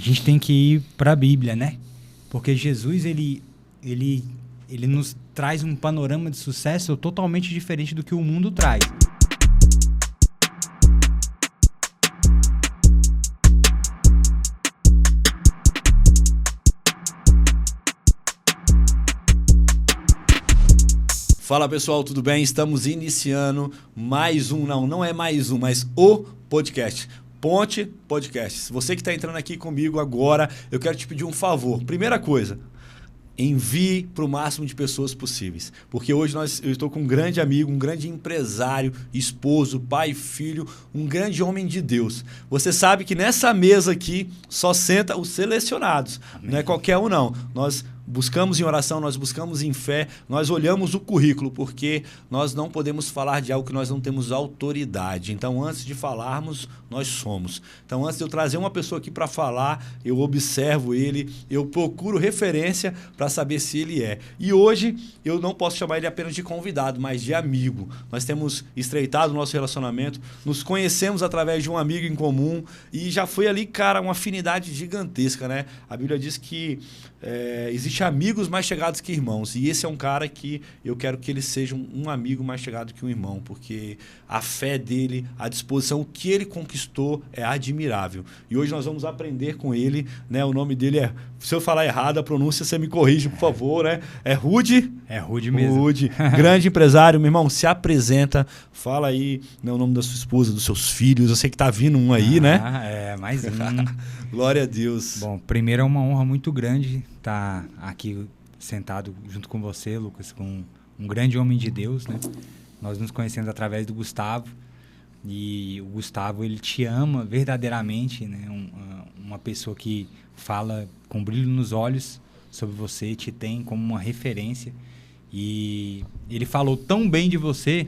gente tem que ir para a Bíblia, né? Porque Jesus, ele nos traz um panorama de sucesso totalmente diferente do que o mundo traz. Fala pessoal, tudo bem? Estamos iniciando mais um, não é mais um, mas o podcast. Ponte Podcast. Se você que está entrando aqui comigo agora, eu quero te pedir um favor. Primeira coisa, envie para o máximo de pessoas possíveis. Porque hoje eu estou com um grande amigo, um grande empresário, esposo, pai, filho, um grande homem de Deus. Você sabe que nessa mesa aqui só senta os selecionados. Amém. Não é qualquer um não. Nós buscamos em oração, nós buscamos em fé, nós olhamos o currículo, porque nós não podemos falar de algo que nós não temos autoridade. Então, antes de falarmos, nós somos. Então, antes de eu trazer uma pessoa aqui para falar, eu observo ele, eu procuro referência para saber se ele é. E hoje, eu não posso chamar ele apenas de convidado, mas de amigo. Nós temos estreitado o nosso relacionamento, nos conhecemos através de um amigo em comum e já foi ali, cara, uma afinidade gigantesca, né? A Bíblia diz que existe amigos mais chegados que irmãos. E esse é um cara que eu quero que ele seja um amigo mais chegado que um irmão, porque a fé dele, a disposição, o que ele conquistou é admirável. E hoje nós vamos aprender com ele, né? O nome dele se eu falar errado, a pronúncia você me corrige, por favor, né? É Rudy? É Rudy mesmo. Rudy, grande empresário. Meu irmão, se apresenta, fala aí, né, o nome da sua esposa, dos seus filhos. Eu sei que tá vindo um aí, né? Mais um. Glória a Deus. Bom, primeiro é uma honra muito grande estar aqui sentado junto com você, Lucas, com um grande homem de Deus, né? Nós nos conhecemos através do Gustavo e o Gustavo, ele te ama verdadeiramente, né? Uma pessoa que fala com brilho nos olhos sobre você, te tem como uma referência e ele falou tão bem de você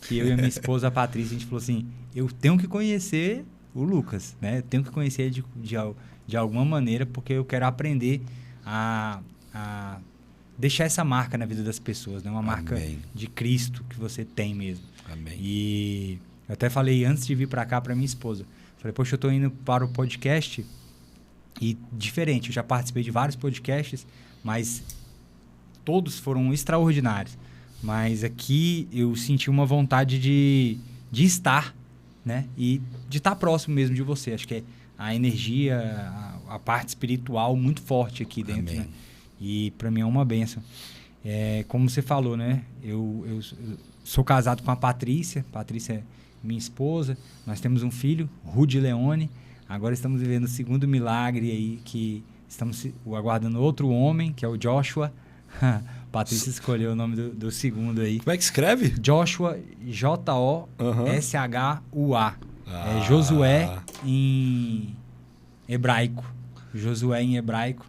que eu e a minha esposa, a Patrícia, a gente falou assim, eu tenho que conhecer o Lucas, né? Eu tenho que conhecer ele de alguma maneira porque eu quero aprender a deixar essa marca na vida das pessoas, né? Uma marca Amém. De Cristo que você tem mesmo. Amém. E eu até falei antes de vir para cá para minha esposa, falei, poxa, eu tô indo para o podcast e diferente, eu já participei de vários podcasts, mas todos foram extraordinários. Mas aqui eu senti uma vontade de estar, né? E de estar próximo mesmo de você. Acho que é a energia, a parte espiritual muito forte aqui dentro, né? E para mim é uma bênção. Como você falou, né? Eu sou casado com a Patrícia. Patrícia é minha esposa. Nós temos um filho, Rudy Leone. Agora estamos vivendo o segundo milagre aí, que estamos aguardando outro homem, que é o Joshua. Patrícia escolheu o nome do segundo aí. Como é que escreve? Joshua, Joshua. É Josué em hebraico. Josué em hebraico.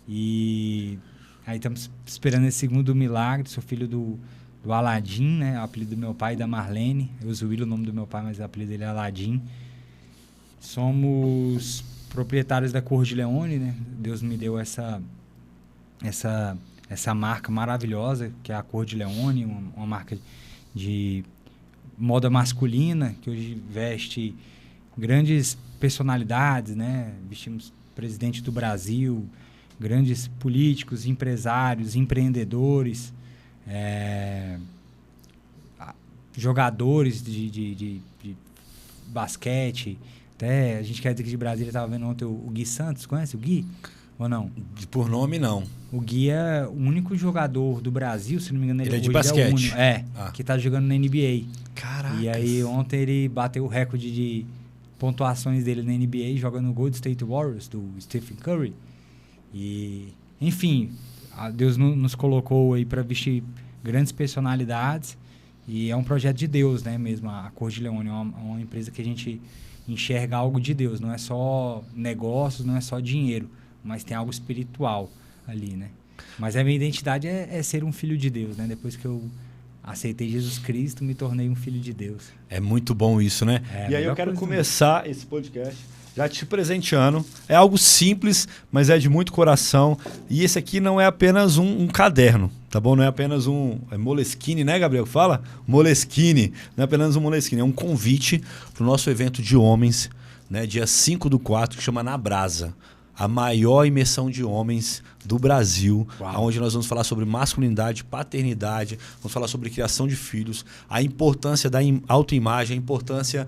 E aí estamos esperando esse segundo milagre. Sou filho do Aladim, né? O apelido do meu pai e da Marlene. Eu uso o nome do meu pai, mas o apelido dele é Aladim. Somos proprietários da Cor de Leone, né? Deus me deu essa marca maravilhosa, que é a Cor de Leone, uma marca de moda masculina, que hoje veste grandes personalidades, né? Vestimos presidente do Brasil, grandes políticos, empresários, empreendedores, jogadores de basquete. Até a gente quer dizer que de Brasília estava vendo ontem o Gui Santos, conhece o Gui? Ou não? Por nome, não. O Gui é o único jogador do Brasil, se não me engano, ele é de basquete. Que está jogando na NBA. Caraca. E aí ontem ele bateu o recorde de pontuações dele na NBA, jogando no Golden State Warriors, do Stephen Curry. E, enfim, Deus nos colocou aí para vestir grandes personalidades e é um projeto de Deus, né, mesmo. A Cor de Leone é uma empresa que a gente enxerga algo de Deus, não é só negócios, não é só dinheiro, mas tem algo espiritual ali, né? Mas a minha identidade é ser um filho de Deus, né? Depois que eu aceitei Jesus Cristo, me tornei um filho de Deus. É muito bom isso, né? E aí eu quero começar esse podcast já te presenteando. É algo simples, mas é de muito coração. E esse aqui não é apenas um caderno, tá bom? Não é apenas é Moleskine, né, Gabriel? Fala? Moleskine. Não é apenas um Moleskine, é um convite para o nosso evento de homens, né? Dia 5/4, que chama Na Brasa. a maior imersão de homens do Brasil, Uau. onde nós vamos falar sobre masculinidade, paternidade, vamos falar sobre criação de filhos, a importância da autoimagem, a importância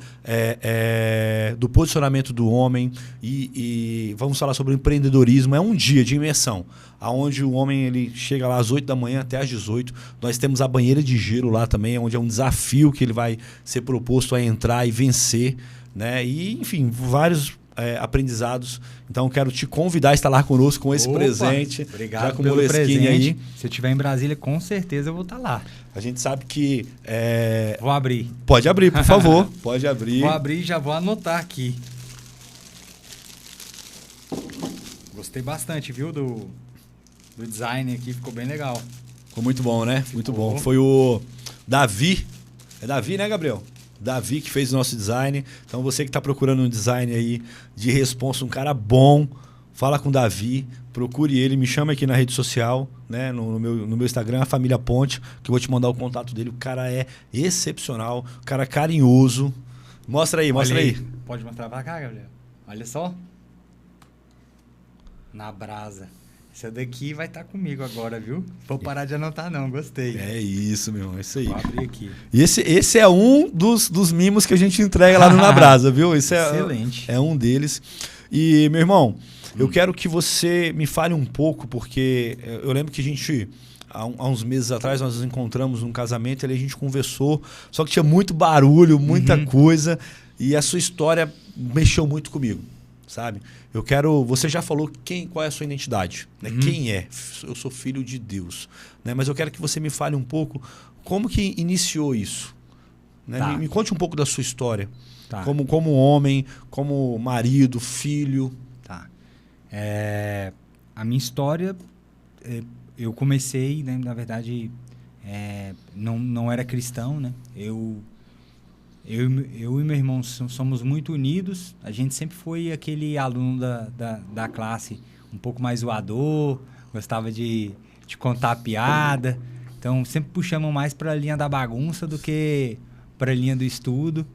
do posicionamento do homem e vamos falar sobre empreendedorismo. É um dia de imersão, onde o homem ele chega lá às 8 da manhã até às 18. Nós temos a banheira de gelo lá também, onde é um desafio que ele vai ser proposto a entrar e vencer, né? E, enfim, vários aprendizados. Então, quero te convidar a estar lá conosco com esse presente. Obrigado já com pelo Moleskine presente. aí. Se eu estiver em Brasília, com certeza eu vou estar lá. A gente sabe que... Vou abrir. Pode abrir, por favor. Pode abrir. Vou abrir e já vou anotar aqui. Gostei bastante, viu, do design aqui. Ficou bem legal. Ficou muito bom, né? Muito bom. Foi o Davi. É Davi, né, Gabriel? Davi que fez o nosso design. Então você que está procurando um design aí de responsa, um cara bom, fala com o Davi, procure ele, me chama aqui na rede social, né, no meu Instagram, a Família Ponte, que eu vou te mandar o contato dele. O cara é excepcional, o cara é carinhoso. Mostra aí, mostra aí. Pode mostrar pra cá, Gabriel? Olha só. Na brasa. Essa daqui vai estar comigo agora, viu? Vou parar de anotar não, gostei. É isso, meu irmão, é isso aí. Vou abrir aqui. E esse é um dos mimos que a gente entrega lá no Na Brasa, viu? Esse Excelente. É um deles. E, meu irmão, eu quero que você me fale um pouco, porque eu lembro que a gente, há uns meses atrás, nós nos encontramos num casamento e ali a gente conversou, só que tinha muito barulho, muita coisa, e a sua história mexeu muito comigo, sabe? Eu quero... Você já falou qual é a sua identidade, né? Quem é? Eu sou filho de Deus, né? Mas eu quero que você me fale um pouco como que iniciou isso, né? Tá. Me conte um pouco da sua história, Tá. como homem, como marido, filho. Tá. A minha história, eu comecei, né, na verdade, não era cristão, né? Eu e meu irmão somos muito unidos. A gente sempre foi aquele aluno da classe um pouco mais zoador, gostava de contar piada. Então, sempre puxamos mais para a linha da bagunça do que para a linha do estudo.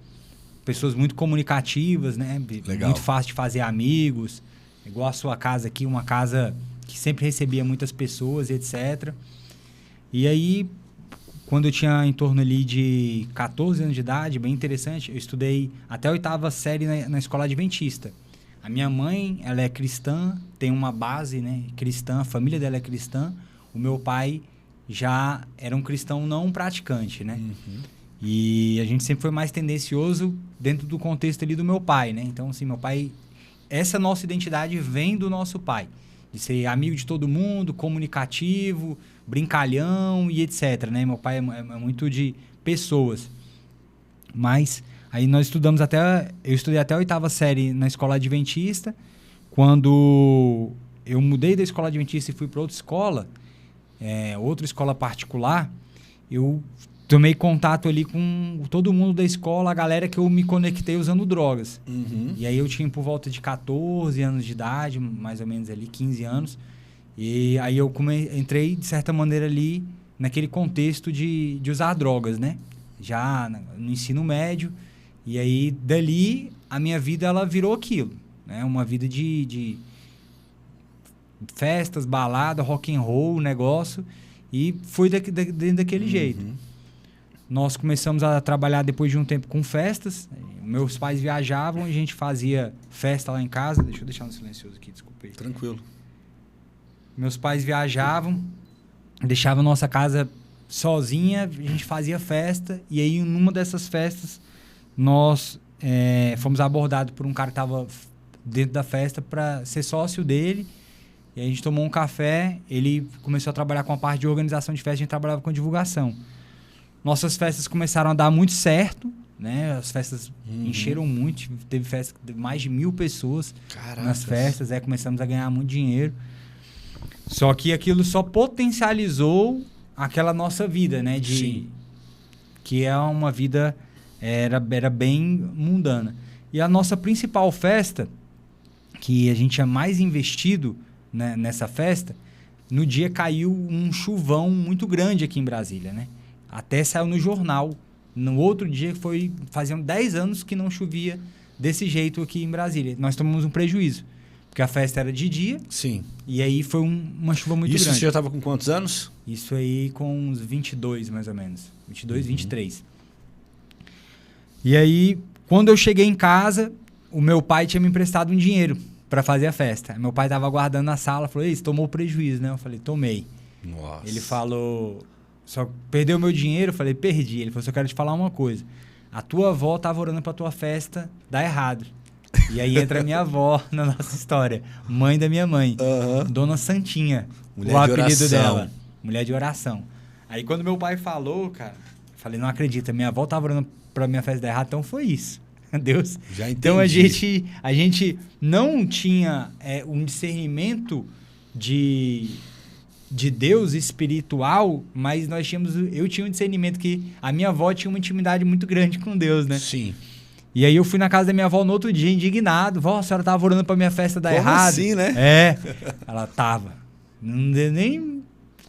Pessoas muito comunicativas, né? Legal. Muito fácil de fazer amigos. Igual a sua casa aqui, uma casa que sempre recebia muitas pessoas, etc. E aí, quando eu tinha em torno ali de 14 anos de idade, bem interessante, eu estudei até a 8ª série na escola adventista. A minha mãe, ela é cristã, tem uma base, né, cristã, a família dela é cristã. O meu pai já era um cristão não praticante, né? E a gente sempre foi mais tendencioso dentro do contexto ali do meu pai, né? Então, assim, meu pai... Essa nossa identidade vem do nosso pai. De ser amigo de todo mundo, comunicativo, brincalhão e etc, né? Meu pai é muito de pessoas. Mas aí nós estudamos eu estudei até a 8ª série na escola adventista. Quando eu mudei da escola adventista e fui para outra escola particular, eu tomei contato ali com todo mundo da escola, a galera que eu me conectei usando drogas. E aí eu tinha por volta de 14 anos de idade, mais ou menos ali, 15 anos. E aí eu entrei, de certa maneira, ali naquele contexto de usar drogas, né? Já no ensino médio. E aí, dali, a minha vida, ela virou aquilo, né? Uma vida de festas, balada, rock and roll, negócio. E foi dentro daquele jeito. Nós começamos a trabalhar depois de um tempo com festas. Meus pais viajavam e a gente fazia festa lá em casa. Deixa eu deixar no silencioso aqui, desculpa aí. Tranquilo. Meus pais viajavam, deixavam nossa casa sozinha, a gente fazia festa. E aí, numa dessas festas, nós fomos abordados por um cara que estava dentro da festa para ser sócio dele. E aí a gente tomou um café, ele começou a trabalhar com a parte de organização de festa, a gente trabalhava com divulgação. Nossas festas começaram a dar muito certo, né? As festas encheram muito, teve festa de mais de 1.000 pessoas. Caracas. Nas festas, começamos a ganhar muito dinheiro. Só que aquilo só potencializou aquela nossa vida, né? Sim. Que é uma vida, era bem mundana. E a nossa principal festa, que a gente tinha mais investido, né, nessa festa, no dia caiu um chuvão muito grande aqui em Brasília, né? Até saiu no jornal. No outro dia, faziam 10 anos que não chovia desse jeito aqui em Brasília. Nós tomamos um prejuízo. porque a festa era de dia. Sim. E aí foi uma chuva muito Isso grande. você já estava com quantos anos? Isso aí com uns 22, mais ou menos. 22, 23. E aí, quando eu cheguei em casa, o meu pai tinha me emprestado um dinheiro para fazer a festa. Meu pai tava aguardando na sala, falou, ei, você tomou prejuízo, né? Eu falei, tomei. Nossa. Ele falou, só perdeu meu dinheiro? Eu falei, perdi. Ele falou, só quero te falar uma coisa. A tua avó tava orando pra tua festa dar errado. E aí entra a minha avó na nossa história. Mãe da minha mãe. Dona Santinha. Mulher o de apelido oração. dela. Mulher de oração. Aí quando meu pai falou, cara, eu falei, não acredita, minha avó tava orando pra minha festa dar errado, então foi isso. Deus. Já entendi. Então a gente não tinha um discernimento de Deus espiritual, mas eu tinha um discernimento que a minha avó tinha uma intimidade muito grande com Deus, né? Sim. E aí eu fui na casa da minha avó no outro dia, indignado. Vó, a senhora tava orando pra minha festa dar Como errado. assim, né? Ela tava. Não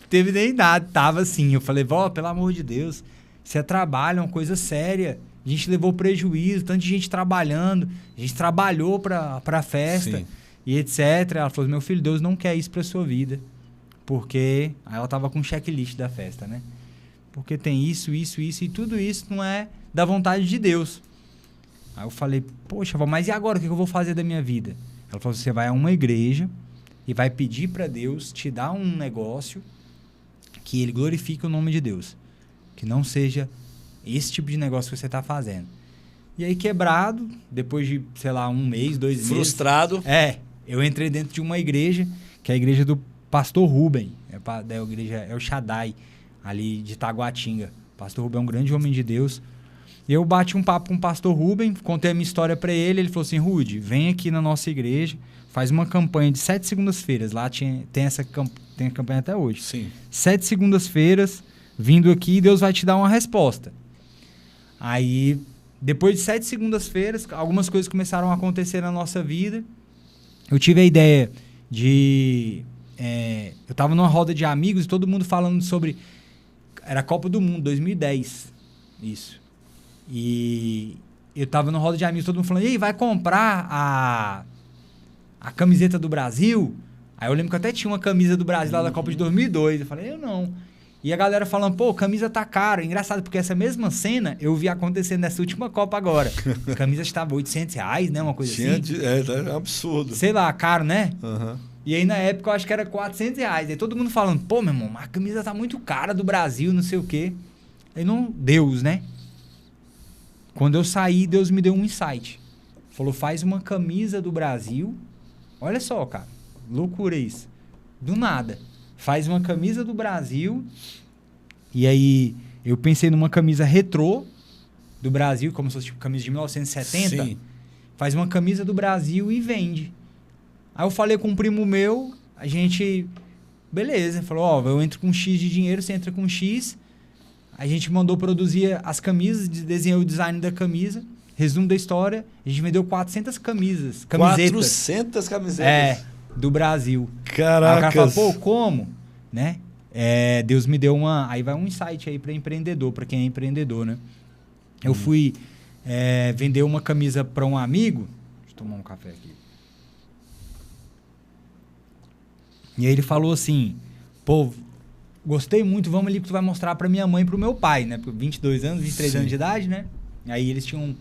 teve nem nada, tava assim. Eu falei, vó, pelo amor de Deus, isso é trabalho, é uma coisa séria. A gente levou prejuízo, tanta gente trabalhando, a gente trabalhou pra festa. Sim. E etc. Ela falou, meu filho, Deus não quer isso pra sua vida. Porque aí ela tava com um checklist da festa, né? Porque tem isso, isso, isso, e tudo isso não é da vontade de Deus. Aí eu falei, poxa, vó, mas e agora? O que eu vou fazer da minha vida? Ela falou, você vai a uma igreja e vai pedir pra Deus te dar um negócio que ele glorifique o nome de Deus. Que não seja esse tipo de negócio que você tá fazendo. E aí, quebrado, depois de, sei lá, 1 mês, 2 meses... Frustrado. Eu entrei dentro de uma igreja, que é a igreja do Pastor Rubem. É a igreja El Shaddai, ali de Taguatinga. Pastor Rubem é um grande homem de Deus. Eu bati um papo com o Pastor Rubem, contei a minha história para ele falou assim, Rude, vem aqui na nossa igreja, faz uma campanha de 7 segundas-feiras. Lá tem a campanha até hoje. Sim. 7 segundas-feiras, vindo aqui, Deus vai te dar uma resposta. Aí, depois de 7 segundas-feiras, algumas coisas começaram a acontecer na nossa vida. Eu tive a ideia de... eu tava numa roda de amigos e todo mundo falando sobre... Era a Copa do Mundo, 2010. Isso. E eu tava numa roda de amigos, todo mundo falando, e aí, vai comprar a camiseta do Brasil? Aí eu lembro que eu até tinha uma camisa do Brasil lá da Copa de 2002. Eu falei, eu não. E a galera falando, pô, camisa tá cara. Engraçado, porque essa mesma cena eu vi acontecendo nessa última Copa agora. A camisa estava R$800, né? Uma coisa assim. É um absurdo. Sei lá, caro, né? Uhum. E aí, na época, eu acho que era R$400. Aí todo mundo falando, pô, meu irmão, a camisa tá muito cara do Brasil, não sei o quê. Aí não, Deus, né? Quando eu saí, Deus me deu um insight. Falou, faz uma camisa do Brasil. Olha só, cara. Loucura isso. Do nada. Faz uma camisa do Brasil. E aí, eu pensei numa camisa retrô do Brasil, como se fosse tipo camisa de 1970. Sim. Faz uma camisa do Brasil e vende. Aí eu falei com um primo meu, a gente... Beleza. Falou, ó, eu entro com X de dinheiro, você entra com X. A gente mandou produzir as camisas, desenhou o design da camisa. Resumo da história, a gente vendeu 400 camisetas. 400 camisetas? Do Brasil. Caracas. Aí o cara fala, pô, como? Né? Deus me deu uma... Aí vai um insight aí para empreendedor, para quem é empreendedor, né? Eu fui vender uma camisa para um amigo. Deixa eu tomar um café aqui. E aí ele falou assim, pô, gostei muito, vamos ali que tu vai mostrar para minha mãe e pro meu pai, né? Por 22 anos, 23 Sim. anos de idade, né? Aí eles tinham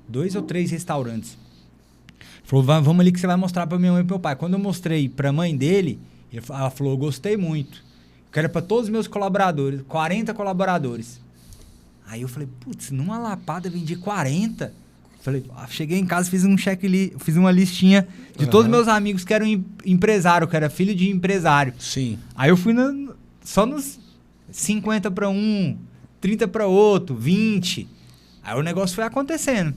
2 ou 3 restaurantes. Falou, vamos ali que você vai mostrar pra minha mãe e pro meu pai. Quando eu mostrei pra mãe dele, ela falou, gostei muito. Eu quero pra todos os meus colaboradores, 40 colaboradores. Aí eu falei, putz, numa lapada vendi 40. Falei, cheguei em casa, fiz um checklist, fiz uma listinha de todos os meus amigos que eram empresário, que era filho de empresário. Sim. Aí eu fui só nos 50 para um, 30 para outro, 20. Aí o negócio foi acontecendo.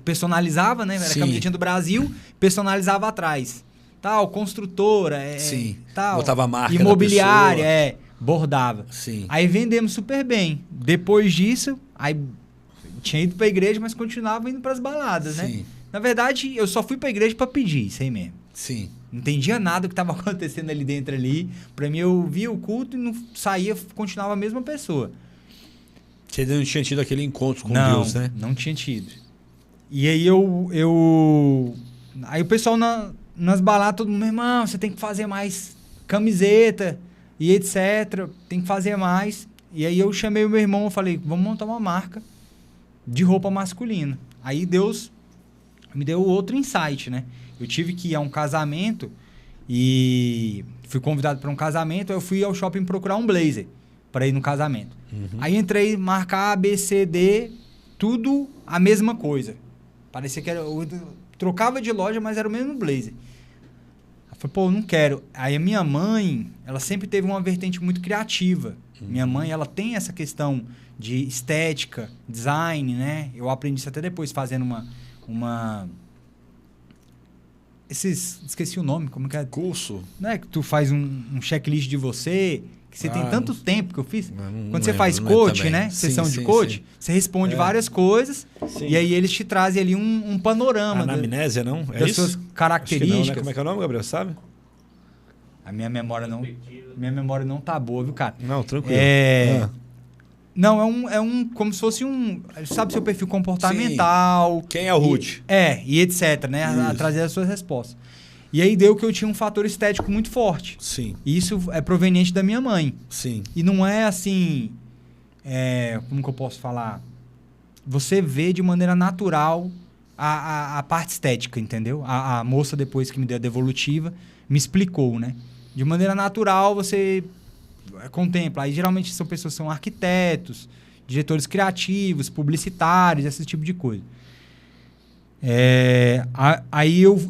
Personalizava, né? Era a camisetinha do Brasil, personalizava atrás. Tal, construtora, Sim. tal. Botava a marca imobiliária, da pessoa. Bordava. Sim. Aí vendemos super bem. Depois disso, aí tinha ido pra igreja, mas continuava indo pras baladas, né? Sim. Na verdade, eu só fui pra igreja pra pedir, isso aí mesmo. Sim. Não entendia nada do que estava acontecendo ali dentro ali. Pra mim, eu via o culto e não saía, continuava a mesma pessoa. Você ainda não tinha tido aquele encontro com Deus, né? Não tinha tido. E aí eu Aí o pessoal nas baladas, todo mundo, meu irmão, você tem que fazer mais camiseta e etc. Tem que fazer mais. E aí eu chamei o meu irmão e falei, vamos montar uma marca de roupa masculina. Aí Deus me deu outro insight, né? Eu tive que ir a um casamento e fui convidado para um casamento, aí eu fui ao shopping procurar um blazer para ir no casamento. Aí entrei, marcar A, B, C, D, tudo a mesma coisa. Parecia que eu trocava de loja, mas era o mesmo blazer. Eu falei, pô, eu não quero. Aí a minha mãe, ela sempre teve uma vertente muito criativa. Minha mãe, ela tem essa questão de estética, design, né? Eu aprendi isso até depois fazendo esqueci o nome, como que é? Curso? Não é que tu faz um checklist de você, que você tem tanto tempo que eu fiz. Quando você lembro, faz coach, né? Sessão de coach, você responde várias coisas e aí eles te trazem ali um panorama. Anamnésia, não? É das isso? suas características. Não, né? Como é que é o nome, Gabriel? Sabe? A minha memória não tá boa, viu, cara? Não, tranquilo. Não, como se fosse sabe, seu perfil comportamental. Sim. Quem é o Ruth? E etc, né? A trazer as suas respostas. E aí deu que eu tinha um fator estético muito forte. Sim. E isso é proveniente da minha mãe. Sim. E não é assim, como que eu posso falar? Você vê de maneira natural a parte estética, entendeu? A moça, depois que me deu a devolutiva, me explicou, né? De maneira natural, você contempla. Aí geralmente são pessoas que são arquitetos, diretores criativos, publicitários, esse tipo de coisa.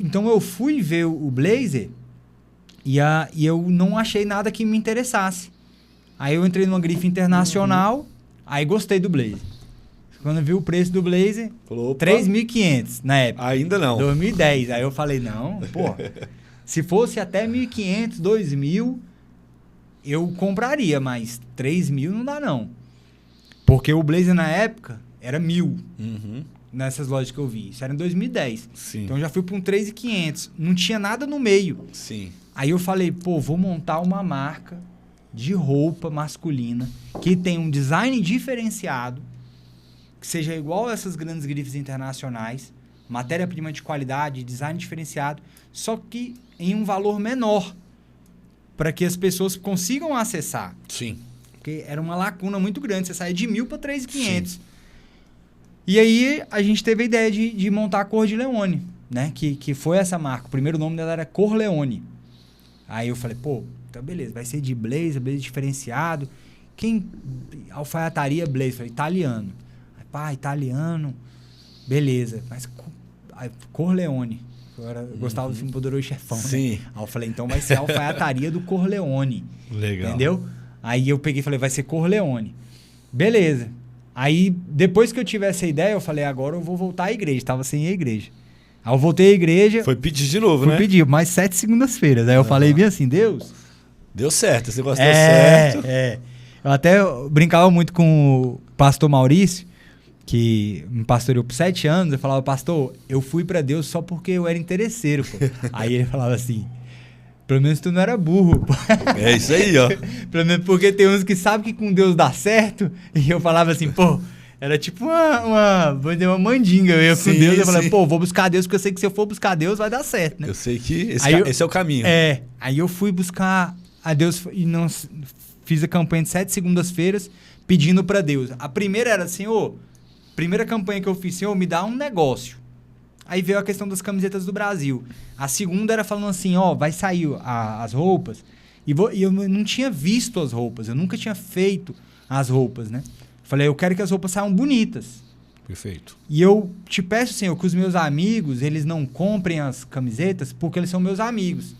Então eu fui ver o blazer e eu não achei nada que me interessasse. Aí eu entrei numa grife internacional, aí gostei do blazer. Quando eu vi o preço do blazer, 3.500 na época. Ainda não. 2010. Aí eu falei, não, pô, se fosse até 1.500, 2.000, eu compraria, mas 3.000 não dá não. Porque o blazer na época era 1.000. Nessas lojas que eu vi. Isso era em 2010. Sim. Então eu já fui para um 3.500. Não tinha nada no meio. Sim. Aí eu falei, pô, vou montar uma marca de roupa masculina que tem um design diferenciado, que seja igual a essas grandes grifes internacionais, matéria-prima de qualidade, design diferenciado, só que em um valor menor, para que as pessoas consigam acessar. Sim. Porque era uma lacuna muito grande. Você saía de 1.000 para 3.500. E aí a gente teve a ideia de montar a Corleone, né? Que foi essa marca. O primeiro nome dela era Corleone. Aí eu falei, pô, então beleza, vai ser de blazer diferenciado. Alfaiataria blazer? Falei, italiano. Aí, pá, italiano, beleza. Mas Corleone. Eu gostava do filme Poderoso Chefão. Sim. Né? Aí eu falei, então vai ser a alfaiataria do Corleone. Legal. Entendeu? Aí eu peguei e falei, vai ser Corleone. Beleza. Aí, depois que eu tive essa ideia, eu falei, agora eu vou voltar à igreja. Tava sem ir à igreja. Aí eu voltei à igreja. Foi pedir de novo, né? Fui pedir, mais 7 segundas-feiras. Aí eu falei bem assim, Deus... Deu certo, esse negócio deu certo. Eu até brincava muito com o pastor Maurício, que me pastoreou por 7 anos. Eu falava, pastor, eu fui pra Deus só porque eu era interesseiro, pô. Aí ele falava assim... Pelo menos tu não era burro, pô. É isso aí, ó. Pelo menos porque tem uns que sabem que com Deus dá certo. E eu falava assim, pô, era tipo uma mandinga. Eu ia com Deus e eu falava, pô, vou buscar Deus, porque eu sei que se eu for buscar Deus vai dar certo, né? Eu sei que esse é o caminho. Aí eu fui buscar a Deus e fiz a campanha de 7 segundas-feiras pedindo pra Deus. A primeira era, Senhor, primeira campanha que eu fiz, Senhor, me dá um negócio. Aí veio a questão das camisetas do Brasil. A segunda era falando assim, vai sair as roupas. E eu não tinha visto as roupas. Eu nunca tinha feito as roupas, né? Falei, eu quero que as roupas saiam bonitas. Perfeito. E eu te peço, Senhor, que os meus amigos, eles não comprem as camisetas porque eles são meus amigos.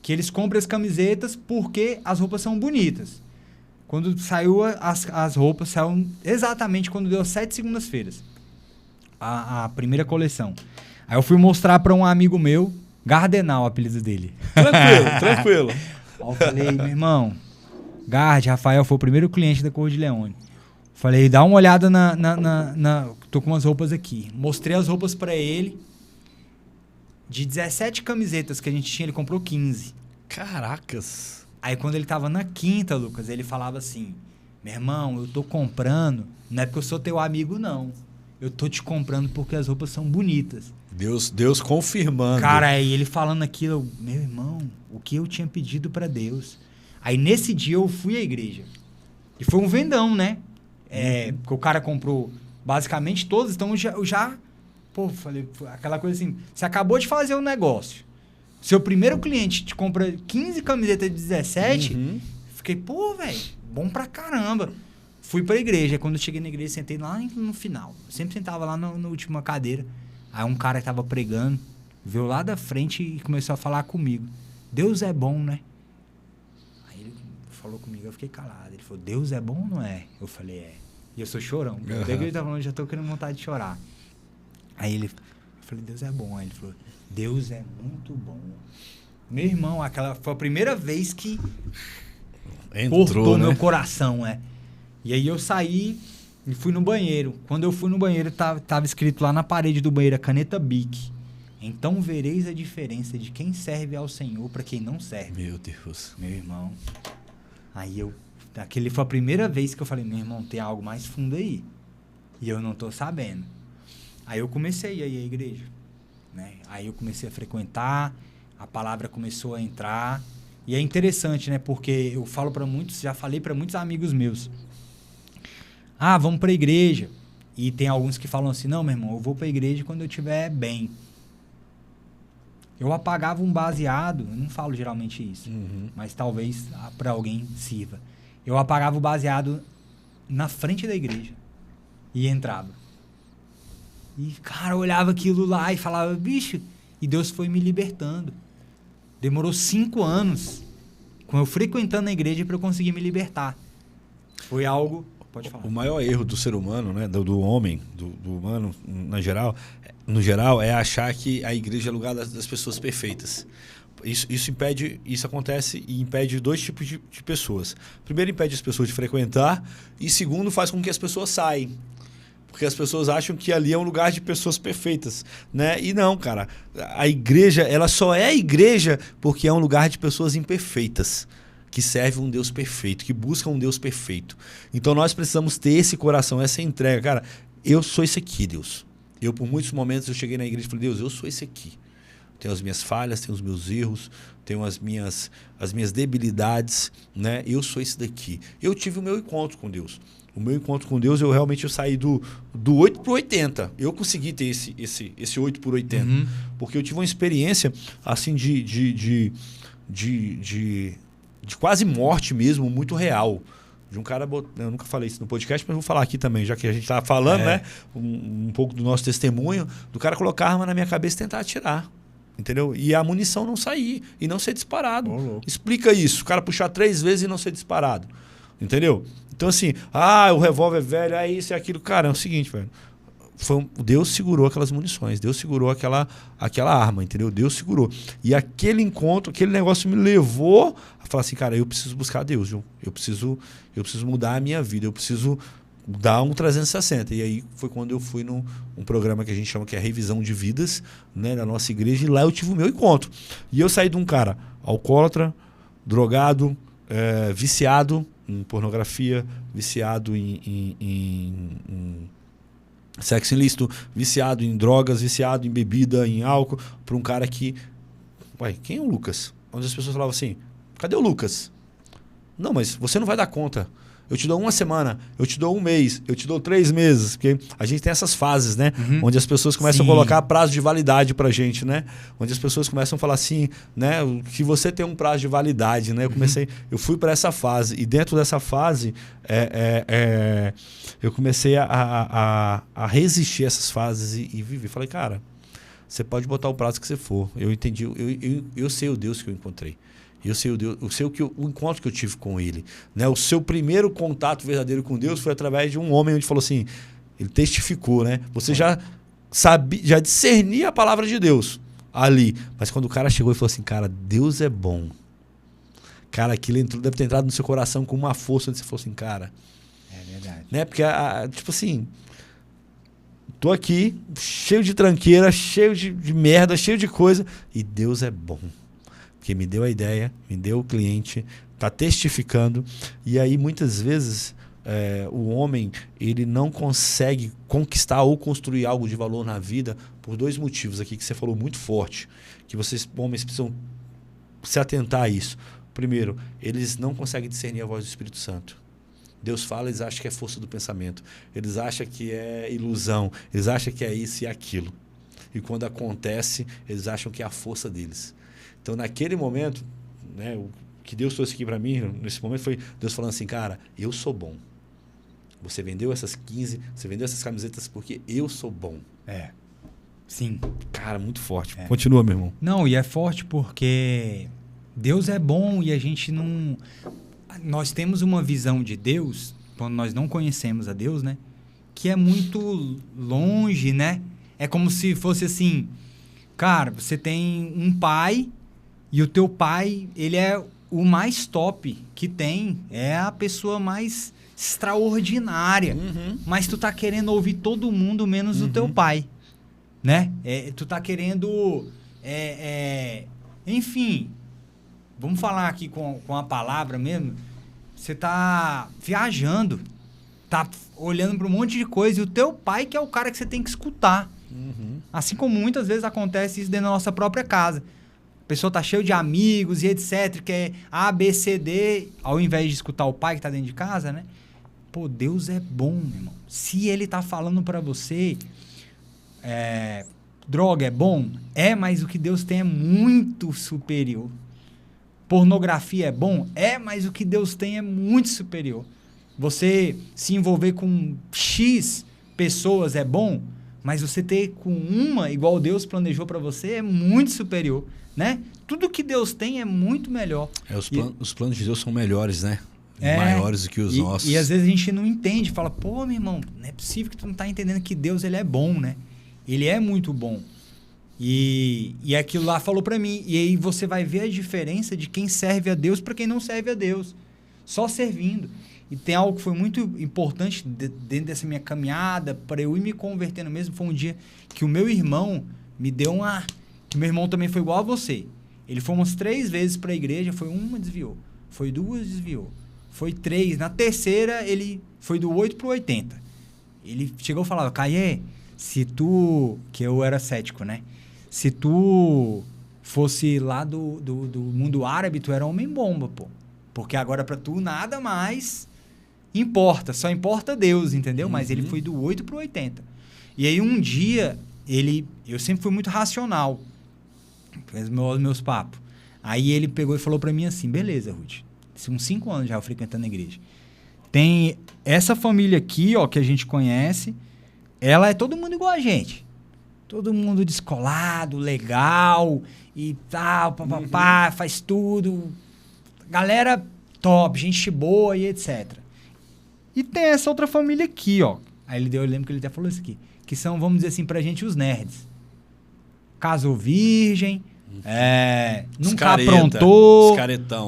Que eles comprem as camisetas porque as roupas são bonitas. Quando saiu as roupas, saiu exatamente quando deu 7 segundas-feiras. A primeira coleção. Aí eu fui mostrar para um amigo meu, Gardenal, o apelido dele. Tranquilo. Aí eu falei, meu irmão, Rafael foi o primeiro cliente da Corleone. Falei, dá uma olhada tô com umas roupas aqui. Mostrei as roupas para ele. De 17 camisetas que a gente tinha, ele comprou 15. Caracas. Aí quando ele tava na quinta, Lucas, ele falava assim, meu irmão, eu tô comprando, não é porque eu sou teu amigo, não. eu tô te comprando porque as roupas são bonitas. Deus confirmando. Cara, aí ele falando aquilo, meu irmão, o que eu tinha pedido pra Deus. Aí nesse dia eu fui à igreja. E foi um vendão, né? Porque o cara comprou basicamente todos, então eu já pô, falei, aquela coisa assim, você acabou de fazer um negócio. Seu primeiro cliente te compra 15 camisetas de 17, fiquei, pô, velho, bom pra caramba. Fui pra igreja, quando eu cheguei na igreja, sentei lá no final. Eu sempre sentava lá na última cadeira. Aí um cara que tava pregando, veio lá da frente e começou a falar comigo. Deus é bom, né? Aí ele falou comigo, eu fiquei calado. Ele falou, Deus é bom ou não é? Eu falei, é. E eu sou chorão. Até que ele tava falando, já tô querendo vontade de chorar. Aí eu falei, Deus é bom. Aí ele falou, Deus é muito bom. Meu irmão, aquela foi a primeira vez que cortou, né? Meu coração, E aí eu saí e fui no banheiro. Quando eu fui no banheiro, tava escrito lá na parede do banheiro, a caneta Bic. Então vereis a diferença de quem serve ao Senhor para quem não serve. Meu Deus. Meu irmão. Aí aquele foi a primeira vez que eu falei, meu irmão, tem algo mais fundo aí. E eu não tô sabendo. Aí eu comecei a ir à igreja, né? Aí eu comecei a frequentar, a palavra começou a entrar. E é interessante, né? Porque eu falo para muitos, já falei para muitos amigos meus. Ah, vamos pra igreja. E tem alguns que falam assim, não, meu irmão, eu vou pra igreja quando eu estiver bem. Eu apagava um baseado, eu não falo geralmente isso, mas talvez para alguém sirva. Eu apagava o baseado na frente da igreja e entrava. E, cara, eu olhava aquilo lá e falava, bicho, e Deus foi me libertando. Demorou 5 anos com eu frequentando a igreja para eu conseguir me libertar. Foi algo... Pode falar. O maior erro do ser humano, né, do homem, do humano no geral, é achar que a igreja é lugar das pessoas perfeitas. Isso acontece e impede 2 tipos de pessoas. Primeiro, impede as pessoas de frequentar e segundo, faz com que as pessoas saiam. Porque as pessoas acham que ali é um lugar de pessoas perfeitas, né? E não, cara. A igreja, ela só é igreja porque é um lugar de pessoas imperfeitas, que serve um Deus perfeito, que busca um Deus perfeito. Então nós precisamos ter esse coração, essa entrega. Cara, eu sou esse aqui, Deus. Eu, por muitos momentos, eu cheguei na igreja e falei, Deus, eu sou esse aqui. Tenho as minhas falhas, tenho os meus erros, tenho as minhas debilidades, né? Eu sou esse daqui. Eu tive o meu encontro com Deus. O meu encontro com Deus, eu saí do 8 para o 80. Eu consegui ter esse 8 por 80. Porque eu tive uma experiência assim de quase morte mesmo, muito real. De um cara, eu nunca falei isso no podcast, mas vou falar aqui também, já que a gente estava falando, né? Um pouco do nosso testemunho, do cara colocar a arma na minha cabeça e tentar atirar. Entendeu? E a munição não sair e não ser disparado. Explica isso. O cara puxar 3 vezes e não ser disparado. Entendeu? Então, assim, o revólver é velho, isso e aquilo. Cara, é o seguinte, velho. Deus segurou aquelas munições, Deus segurou aquela arma, entendeu? Deus segurou. E aquele encontro, aquele negócio me levou a falar assim, cara, eu preciso buscar Deus, viu? Eu preciso mudar a minha vida, eu preciso dar um 360. E aí foi quando eu fui num programa que a gente chama que é a revisão de vidas, né, da nossa igreja, e lá eu tive o meu encontro. E eu saí de um cara alcoólatra, drogado, viciado em pornografia, viciado em sexo ilícito, viciado em drogas, viciado em bebida, em álcool, para um cara que... Ué, quem é o Lucas? Onde as pessoas falavam assim, cadê o Lucas? Não, mas você não vai dar conta. Eu te dou 1 semana, eu te dou 1 mês, eu te dou 3 meses. Porque a gente tem essas fases, né? Onde as pessoas começam a colocar prazo de validade pra gente, né? Onde as pessoas começam a falar assim, né? Que você tem um prazo de validade, né? Eu fui para essa fase. E dentro dessa fase, eu comecei a resistir a essas fases e viver. Falei, cara, você pode botar o prazo que você for. Eu entendi, eu sei o Deus que eu encontrei. Eu sei o encontro que eu tive com ele, né? O seu primeiro contato verdadeiro com Deus foi através de um homem onde falou assim, ele testificou, né? Você já sabia, já discernia a palavra de Deus ali, mas quando o cara chegou e falou assim, cara, Deus é bom. Cara, aquilo deve ter entrado no seu coração com uma força onde você falou assim, cara. É verdade. Né? Porque, tipo assim, tô aqui, cheio de tranqueira, cheio de merda, cheio de coisa, e Deus é bom. Porque me deu a ideia, me deu o cliente, está testificando. E aí, muitas vezes, o homem ele não consegue conquistar ou construir algo de valor na vida por 2 motivos aqui que você falou muito forte, que vocês, homens, precisam se atentar a isso. Primeiro, eles não conseguem discernir a voz do Espírito Santo. Deus fala, eles acham que é força do pensamento. Eles acham que é ilusão. Eles acham que é isso e aquilo. E quando acontece, eles acham que é a força deles. Então, naquele momento, né, o que Deus trouxe aqui para mim, nesse momento, foi Deus falando assim, cara, eu sou bom. Você vendeu essas 15, você vendeu essas camisetas porque eu sou bom. Sim. Cara, muito forte. Continua, meu irmão. Não, e é forte porque Deus é bom e a gente não... Nós temos uma visão de Deus, quando nós não conhecemos a Deus, né? Que é muito longe, né? É como se fosse assim... Cara, você tem um pai e o teu pai, ele é o mais top que tem. É a pessoa mais extraordinária. Mas tu tá querendo ouvir todo mundo menos o teu pai. Né? Tu tá querendo... enfim... Vamos falar aqui com a palavra mesmo. Você tá viajando. Tá olhando para um monte de coisa. E o teu pai que é o cara que você tem que escutar. Assim como muitas vezes acontece isso dentro da nossa própria casa. A pessoa tá cheia de amigos e etc. Que é A, B, C, D. Ao invés de escutar o pai que tá dentro de casa, né? Pô, Deus é bom, meu irmão. Se ele tá falando para você... droga é bom? Mas o que Deus tem é muito superior. Pornografia é bom? Mas o que Deus tem é muito superior. Você se envolver com X pessoas é bom, mas você ter com uma, igual Deus planejou para você, é muito superior, né? Tudo que Deus tem é muito melhor. Os planos de Deus são melhores, né? Maiores do que os nossos. E às vezes a gente não entende, fala, pô, meu irmão, não é possível que tu não tá entendendo que Deus, ele é bom, né? Ele é muito bom. E aquilo lá falou pra mim. E aí você vai ver a diferença de quem serve a Deus pra quem não serve a Deus. Só servindo. E tem algo que foi muito importante dentro dessa minha caminhada, para eu ir me convertendo mesmo. Foi um dia que o meu irmão me deu que meu irmão também foi igual a você. Ele foi umas 3 vezes pra igreja, foi uma, desviou. Foi 2, desviou. Foi 3. Na terceira, ele foi do 8 pro 80. Ele chegou e falava, Caê, se tu... Que eu era cético, né? Se tu fosse lá do mundo árabe, tu era homem-bomba, pô. Porque agora pra tu nada mais importa. Só importa Deus, entendeu? Mas ele foi do 8 pro 80. E aí um dia, eu sempre fui muito racional. Fez meus papos. Aí ele pegou e falou pra mim assim, beleza, Ruth. Uns 5 anos já eu frequentando a igreja. Tem essa família aqui, ó, que a gente conhece. Ela é todo mundo igual a gente. Todo mundo descolado, legal e tal, papapá, faz tudo. Galera top, gente boa e etc. E tem essa outra família aqui, ó. Aí eu lembro que ele até falou isso aqui. Que são, vamos dizer assim, pra gente os nerds. Casou virgem, nunca aprontou,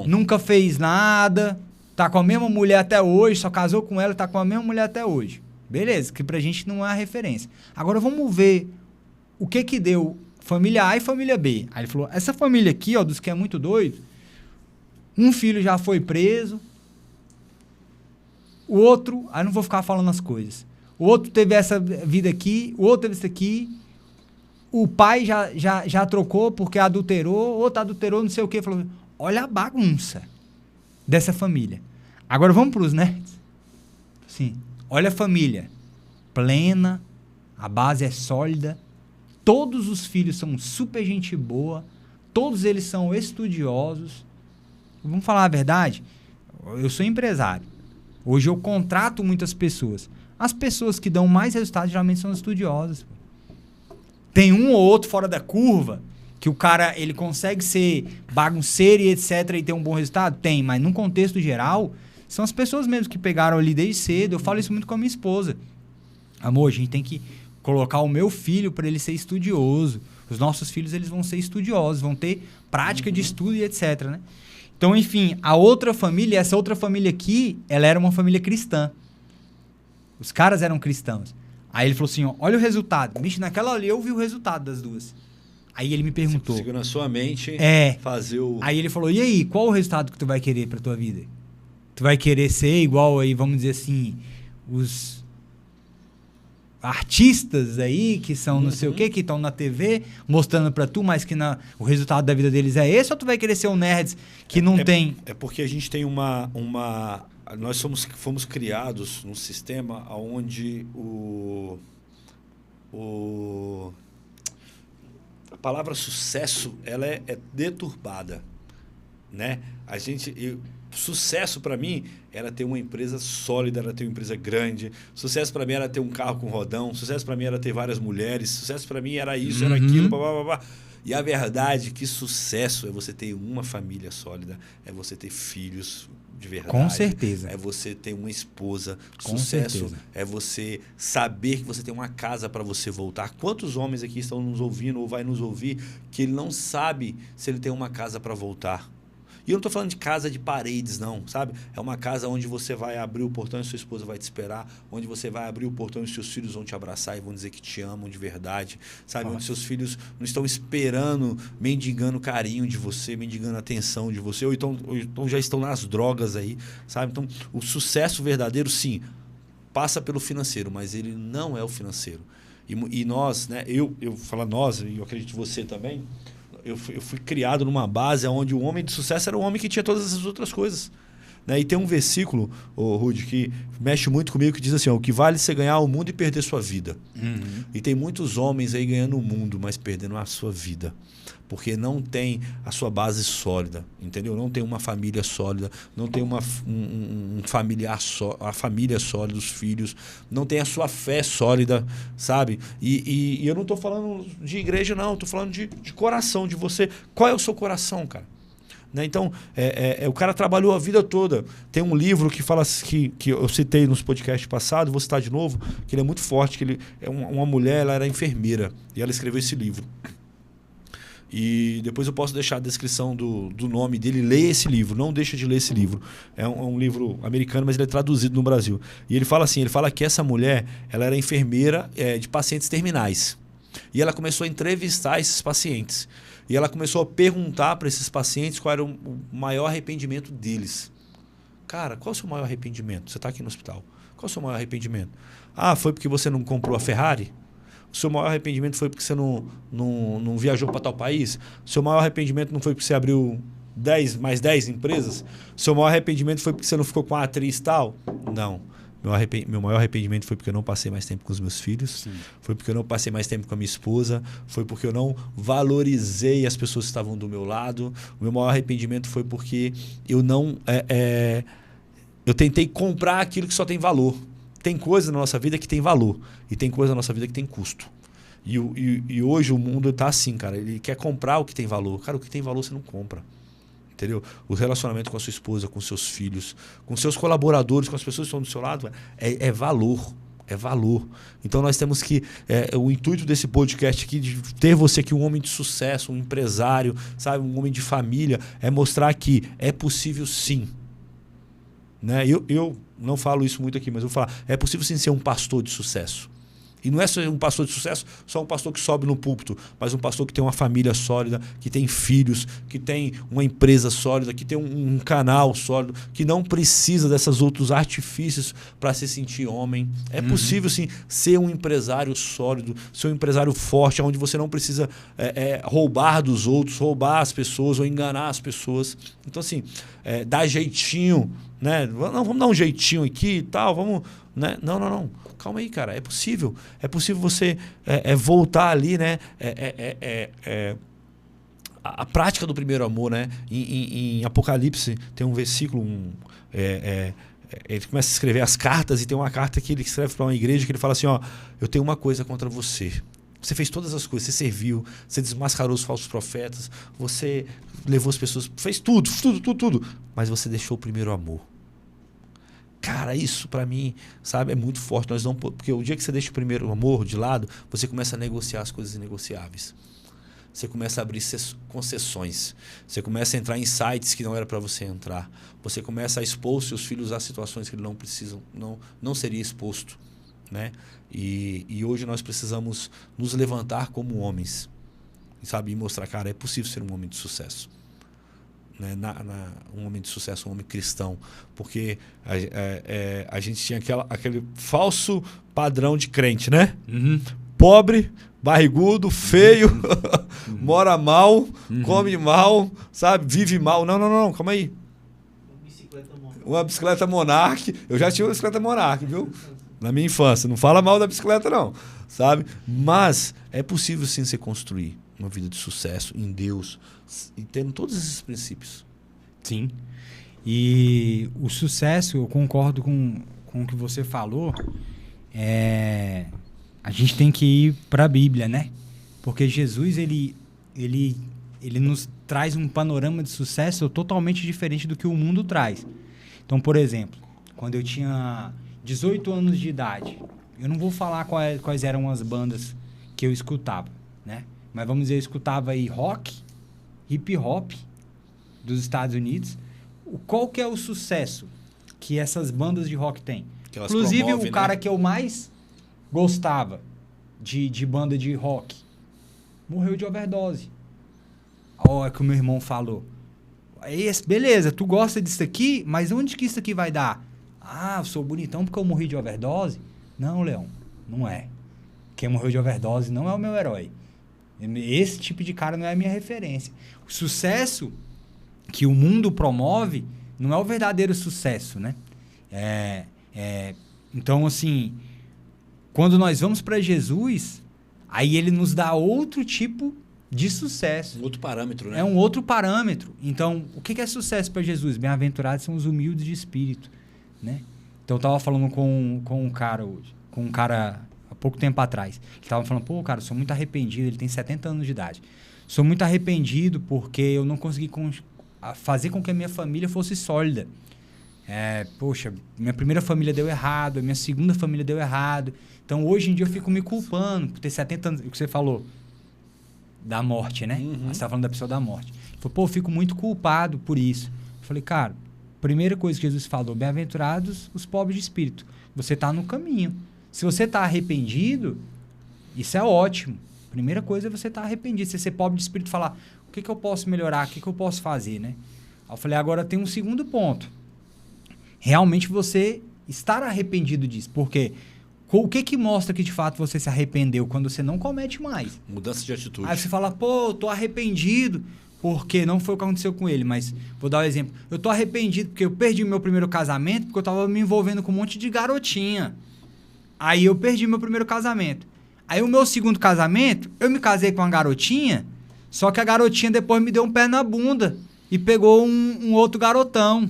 nunca fez nada, tá com a mesma mulher até hoje, só casou com ela e tá com a mesma mulher até hoje. Beleza, que pra gente não é a referência. Agora vamos ver o que deu família A e família B. Aí ele falou, essa família aqui, ó, dos que é muito doido, um filho já foi preso, o outro, aí não vou ficar falando as coisas, o outro teve essa vida aqui, o outro teve isso aqui, o pai já trocou porque adulterou, outro adulterou, não sei o quê. Falou, olha a bagunça dessa família. Agora vamos pros nerds. Sim. Olha a família, plena, a base é sólida, todos os filhos são super gente boa, todos eles são estudiosos. Vamos falar a verdade? Eu sou empresário. Hoje eu contrato muitas pessoas. As pessoas que dão mais resultado geralmente são estudiosas. Tem um ou outro fora da curva que o cara ele consegue ser bagunceiro e etc. e ter um bom resultado? Tem, mas num contexto geral... São as pessoas mesmo que pegaram ali desde cedo. Eu falo isso muito com a minha esposa. Amor, a gente tem que colocar o meu filho para ele ser estudioso. Os nossos filhos, eles vão ser estudiosos, vão ter prática de estudo e etc, né? Então, enfim, a outra família, essa outra família aqui, ela era uma família cristã. Os caras eram cristãos. Aí ele falou assim, ó, olha o resultado. Bicho, naquela ali eu vi o resultado das duas. Aí ele me perguntou. Você conseguiu na sua mente fazer o... Aí ele falou, e aí, qual o resultado que tu vai querer pra tua vida? Tu vai querer ser igual aí, vamos dizer assim, os artistas aí que são não sei o que estão na TV mostrando pra tu, mas que o resultado da vida deles é esse, ou tu vai querer ser um nerd que não tem... É porque a gente tem nós fomos criados num sistema onde a palavra sucesso ela é deturbada, né? Sucesso para mim era ter uma empresa sólida, era ter uma empresa grande. Sucesso para mim era ter um carro com rodão. Sucesso para mim era ter várias mulheres. Sucesso para mim era isso, era aquilo, blá, blá, blá. E a verdade é que sucesso é você ter uma família sólida, é você ter filhos de verdade. Com certeza. É você ter uma esposa. Com Sucesso certeza. é você saber que você tem uma casa para você voltar. Quantos homens aqui estão nos ouvindo ou vai nos ouvir que ele não sabe se ele tem uma casa para voltar? E eu não estou falando de casa de paredes, não, sabe? É uma casa onde você vai abrir o portão e sua esposa vai te esperar, onde você vai abrir o portão e seus filhos vão te abraçar e vão dizer que te amam de verdade, sabe? Onde seus filhos não estão esperando, mendigando carinho de você, mendigando atenção de você, ou então já estão nas drogas aí, sabe? Então, o sucesso verdadeiro, sim, passa pelo financeiro, mas ele não é o financeiro. E nós, né? Eu falo nós, e eu acredito você também... Eu fui criado numa base onde o homem de sucesso era o homem que tinha todas essas outras coisas. Né? E tem um versículo, Rudy, que mexe muito comigo, que diz assim, ó, o que vale você ganhar o mundo e perder sua vida. E tem muitos homens aí ganhando o mundo, mas perdendo a sua vida. Porque não tem a sua base sólida, entendeu? Não tem uma família sólida, não tem um familiar a família sólida, os filhos, não tem a sua fé sólida, sabe? E eu não estou falando de igreja, não, estou falando de coração, de você. Qual é o seu coração, cara? Né? Então, o cara trabalhou a vida toda. Tem um livro que fala que eu citei nos podcasts passados, vou citar de novo, que ele é muito forte, que ele é uma mulher, ela era enfermeira, e ela escreveu esse livro. E depois eu posso deixar a descrição do nome dele. Leia esse livro, não deixa de ler esse livro. É um livro americano, mas ele é traduzido no Brasil. E ele fala assim, ele fala que essa mulher ela era enfermeira de pacientes terminais. E ela começou a entrevistar esses pacientes. E ela começou a perguntar para esses pacientes qual era o maior arrependimento deles. Cara, qual é o seu maior arrependimento? Você está aqui no hospital. Qual é o seu maior arrependimento? Ah, foi porque você não comprou a Ferrari? O seu maior arrependimento foi porque você não viajou para tal país? O seu maior arrependimento não foi porque você abriu mais 10 empresas? O seu maior arrependimento foi porque você não ficou com a atriz tal? Não. Meu maior arrependimento foi porque eu não passei mais tempo com os meus filhos. Sim. Foi porque eu não passei mais tempo com a minha esposa. Foi porque eu não valorizei as pessoas que estavam do meu lado. O meu maior arrependimento foi porque eu não... eu tentei comprar aquilo que só tem valor. Tem coisa na nossa vida que tem valor e tem coisa na nossa vida que tem custo. E hoje o mundo está assim, cara. Ele quer comprar o que tem valor. Cara, o que tem valor você não compra. Entendeu? O relacionamento com a sua esposa, com seus filhos, com seus colaboradores, com as pessoas que estão do seu lado, é valor. É valor. Então nós temos que... o intuito desse podcast aqui, de ter você aqui um homem de sucesso, um empresário, sabe, um homem de família, é mostrar que é possível sim. Né? Eu não falo isso muito aqui, mas eu vou falar. É possível sim ser um pastor de sucesso. E não é só um pastor de sucesso, só um pastor que sobe no púlpito, mas um pastor que tem uma família sólida, que tem filhos, que tem uma empresa sólida, que tem um canal sólido, que não precisa desses outros artifícios para se sentir homem. É possível sim ser um empresário sólido, ser um empresário forte, onde você não precisa roubar dos outros, roubar as pessoas ou enganar as pessoas. Então assim, dar jeitinho, né? Não, vamos dar um jeitinho aqui e tal, vamos... Né? Não. Calma aí, cara. É possível. É possível você voltar ali, né? A prática do primeiro amor, né? Em Apocalipse tem um versículo, ele começa a escrever as cartas e tem uma carta que ele escreve para uma igreja que ele fala assim, ó, eu tenho uma coisa contra você. Você fez todas as coisas, você serviu, você desmascarou os falsos profetas, você levou as pessoas, fez tudo, mas você deixou o primeiro amor. Cara, isso pra mim, sabe, é muito forte. Porque o dia que você deixa o primeiro amor de lado, você começa a negociar as coisas inegociáveis. Você começa a abrir concessões. Você começa a entrar em sites que não era para você entrar. Você começa a expor seus filhos a situações que ele não precisam, não seria exposto. Né? E hoje nós precisamos nos levantar como homens. Sabe? E mostrar, cara, é possível ser um homem de sucesso. né, um homem de sucesso, um homem cristão, porque a gente tinha aquele falso padrão de crente, né? Uhum. Pobre, barrigudo, feio, mora mal, come mal, sabe? Vive mal. Não, calma aí. Uma bicicleta Monarch. Eu já tive uma bicicleta Monarch, viu? Na minha infância. Não fala mal da bicicleta, não, sabe? Mas é possível sim você construir uma vida de sucesso em Deus e tendo todos esses princípios. Sim. E o sucesso, eu concordo com o que você falou, a gente tem que ir para a Bíblia, né? Porque Jesus, ele nos traz um panorama de sucesso totalmente diferente do que o mundo traz. Então, por exemplo, quando eu tinha 18 anos de idade, eu não vou falar quais eram as bandas que eu escutava, né? Mas vamos dizer, eu escutava aí rock, hip hop dos Estados Unidos. Qual que é o sucesso que essas bandas de rock têm? Inclusive, promovem, o cara, né, que eu mais gostava de banda de rock morreu de overdose. Olha que o meu irmão falou. Beleza, tu gosta disso aqui, mas onde que isso aqui vai dar? Ah, eu sou bonitão porque eu morri de overdose? Não, Leão, não é. Quem morreu de overdose não é o meu herói. Esse tipo de cara não é a minha referência. O sucesso que o mundo promove não é o verdadeiro sucesso, né? Então, assim, quando nós vamos para Jesus, aí ele nos dá outro tipo de sucesso. Um outro parâmetro, né? É um outro parâmetro. Então, o que é sucesso para Jesus? Bem-aventurados são os humildes de espírito, né? Então, eu estava falando com um cara hoje, com um cara há pouco tempo atrás. Ele estava falando, pô, cara, eu sou muito arrependido. Ele tem 70 anos de idade. Sou muito arrependido porque eu não consegui fazer com que a minha família fosse sólida. Poxa, minha primeira família deu errado, a minha segunda família deu errado. Então, hoje em dia, eu fico me culpando por ter 70 anos. O que você falou da morte, né? Uhum. Você estava falando da pessoa da morte. Ele falou, pô, eu fico muito culpado por isso. Eu falei, cara, primeira coisa que Jesus falou, bem-aventurados os pobres de espírito. Você está no caminho. Se você está arrependido, isso é ótimo. Primeira coisa é você estar arrependido. Você ser pobre de espírito e falar, o que eu posso melhorar? O que eu posso fazer, né? Aí eu falei, agora tem um segundo ponto. Realmente você estar arrependido disso. Porque o que mostra que de fato você se arrependeu? Quando você não comete mais. Mudança de atitude. Aí você fala, pô, eu tô arrependido porque não foi o que aconteceu com ele, mas vou dar um exemplo. Eu tô arrependido porque eu perdi meu primeiro casamento porque eu tava me envolvendo com um monte de garotinha. Aí eu perdi meu primeiro casamento. Aí o meu segundo casamento, eu me casei com uma garotinha, só que a garotinha depois me deu um pé na bunda e pegou um outro garotão.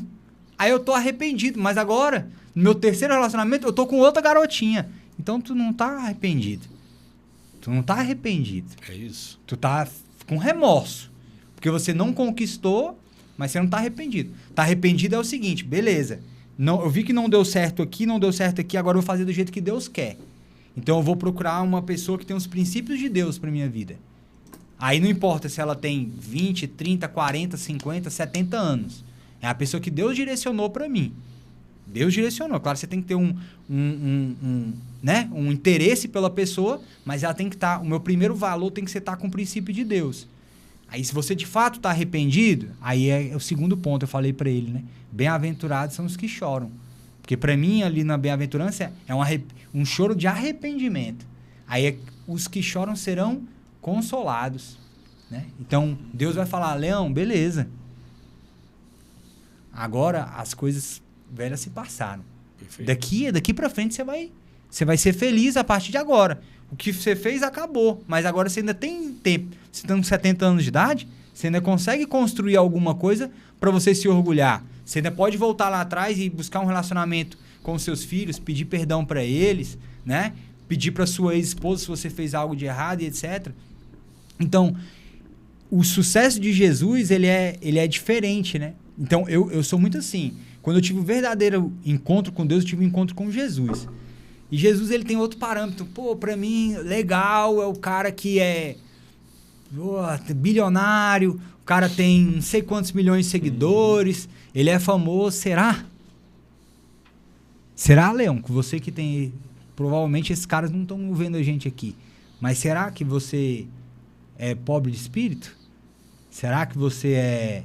Aí eu tô arrependido, mas agora, no meu terceiro relacionamento, eu tô com outra garotinha. Então tu não tá arrependido. Tu não tá arrependido. É isso. Tu tá com remorso. Porque você não conquistou, mas você não tá arrependido. Tá arrependido é o seguinte, beleza. Não, eu vi que não deu certo aqui, agora eu vou fazer do jeito que Deus quer. Então eu vou procurar uma pessoa que tem os princípios de Deus pra minha vida. Aí não importa se ela tem 20, 30, 40, 50, 70 anos. É a pessoa que Deus direcionou pra mim. Deus direcionou. Claro, você tem que ter né? um interesse pela pessoa, mas ela tem que estar... O meu primeiro valor tem que ser estar com o princípio de Deus. Aí, se você de fato está arrependido, aí é o segundo ponto, eu falei para ele, né? Bem-aventurados são os que choram. Porque para mim, ali na bem-aventurança, é um choro de arrependimento. Aí, os que choram serão consolados, né? Então, Deus vai falar, Leão, beleza. Agora, as coisas velhas se passaram. Perfeito. Daqui para frente, você vai ser feliz a partir de agora. O que você fez acabou, mas agora você ainda tem tempo. Você está com 70 anos de idade, você ainda consegue construir alguma coisa para você se orgulhar. Você ainda pode voltar lá atrás e buscar um relacionamento com os seus filhos, pedir perdão para eles, né? Pedir para sua ex-esposa se você fez algo de errado e etc. Então, o sucesso de Jesus, ele é diferente, né? Então, eu sou muito assim. Quando eu tive o verdadeiro encontro com Deus, eu tive um encontro com Jesus. E Jesus, ele tem outro parâmetro. Pô, pra mim, legal, é o cara que é bilionário, o cara tem não sei quantos milhões de seguidores, ele é famoso. Será? Será, Leão? Que você que tem... Provavelmente esses caras não estão vendo a gente aqui. Mas será que você é pobre de espírito? Será que você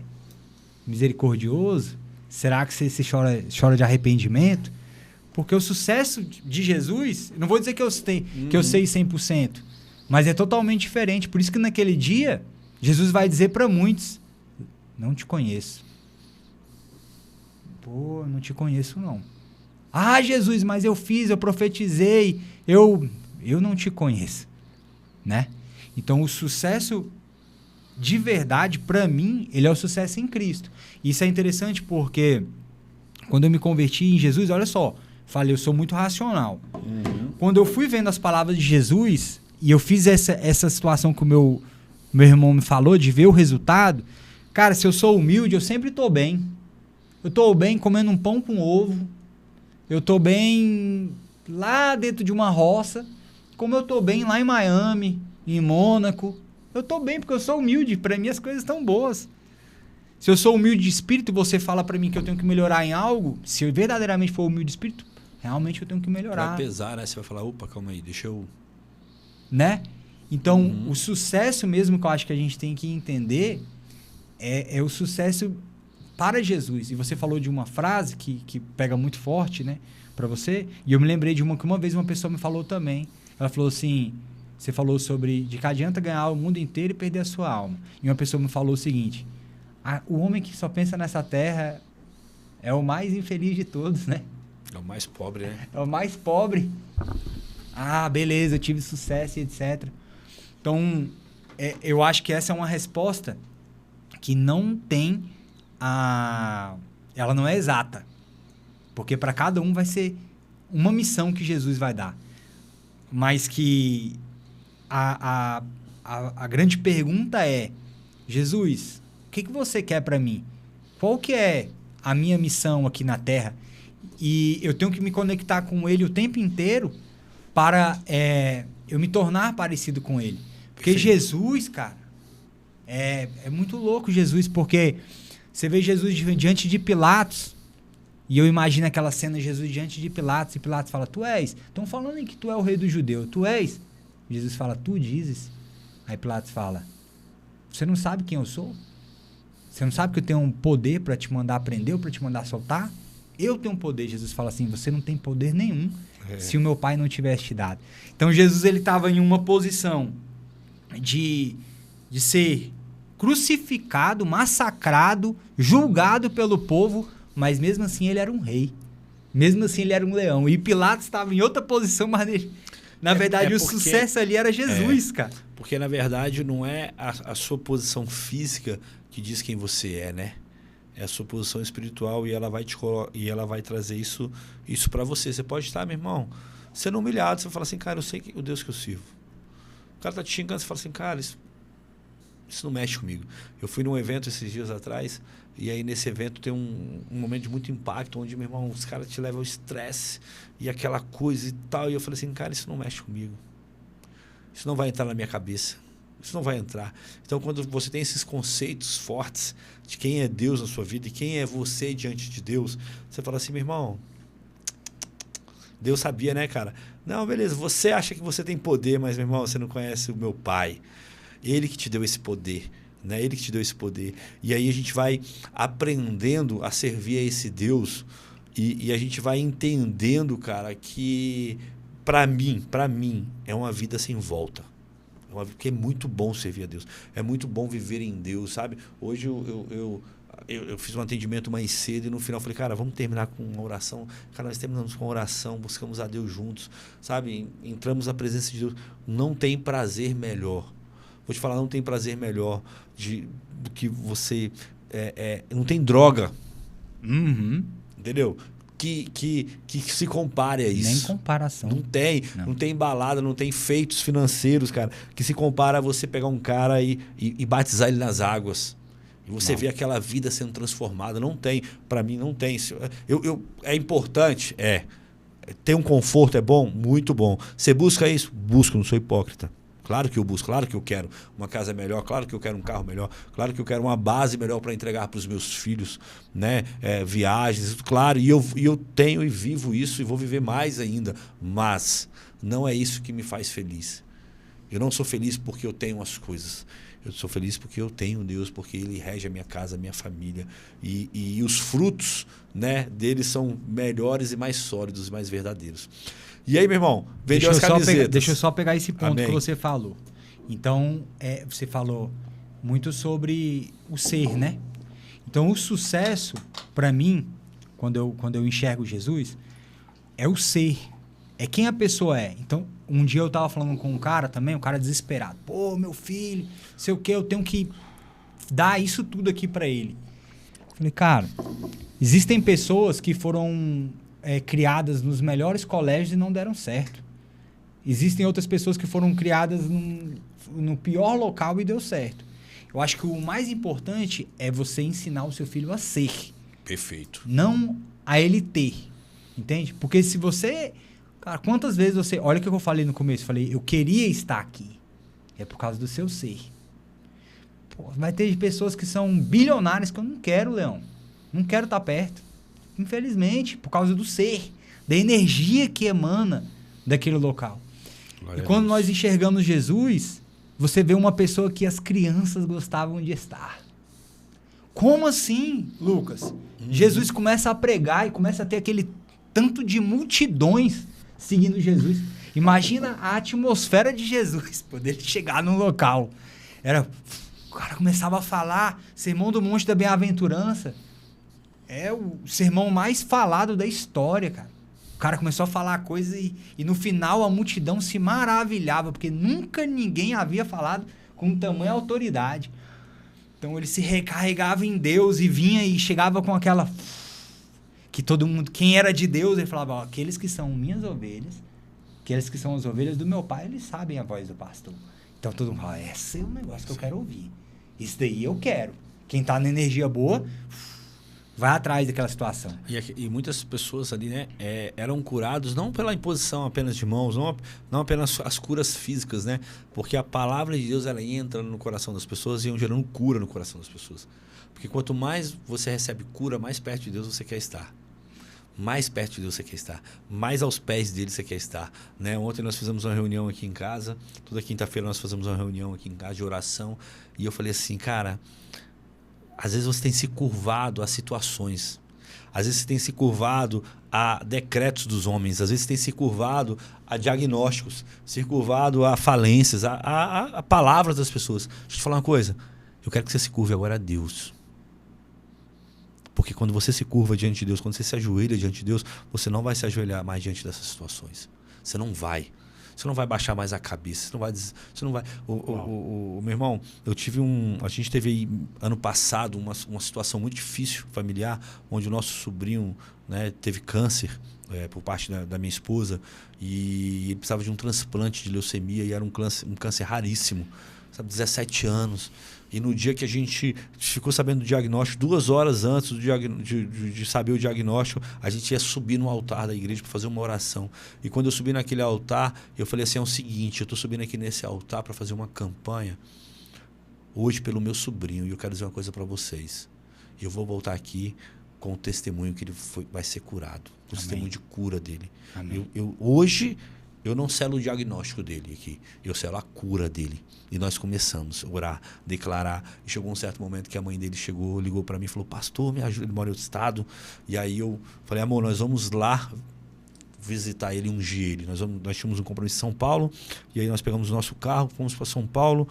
misericordioso? Será que você chora de arrependimento? Porque o sucesso de Jesus, não vou dizer que eu sei 100%, mas é totalmente diferente. Por isso que naquele dia, Jesus vai dizer para muitos, não te conheço. Pô, não te conheço não. Ah, Jesus, mas eu profetizei, eu não te conheço, né? Então, o sucesso de verdade, para mim, ele é o sucesso em Cristo. Isso é interessante porque quando eu me converti em Jesus, olha só, falei, eu sou muito racional. Quando eu fui vendo as palavras de Jesus e eu fiz essa situação que o meu irmão me falou, de ver o resultado, cara, se eu sou humilde, eu sempre tô bem. Eu tô bem comendo um pão com ovo, eu tô bem lá dentro de uma roça, como eu tô bem lá em Miami, em Mônaco. Eu tô bem porque eu sou humilde, para mim as coisas estão boas. Se eu sou humilde de espírito e você fala para mim que eu tenho que melhorar em algo, se eu verdadeiramente for humilde de espírito, realmente eu tenho que melhorar. Vai pesar, né? Você vai falar, opa, calma aí, deixa eu... Né? Então, o sucesso mesmo que eu acho que a gente tem que entender é o sucesso para Jesus. E você falou de uma frase que pega muito forte, né, para você, e eu me lembrei de uma que uma vez uma pessoa me falou também. Ela falou assim, você falou sobre de que adianta ganhar o mundo inteiro e perder a sua alma. E uma pessoa me falou o seguinte, o homem que só pensa nessa terra é o mais infeliz de todos, né? É o mais pobre, né? É o mais pobre. Ah, beleza, eu tive sucesso e etc. Então, eu acho que essa é uma resposta que não tem ela não é exata. Porque para cada um vai ser uma missão que Jesus vai dar. Mas que a grande pergunta é, Jesus, o que você quer para mim? Qual que é a minha missão aqui na Terra? E eu tenho que me conectar com Ele o tempo inteiro para eu me tornar parecido com Ele. Porque Jesus, cara, é muito louco Jesus, porque você vê Jesus diante de Pilatos, e eu imagino aquela cena de Jesus diante de Pilatos, e Pilatos fala, tu és? Estão falando em que tu é o rei dos judeus, tu és? Jesus fala, tu dizes? Aí Pilatos fala, você não sabe quem eu sou? Você não sabe que eu tenho um poder para te mandar prender ou para te mandar soltar? Eu tenho um poder. Jesus fala assim, você não tem poder nenhum se o meu pai não tivesse te dado. Então Jesus ele estava em uma posição de ser crucificado, massacrado, julgado pelo povo, mas mesmo assim ele era um rei. Mesmo assim ele era um leão. E Pilatos estava em outra posição, mas ele, na verdade o sucesso ali era Jesus, cara. Porque na verdade não é a sua posição física que diz quem você é, né? É a sua posição espiritual e ela vai trazer isso para você. Você pode estar, meu irmão, sendo humilhado, você fala assim, cara, eu sei o Deus que eu sirvo. O cara tá te xingando, você fala assim, cara, isso não mexe comigo. Eu fui num evento esses dias atrás, e aí nesse evento tem um momento de muito impacto, onde, meu irmão, os caras te levam ao estresse e aquela coisa e tal. E eu falei assim, cara, isso não mexe comigo. Isso não vai entrar na minha cabeça. Isso não vai entrar. Então, quando você tem esses conceitos fortes de quem é Deus na sua vida e quem é você diante de Deus, você fala assim, meu irmão, Deus sabia, né, cara? Não, beleza, você acha que você tem poder, mas, meu irmão, você não conhece o meu pai. Ele que te deu esse poder, né? Ele que te deu esse poder. E aí a gente vai aprendendo a servir a esse Deus e a gente vai entendendo, cara, que para mim, é uma vida sem volta. Porque é muito bom servir a Deus. É muito bom viver em Deus, sabe? Hoje eu fiz um atendimento mais cedo e no final falei, cara, vamos terminar com uma oração. Cara, nós terminamos com uma oração, buscamos a Deus juntos, sabe? Entramos na presença de Deus. Não tem prazer melhor. Vou te falar, não tem prazer melhor do que você... não tem droga. Entendeu? Que se compare a isso. Nem comparação. Não tem balada, não tem feitos financeiros, cara, que se compara a você pegar um cara e batizar ele nas águas. E você vê aquela vida sendo transformada. Não tem. Para mim, não tem. É importante? Ter um conforto é bom? Muito bom. Você busca isso? Busco, não sou hipócrita. Claro que eu busco, claro que eu quero uma casa melhor, claro que eu quero um carro melhor, claro que eu quero uma base melhor para entregar para os meus filhos, né? Viagens, claro, e eu tenho e vivo isso e vou viver mais ainda, mas não é isso que me faz feliz. Eu não sou feliz porque eu tenho as coisas. Eu sou feliz porque eu tenho Deus, porque Ele rege a minha casa, a minha família. E os frutos, né, dele são melhores e mais sólidos e mais verdadeiros. E aí, meu irmão, vendeu as camisetas. Deixa eu só pegar esse ponto Amém. que você falou. Então, você falou muito sobre o ser, né? Então, o sucesso, para mim, quando eu enxergo Jesus, é o ser. É quem a pessoa é. Então, um dia eu tava falando com um cara também, um cara desesperado. Pô, meu filho, sei o quê, eu tenho que dar isso tudo aqui para ele. Falei, cara, existem pessoas que foram criadas nos melhores colégios e não deram certo. Existem outras pessoas que foram criadas no pior local e deu certo. Eu acho que o mais importante é você ensinar o seu filho a ser. Perfeito. Não a ele ter. Entende? Porque se você... Cara, quantas vezes você... Olha o que eu falei no começo. Eu falei, eu queria estar aqui. É por causa do seu ser. Pô, vai ter pessoas que são bilionárias que eu não quero, Leão. Não quero estar perto. Infelizmente, por causa do ser. Da energia que emana daquele local. Glória E quando a Deus. nós enxergamos Jesus, você vê uma pessoa que as crianças gostavam de estar. Como assim, Lucas? Jesus começa a pregar e começa a ter aquele tanto de multidões seguindo Jesus. Imagina a atmosfera de Jesus, poder chegar num local. O cara começava a falar, Sermão do Monte da Bem-aventurança. É o sermão mais falado da história, cara. O cara começou a falar coisas e no final a multidão se maravilhava, porque nunca ninguém havia falado com tamanha autoridade. Então ele se recarregava em Deus e vinha e chegava com aquela... Que todo mundo... Quem era de Deus, ele falava, ó, aqueles que são minhas ovelhas, aqueles que são as ovelhas do meu pai, eles sabem a voz do pastor. Então todo mundo fala, esse é o negócio que eu quero ouvir. Isso daí eu quero. Quem tá na energia boa... vai atrás daquela situação. E muitas pessoas ali, né, eram curados não pela imposição apenas de mãos, não apenas as curas físicas, né? Porque a palavra de Deus, ela entra no coração das pessoas e iam gerando cura no coração das pessoas. Porque quanto mais você recebe cura, mais perto de Deus você quer estar. Mais perto de Deus você quer estar. Mais aos pés dele você quer estar, né? Ontem nós fizemos uma reunião aqui em casa. Toda quinta-feira nós fazemos uma reunião aqui em casa de oração. E eu falei assim, cara... Às vezes você tem se curvado a situações. Às vezes você tem se curvado a decretos dos homens. Às vezes você tem se curvado a diagnósticos. Se curvado a falências, a palavras das pessoas. Deixa eu te falar uma coisa. Eu quero que você se curve agora a Deus. Porque quando você se curva diante de Deus, quando você se ajoelha diante de Deus, você não vai se ajoelhar mais diante dessas situações. Você não vai. Você não vai baixar mais a cabeça. Você não vai. Meu irmão, a gente teve aí, ano passado uma situação muito difícil familiar, onde o nosso sobrinho, né, teve câncer por parte da minha esposa e ele precisava de um transplante de leucemia e era um câncer raríssimo, sabe, 17 anos. E no dia que a gente ficou sabendo do diagnóstico, 2 horas antes de saber o diagnóstico, a gente ia subir no altar da igreja para fazer uma oração. E quando eu subi naquele altar, eu falei assim, é o seguinte, eu estou subindo aqui nesse altar para fazer uma campanha hoje pelo meu sobrinho. E eu quero dizer uma coisa para vocês. Eu vou voltar aqui com o testemunho que ele vai ser curado. O testemunho de cura dele. Hoje... Eu não selo o diagnóstico dele aqui, eu selo a cura dele. E nós começamos a orar, declarar. E chegou um certo momento que a mãe dele ligou para mim e falou, pastor, me ajuda, ele mora em outro estado. E aí eu falei, amor, nós vamos lá visitar ele e ungir ele. Nós tínhamos um compromisso em São Paulo, e aí nós pegamos o nosso carro, fomos para São Paulo,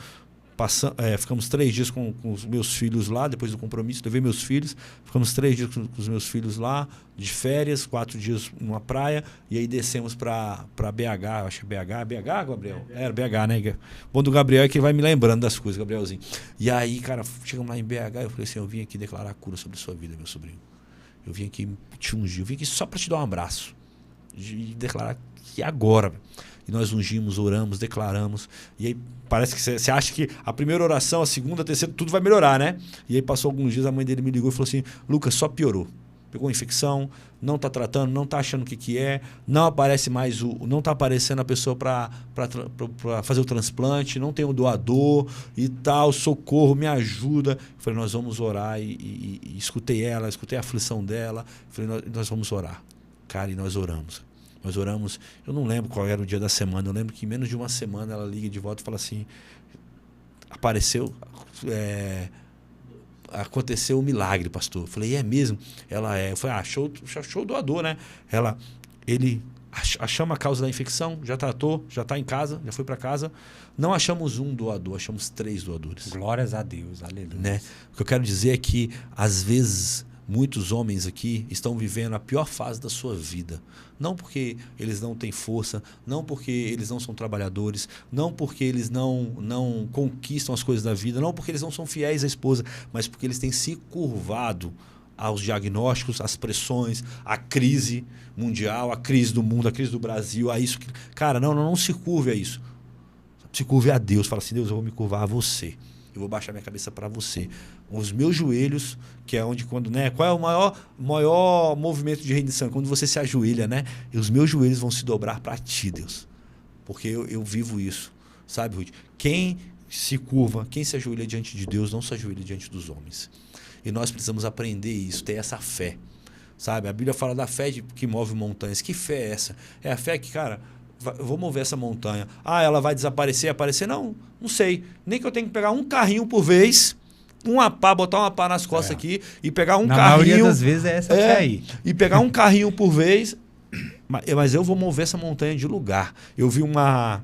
ficamos 3 dias com os meus filhos lá, depois do compromisso, levei meus filhos, ficamos 3 dias com os meus filhos lá, de férias, 4 dias numa praia, e aí descemos para BH, acho que é BH, Gabriel? Era BH, né? O bom do Gabriel é que ele vai me lembrando das coisas, Gabrielzinho. E aí, cara, chegamos lá em BH, eu falei assim, eu vim aqui declarar a cura sobre a sua vida, meu sobrinho. Eu vim aqui te ungir, eu vim aqui só para te dar um abraço, e declarar que agora, e nós ungimos, oramos, declaramos, e aí parece que você acha que a primeira oração, a segunda, a terceira, tudo vai melhorar, né? E aí passou alguns dias, a mãe dele me ligou e falou assim, Lucas, só piorou. Pegou uma infecção, não está tratando, não está achando o que é, não aparece mais não está aparecendo a pessoa para fazer o transplante, não tem o doador e tal, socorro, me ajuda. Eu falei, nós vamos orar e escutei ela, escutei a aflição dela, falei, nós vamos orar. Cara, e nós oramos. Nós oramos, eu não lembro qual era o dia da semana, eu lembro que em menos de uma semana ela liga de volta e fala assim, apareceu, aconteceu um milagre, pastor. Eu falei, é mesmo? Ela é. Eu falei, show doador, né? Ele achamos a causa da infecção, já tratou, já está em casa, já foi para casa. Não achamos um doador, achamos 3 doadores. Glórias a Deus, aleluia. Né? O que eu quero dizer é que, às vezes, muitos homens aqui estão vivendo a pior fase da sua vida. Não porque eles não têm força, não porque eles não são trabalhadores, não porque eles não conquistam as coisas da vida, não porque eles não são fiéis à esposa, mas porque eles têm se curvado aos diagnósticos, às pressões, à crise mundial, à crise do mundo, à crise do Brasil, a isso. Cara, não se curve a isso. Se curve a Deus. Fala assim, Deus, eu vou me curvar a você. Eu vou baixar minha cabeça para você. Os meus joelhos, que é onde quando, né? Qual é o maior movimento de rendição? Quando você se ajoelha, né? E os meus joelhos vão se dobrar para ti, Deus. Porque eu vivo isso. Sabe, Ruth? Quem se curva, quem se ajoelha diante de Deus, não se ajoelha diante dos homens. E nós precisamos aprender isso, ter essa fé. Sabe? A Bíblia fala da fé que move montanhas. Que fé é essa? É a fé que, cara, eu vou mover essa montanha. Ah, ela vai desaparecer, aparecer? Não sei. Nem que eu tenha que pegar um carrinho por vez, botar uma pá nas costas aqui e pegar um carrinho. Na maioria das vezes é essa fé aí. E pegar um carrinho por vez, mas eu vou mover essa montanha de lugar. Eu vi uma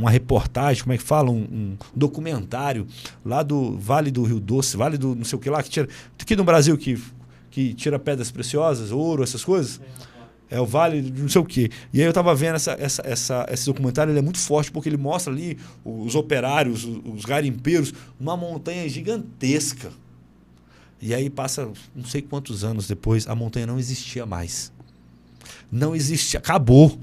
reportagem, como é que fala? Um documentário lá do Vale do Rio Doce, Vale do não sei o que lá, que tira. Aqui no Brasil que tira pedras preciosas, ouro, essas coisas. É o Vale do não sei o quê. E aí eu estava vendo esse documentário, ele é muito forte, porque ele mostra ali os operários, os garimpeiros, uma montanha gigantesca. E aí passa não sei quantos anos depois, a montanha não existia mais. Não existia, acabou.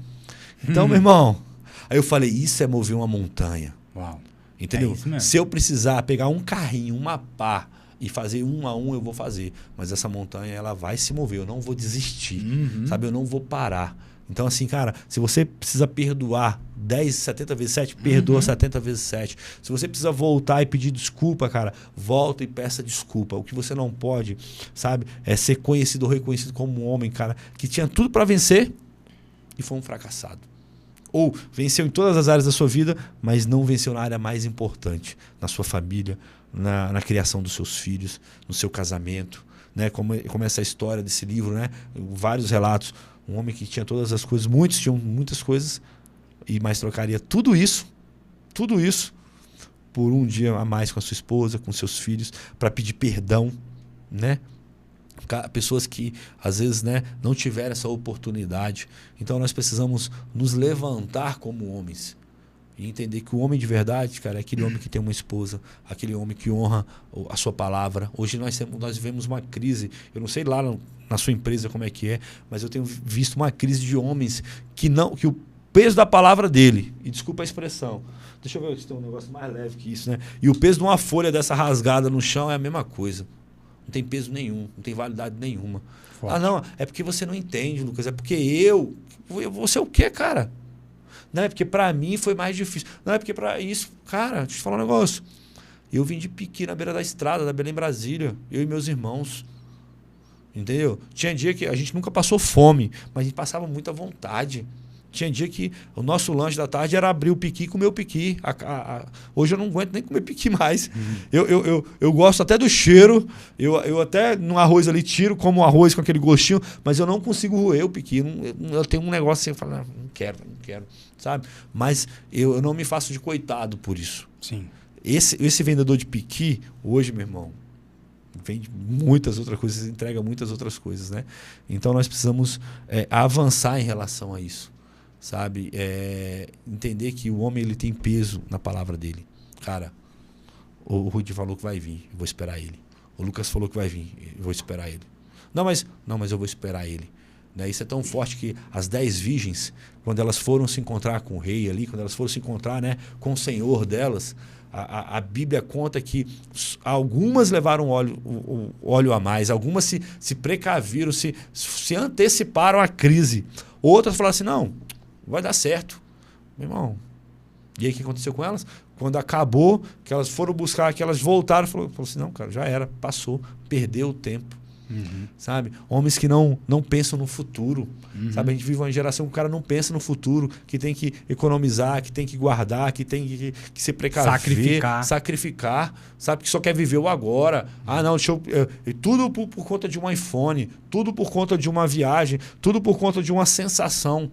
Então, meu irmão, aí eu falei, isso é mover uma montanha. Uau. Entendeu? É isso mesmo. Se eu precisar pegar um carrinho, uma pá e fazer 1 a 1, eu vou fazer. Mas essa montanha, ela vai se mover. Eu não vou desistir. Sabe? Eu não vou parar. Então, assim, cara, se você precisa perdoar 70 vezes 7, perdoa 70 vezes 7. Se você precisa voltar e pedir desculpa, cara, volta e peça desculpa. O que você não pode, sabe, é ser conhecido ou reconhecido como um homem, cara, que tinha tudo para vencer e foi um fracassado. Ou venceu em todas as áreas da sua vida, mas não venceu na área mais importante, na sua família, na criação dos seus filhos, no seu casamento, né? Como essa história desse livro, né? Vários relatos. Um homem que tinha todas as coisas, muitos tinham muitas coisas, e mais trocaria tudo isso por um dia a mais com a sua esposa, com seus filhos, para pedir perdão, né? Pessoas que às vezes, né, não tiveram essa oportunidade. Então nós precisamos nos levantar como homens e entender que o homem de verdade, cara, é aquele homem que tem uma esposa, aquele homem que honra a sua palavra. Hoje nós vivemos uma crise. Eu não sei lá na sua empresa como é que é, mas eu tenho visto uma crise de homens que o peso da palavra dele, e desculpa a expressão, deixa eu ver se tem um negócio mais leve que isso, né? E o peso de uma folha dessa rasgada no chão é a mesma coisa. Não tem peso nenhum, não tem validade nenhuma. Forte. Ah, não, é porque você não entende, Lucas. É porque você é o quê, cara? Não, é porque pra mim foi mais difícil. Não, é porque pra isso... Cara, deixa eu te falar um negócio. Eu vim de Piqui na beira da estrada, da Belém, Brasília. Eu e meus irmãos. Entendeu? Tinha dia que a gente nunca passou fome, mas a gente passava muita vontade. Tinha dia que o nosso lanche da tarde era abrir o piqui e comer o piqui. Hoje eu não aguento nem comer piqui mais. Eu gosto até do cheiro. Eu até no arroz ali tiro como arroz com aquele gostinho, mas eu não consigo roer o piqui. Eu tenho um negócio assim, eu falo, não quero, sabe? Mas eu não me faço de coitado por isso. Sim. Esse vendedor de piqui, hoje, meu irmão, vende muitas outras coisas, entrega muitas outras coisas, né? Então nós precisamos avançar em relação a isso. Sabe, entender que o homem ele tem peso na palavra dele. Cara, o Rudy falou que vai vir, eu vou esperar ele. O Lucas falou que vai vir, eu vou esperar ele. Não, mas eu vou esperar ele. Né? Isso é tão forte que as 10 virgens, quando elas foram se encontrar com o rei ali, quando elas foram se encontrar, né, com o senhor delas, a Bíblia conta que algumas levaram óleo a mais, algumas se precaviram, se anteciparam à crise. Outras falaram assim, não, vai dar certo. Meu irmão, e aí o que aconteceu com elas? Quando acabou, que elas foram buscar, que elas voltaram, falou assim, não, cara, já era, passou, perdeu o tempo. sabe? Homens que não pensam no futuro, sabe? A gente vive uma geração que o cara não pensa no futuro, que tem que economizar, que tem que guardar, que tem que se precaver, sacrificar, sabe? Que só quer viver o agora. Ah, não, tudo por conta de um iPhone, tudo por conta de uma viagem, tudo por conta de uma sensação.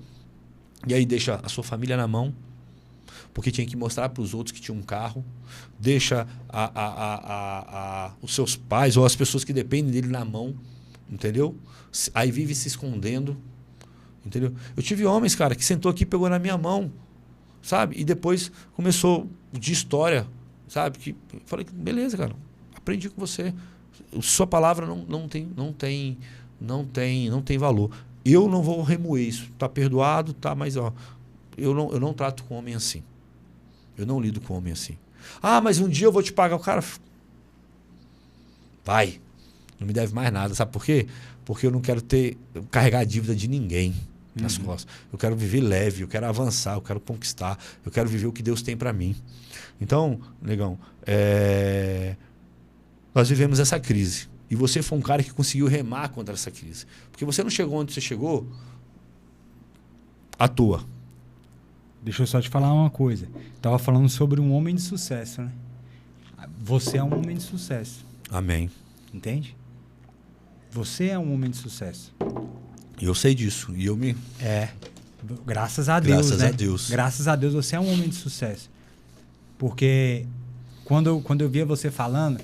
E aí deixa a sua família na mão, porque tinha que mostrar para os outros que tinha um carro, deixa os seus pais ou as pessoas que dependem dele na mão, entendeu? Aí vive se escondendo, entendeu? Eu tive homens, cara, que sentou aqui, pegou na minha mão, sabe? E depois começou de história, sabe? Que falei, beleza, cara, aprendi com você. Sua palavra não tem valor. Eu não vou remoer isso. Tá perdoado, tá, mas ó, eu não trato com homem assim. Eu não lido com homem assim. Ah, mas um dia eu vou te pagar. O cara, vai. Não me deve mais nada. Sabe por quê? Porque eu não quero carregar a dívida de ninguém nas costas. Eu quero viver leve, eu quero avançar, eu quero conquistar, eu quero viver o que Deus tem para mim. Então, negão, nós vivemos essa crise. E você foi um cara que conseguiu remar contra essa crise. Porque você não chegou onde você chegou à toa. Deixa eu só te falar uma coisa. Tava falando sobre um homem de sucesso, né? Você é um homem de sucesso. Amém. Entende? Você é um homem de sucesso. Eu sei disso. E eu me... Graças a Deus, Graças né? a Deus. Graças a Deus você é um homem de sucesso. Porque quando eu via você falando,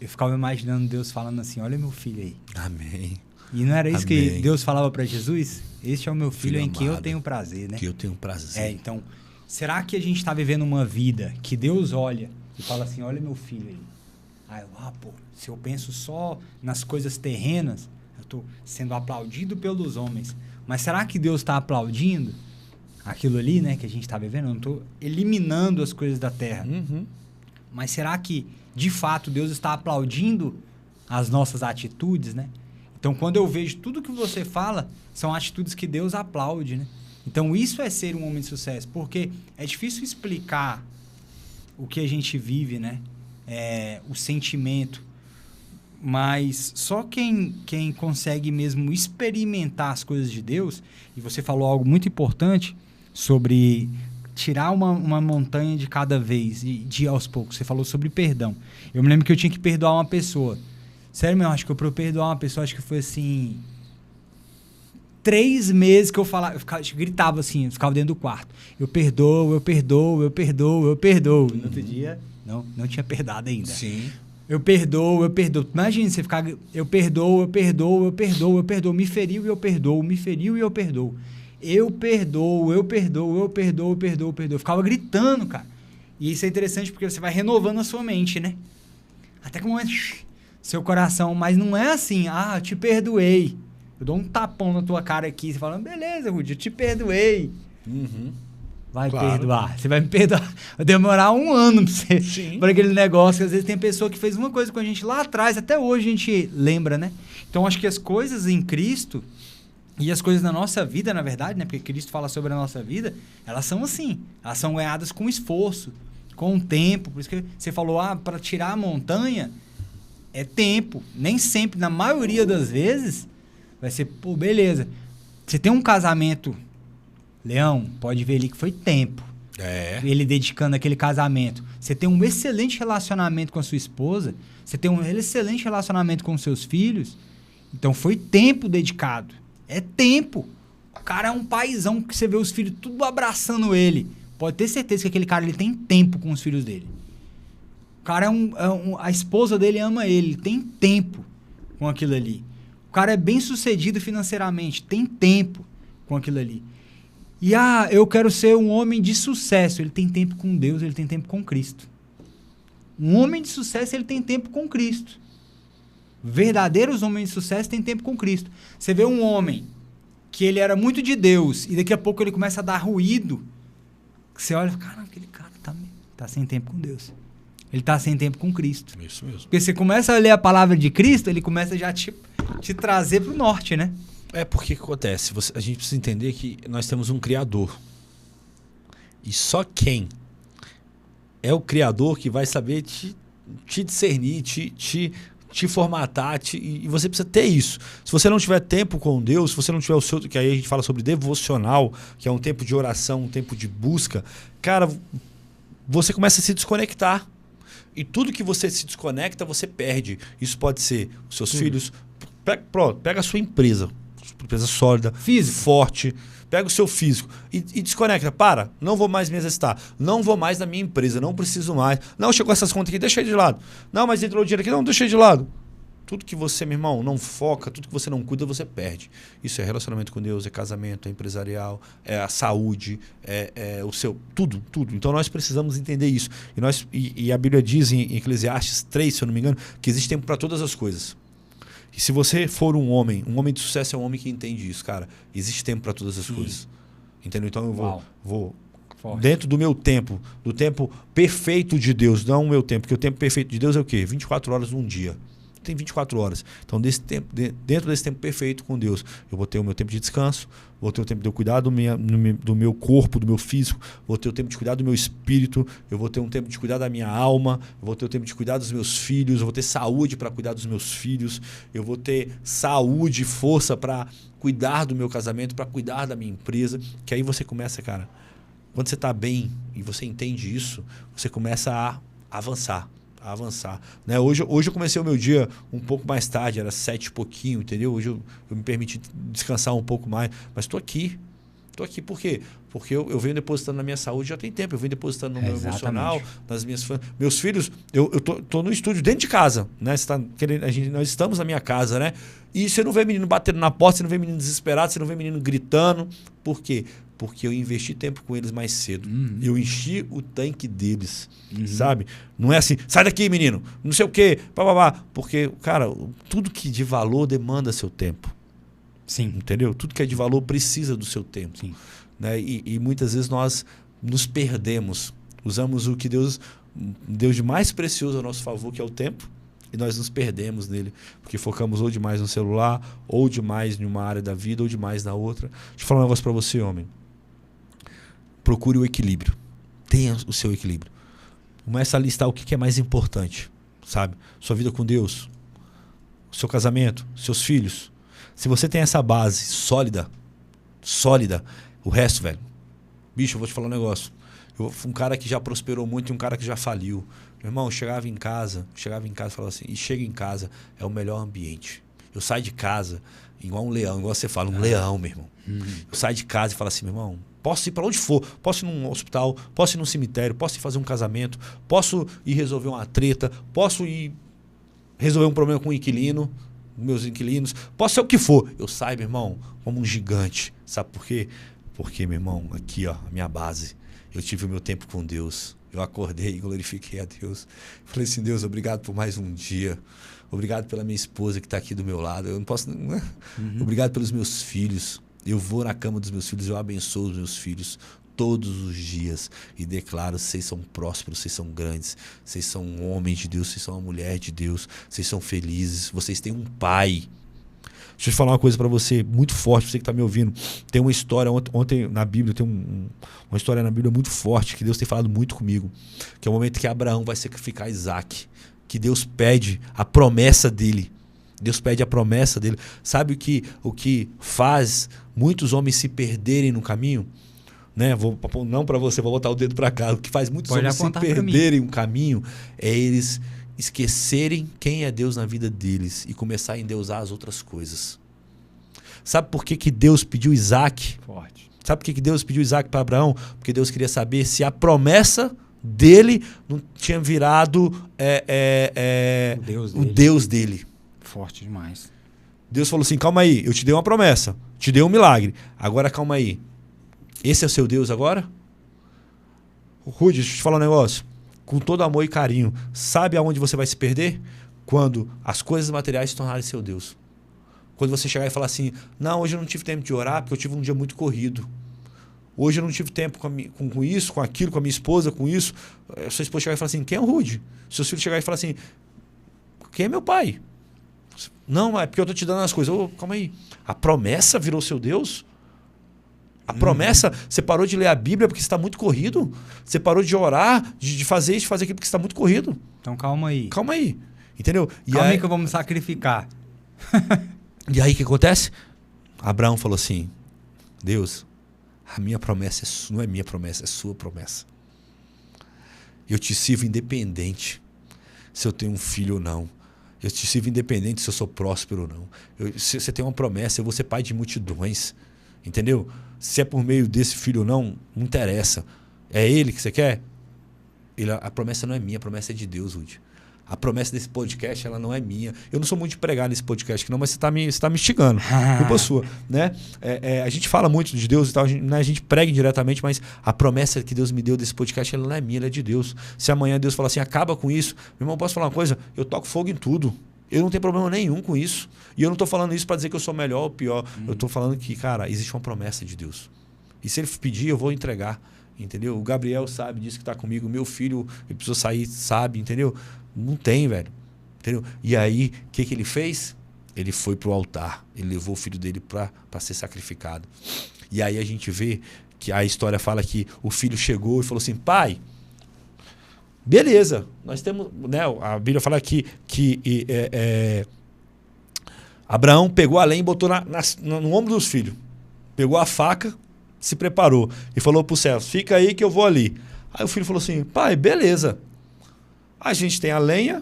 eu ficava imaginando Deus falando assim, olha meu filho aí. Amém. E não era isso Amém. que Deus falava para Jesus? Este é o meu filho em quem eu amado, tenho prazer, né? Que eu tenho prazer. Então, será que a gente está vivendo uma vida que Deus olha e fala assim, olha meu filho aí. Aí, pô, se eu penso só nas coisas terrenas, eu estou sendo aplaudido pelos homens. Mas será que Deus está aplaudindo aquilo ali, né, que a gente está vivendo? Eu não estou eliminando as coisas da terra. Mas será que, de fato, Deus está aplaudindo as nossas atitudes, né? Então, quando eu vejo tudo que você fala, são atitudes que Deus aplaude, né? Então, isso é ser um homem de sucesso, porque é difícil explicar o que a gente vive, né? O sentimento. Mas só quem consegue mesmo experimentar as coisas de Deus, e você falou algo muito importante sobre tirar uma montanha de cada vez e de ir aos poucos. Você falou sobre perdão. Eu me lembro que eu tinha que perdoar uma pessoa. Sério mesmo, acho que para eu perdoar uma pessoa, acho que foi assim... 3 meses que eu falava, eu gritava assim, eu ficava dentro do quarto. Eu perdoo, eu perdoo, eu perdoo, eu perdoo. No outro dia, não tinha perdoado ainda. Sim. Eu perdoo, eu perdoo. Imagina você ficar, eu perdoo, eu perdoo, eu perdoo, eu perdoo. Me feriu e eu perdoo, me feriu e eu perdoo. Eu perdoo, eu perdoo, eu perdoo, eu perdoo, eu perdoo. Eu ficava gritando, cara. E isso é interessante porque você vai renovando a sua mente, né? Até que o momento... seu coração, mas não é assim, eu te perdoei. Eu dou um tapão na tua cara aqui, você fala, beleza, Rudy, eu te perdoei. Vai perdoar, você vai me perdoar. Vai demorar 1 ano para aquele negócio. Às vezes tem pessoa que fez uma coisa com a gente lá atrás, até hoje a gente lembra, né? Então acho que as coisas em Cristo e as coisas na nossa vida, na verdade, né? Porque Cristo fala sobre a nossa vida, elas são assim, elas são ganhadas com esforço, com tempo. Por isso que você falou, para tirar a montanha... é tempo. Nem sempre, na maioria das vezes, vai ser, pô, beleza. Você tem um casamento, Leão, pode ver ali que foi tempo. Ele dedicando aquele casamento. Você tem um excelente relacionamento com a sua esposa, você tem um excelente relacionamento com os seus filhos, então foi tempo dedicado. É tempo. O cara é um paizão que você vê os filhos tudo abraçando ele. Pode ter certeza que aquele cara ele tem tempo com os filhos dele. O cara a esposa dele ama ele tem tempo com aquilo ali. O cara é bem sucedido financeiramente, tem tempo com aquilo ali. E eu quero ser um homem de sucesso. Ele tem tempo com Deus, ele tem tempo com Cristo. Um homem de sucesso, ele tem tempo com Cristo. Verdadeiros homens de sucesso têm tempo com Cristo. Você vê um homem que ele era muito de Deus e daqui a pouco ele começa a dar ruído. Você olha e fala, cara, aquele cara tá sem tempo com Deus. Ele tá sem tempo com Cristo. Isso mesmo. Porque você começa a ler a palavra de Cristo, ele começa já a te trazer pro norte, né? Porque o que acontece? A gente precisa entender que nós temos um Criador. E só quem é o Criador que vai saber te discernir, te te formatar, e você precisa ter isso. Se você não tiver tempo com Deus, se você não tiver o seu, que aí a gente fala sobre devocional, que é um tempo de oração, um tempo de busca, cara, você começa a se desconectar. E tudo que você se desconecta, você perde. Isso pode ser os seus filhos. Pega a sua empresa sólida, físico, forte. Pega o seu físico e desconecta. Para, não vou mais me exercitar. Não vou mais na minha empresa, não preciso mais. Não, chegou essas contas aqui, deixa aí de lado. Não, mas entrou o dinheiro aqui, não, deixa aí de lado. Tudo que você, meu irmão, não foca, tudo que você não cuida, você perde. Isso é relacionamento com Deus, é casamento, é empresarial, é a saúde, é o seu... Tudo. Então nós precisamos entender isso. E a Bíblia diz em Eclesiastes 3, se eu não me engano, que existe tempo para todas as coisas. E se você for um homem de sucesso é um homem que entende isso, cara. Existe tempo para todas as coisas. Entendeu? Então eu vou dentro do meu tempo, do tempo perfeito de Deus, não o meu tempo, porque o tempo perfeito de Deus é o quê? 24 horas num dia. Tem 24 horas. Então, dentro desse tempo perfeito com Deus, eu vou ter o meu tempo de descanso, vou ter o tempo de eu cuidar do meu corpo, do meu físico, vou ter o tempo de cuidar do meu espírito, eu vou ter um tempo de cuidar da minha alma, eu vou ter o tempo de cuidar dos meus filhos, eu vou ter saúde para cuidar dos meus filhos, eu vou ter saúde e força para cuidar do meu casamento, para cuidar da minha empresa, que aí você começa, cara, quando você está bem e você entende isso, você começa a avançar. Né? Hoje eu comecei o meu dia um pouco mais tarde, era 7 e pouquinho, entendeu? Hoje eu me permiti descansar um pouco mais, mas estou aqui. Por quê? Porque eu venho depositando na minha saúde já tem tempo, eu venho depositando no meu emocional, nas minhas... Meus filhos, eu tô no estúdio dentro de casa, né? Nós estamos na minha casa, né? E você não vê menino batendo na porta, você não vê menino desesperado, você não vê menino gritando. Por quê? Porque eu investi tempo com eles mais cedo. Eu enchi o tanque deles, sabe? Não é assim, sai daqui, menino, não sei o quê, porque, cara, tudo que de valor demanda seu tempo. Sim. Entendeu? Tudo que é de valor precisa do seu tempo. Sim. Né? E muitas vezes nós nos perdemos. Usamos o que Deus de mais precioso a nosso favor, que é o tempo, e nós nos perdemos nele, porque focamos ou demais no celular, ou demais em uma área da vida, ou demais na outra. Deixa eu falar um negócio para você, homem. Procure o equilíbrio. Tenha o seu equilíbrio. Começa a listar o que é mais importante, sabe? Sua vida com Deus, seu casamento, seus filhos. Se você tem essa base sólida, o resto, velho. Bicho, eu vou te falar um negócio. Eu fui um cara que já prosperou muito e um cara que já faliu. Meu irmão, chegava em casa e falava assim, e chega em casa, é o melhor ambiente. Eu saio de casa igual um leão, igual você fala, um leão, meu irmão. Eu saio de casa e falo assim, meu irmão, posso ir para onde for, posso ir num hospital, posso ir num cemitério, posso ir fazer um casamento, posso ir resolver uma treta, posso ir resolver um problema com um inquilino, meus inquilinos, posso ser o que for. Eu saio, meu irmão, como um gigante. Sabe por quê? Porque, meu irmão, aqui, ó, a minha base, eu tive o meu tempo com Deus. Eu acordei e glorifiquei a Deus. Falei assim, Deus, obrigado por mais um dia. Obrigado pela minha esposa que está aqui do meu lado. Eu não posso... Obrigado pelos meus filhos. Eu vou na cama dos meus filhos, eu abençoo os meus filhos todos os dias e declaro, vocês são prósperos, vocês são grandes, vocês são homens de Deus, vocês são uma mulher de Deus, vocês são felizes, vocês têm um pai. Deixa eu te falar uma coisa para você, muito forte, você que está me ouvindo. Tem uma história, ontem na Bíblia, tem uma história na Bíblia muito forte, que Deus tem falado muito comigo, que é o momento que Abraão vai sacrificar Isaac, que Deus pede a promessa dele. Deus pede a promessa dele. Sabe o que faz muitos homens se perderem no caminho? Né? Não para você, vou botar o dedo para cá. O que faz muitos homens se perderem no caminho é eles esquecerem quem é Deus na vida deles e começar a endeusar as outras coisas. Sabe por que Deus pediu Isaac? Forte. Sabe por que Deus pediu Isaac para Abraão? Porque Deus queria saber se a promessa dele não tinha virado o Deus dele. Forte demais. Deus falou assim, calma aí, eu te dei uma promessa, te dei um milagre, agora calma aí. Esse é o seu Deus agora? Rude, deixa eu te falar um negócio. Com todo amor e carinho, sabe aonde você vai se perder? Quando as coisas materiais se tornarem seu Deus. Quando você chegar e falar assim, não, hoje eu não tive tempo de orar porque eu tive um dia muito corrido. Hoje eu não tive tempo com isso, com aquilo, com a minha esposa, com isso. A sua esposa chegar e falar assim, quem é o Rude? Seus filhos chegar e falar assim, quem é meu pai? Não, é porque eu estou te dando as coisas. Calma aí. A promessa virou seu Deus? A promessa, você parou de ler a Bíblia porque você está muito corrido? Você parou de orar, de fazer isso, de fazer aquilo porque você está muito corrido? Então calma aí. Calma aí. Entendeu? Calma aí que vamos sacrificar. E aí o que acontece? Abraão falou assim, Deus, a minha promessa não é minha promessa, é sua promessa. Eu te sirvo independente se eu tenho um filho ou não. Eu te sirvo independente se eu sou próspero ou não. Se você tem uma promessa, eu vou ser pai de multidões. Entendeu? Se é por meio desse filho ou não, não interessa. É ele que você quer? A promessa não é minha, a promessa é de Deus, Rudy. A promessa desse podcast, ela não é minha. Eu não sou muito de pregar nesse podcast aqui não, mas você tá me instigando. Culpa sua, né? A gente fala muito de Deus e tal, a gente prega indiretamente, mas a promessa que Deus me deu desse podcast, ela não é minha, ela é de Deus. Se amanhã Deus falar assim, acaba com isso, meu irmão, posso falar uma coisa? Eu toco fogo em tudo. Eu não tenho problema nenhum com isso. E eu não estou falando isso para dizer que eu sou melhor ou pior. Eu estou falando que, cara, existe uma promessa de Deus. E se ele pedir, eu vou entregar. Entendeu? O Gabriel sabe disso que está comigo. O meu filho, ele precisou sair, sabe, entendeu? Não tem, velho. Entendeu? E aí, o que ele fez? Ele foi pro altar. Ele levou o filho dele para ser sacrificado. E aí a gente vê que a história fala que o filho chegou e falou assim, pai, beleza, nós temos, né, a Bíblia fala que Abraão pegou a lenha e botou no ombro dos filhos. Pegou a faca, se preparou e falou para os servos, fica aí que eu vou ali. Aí o filho falou assim, pai, beleza. A gente tem a lenha,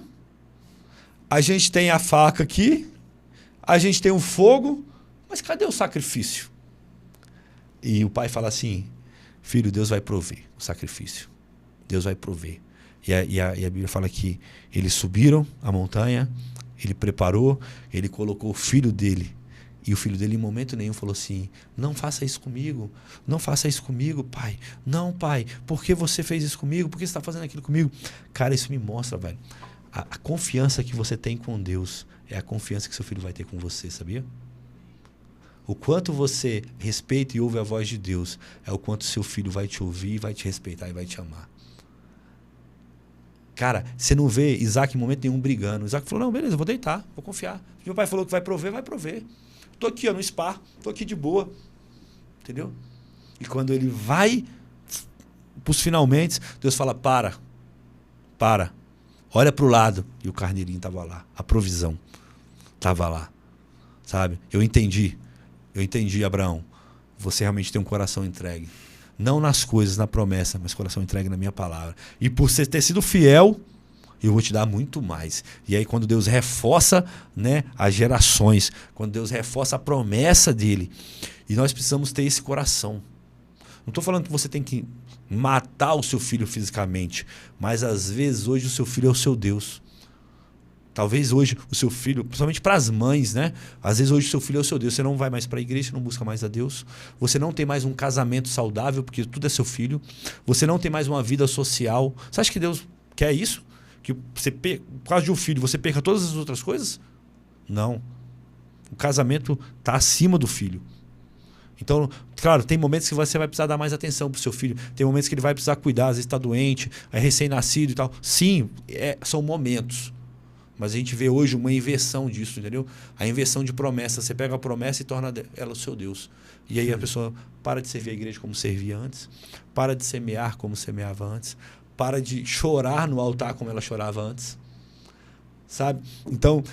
a gente tem a faca aqui, a gente tem o fogo, mas cadê o sacrifício? E o pai fala assim, filho, Deus vai prover o sacrifício. Deus vai prover. E a Bíblia fala que eles subiram a montanha, ele preparou, ele colocou o filho dele. E o filho dele em momento nenhum falou assim, não faça isso comigo, não faça isso comigo, pai. Não, pai, por que você fez isso comigo? Por que você está fazendo aquilo comigo? Cara, isso me mostra, velho. A confiança que você tem com Deus é a confiança que seu filho vai ter com você, sabia? O quanto você respeita e ouve a voz de Deus é o quanto seu filho vai te ouvir, vai te respeitar e vai te amar. Cara, você não vê Isaac em momento nenhum brigando. Isaac falou, não, beleza, eu vou deitar, vou confiar. Meu pai falou que vai prover, vai prover. Tô aqui, ó, no spa, tô aqui de boa. Entendeu? E quando ele vai pros finalmente, Deus fala, para. Olha pro lado. E o carneirinho tava lá. A provisão tava lá. Sabe? Eu entendi, Abraão. Você realmente tem um coração entregue. Não nas coisas, na promessa, mas coração entregue na minha palavra. E por você ter sido fiel, eu vou te dar muito mais. E aí quando Deus reforça, né, as gerações, quando Deus reforça a promessa dele, e nós precisamos ter esse coração. Não estou falando que você tem que matar o seu filho fisicamente, mas às vezes hoje o seu filho é o seu Deus. Talvez hoje o seu filho, principalmente para as mães, né? Às vezes hoje o seu filho é o seu Deus. Você não vai mais para a igreja, você não busca mais a Deus. Você não tem mais um casamento saudável, porque tudo é seu filho. Você não tem mais uma vida social. Você acha que Deus quer isso? Que você, por causa de um filho, você perca todas as outras coisas? Não. O casamento está acima do filho. Então, claro, tem momentos que você vai precisar dar mais atenção para o seu filho. Tem momentos que ele vai precisar cuidar, às vezes está doente, é recém-nascido e tal. Sim, são momentos. Mas a gente vê hoje uma inversão disso, entendeu? A inversão de promessa. Você pega a promessa e torna ela o seu Deus. E aí a pessoa para de servir a igreja como servia antes, para de semear como semeava antes, para de chorar no altar como ela chorava antes. Sabe? Então,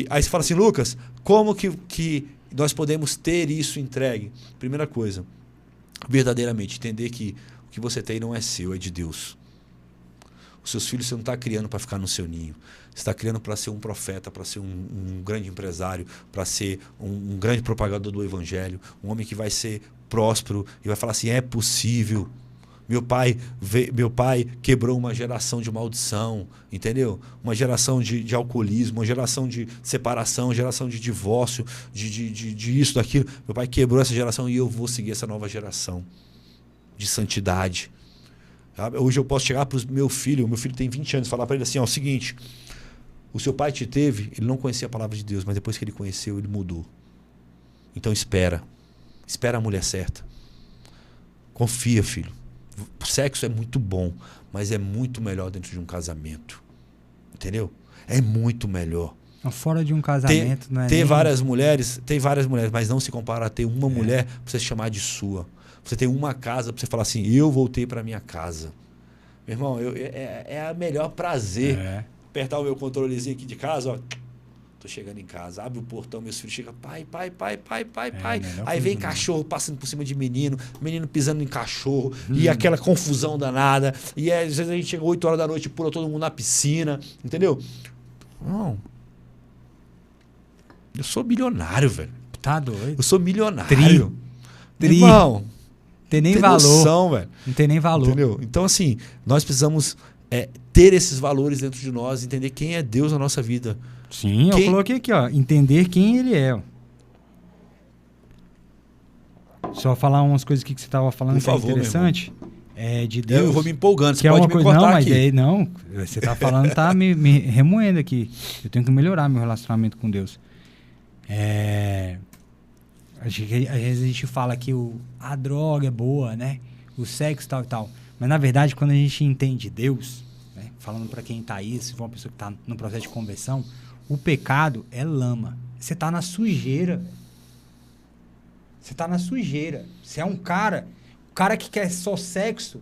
aí você fala assim, Lucas, como que nós podemos ter isso entregue? Primeira coisa, verdadeiramente, entender que o que você tem não é seu, é de Deus. Os seus filhos você não está criando para ficar no seu ninho. Você está criando para ser um profeta, para ser um grande empresário, para ser um grande propagador do evangelho, um homem que vai ser próspero e vai falar assim, é possível. Meu pai quebrou uma geração de maldição, entendeu? Uma geração de alcoolismo, uma geração de separação, uma geração de divórcio, de isso, daquilo. Meu pai quebrou essa geração e eu vou seguir essa nova geração de santidade. Hoje eu posso chegar para o meu filho tem 20 anos, falar para ele assim, ó, o seguinte, o seu pai te teve, ele não conhecia a palavra de Deus, mas depois que ele conheceu, ele mudou. Então espera a mulher certa. Confia, filho. O sexo é muito bom, mas é muito melhor dentro de um casamento. Entendeu? É muito melhor. Fora de um casamento, não é? Tem várias mulheres, mas não se compara a ter uma mulher para você chamar de sua. Você tem uma casa para você falar assim, eu voltei para minha casa. Meu irmão, é a melhor prazer. apertar o meu controlezinho aqui de casa, ó. Tô chegando em casa, abre o portão, meus filhos chegam, pai. Aí vem cachorro passando por cima de menino pisando em cachorro, e aquela confusão danada. E às vezes a gente chega 8 horas da noite e pula todo mundo na piscina, entendeu? Não. Eu sou milionário, velho. Tá doido. Eu sou milionário. Irmão, tem nem valor. Noção, velho. Não tem nem valor. Entendeu? Então, assim, nós precisamos ter esses valores dentro de nós, entender quem é Deus na nossa vida. Sim, eu coloquei aqui, ó. Entender quem ele é. Ó. Só falar umas coisas aqui que você estava falando que é interessante. De Deus. Eu vou me empolgando, você que pode é uma me coisa, cortar não, mas aqui. daí, não, você tá falando, tá me remoendo aqui. Eu tenho que melhorar meu relacionamento com Deus. Às vezes a gente fala que a droga é boa, né? O sexo tal e tal. Mas na verdade, quando a gente entende Deus, né? Falando para quem tá aí, se for uma pessoa que tá no processo de conversão, o pecado é lama. Você tá na sujeira, velho. Você tá na sujeira. Você é um cara... O cara que quer só sexo,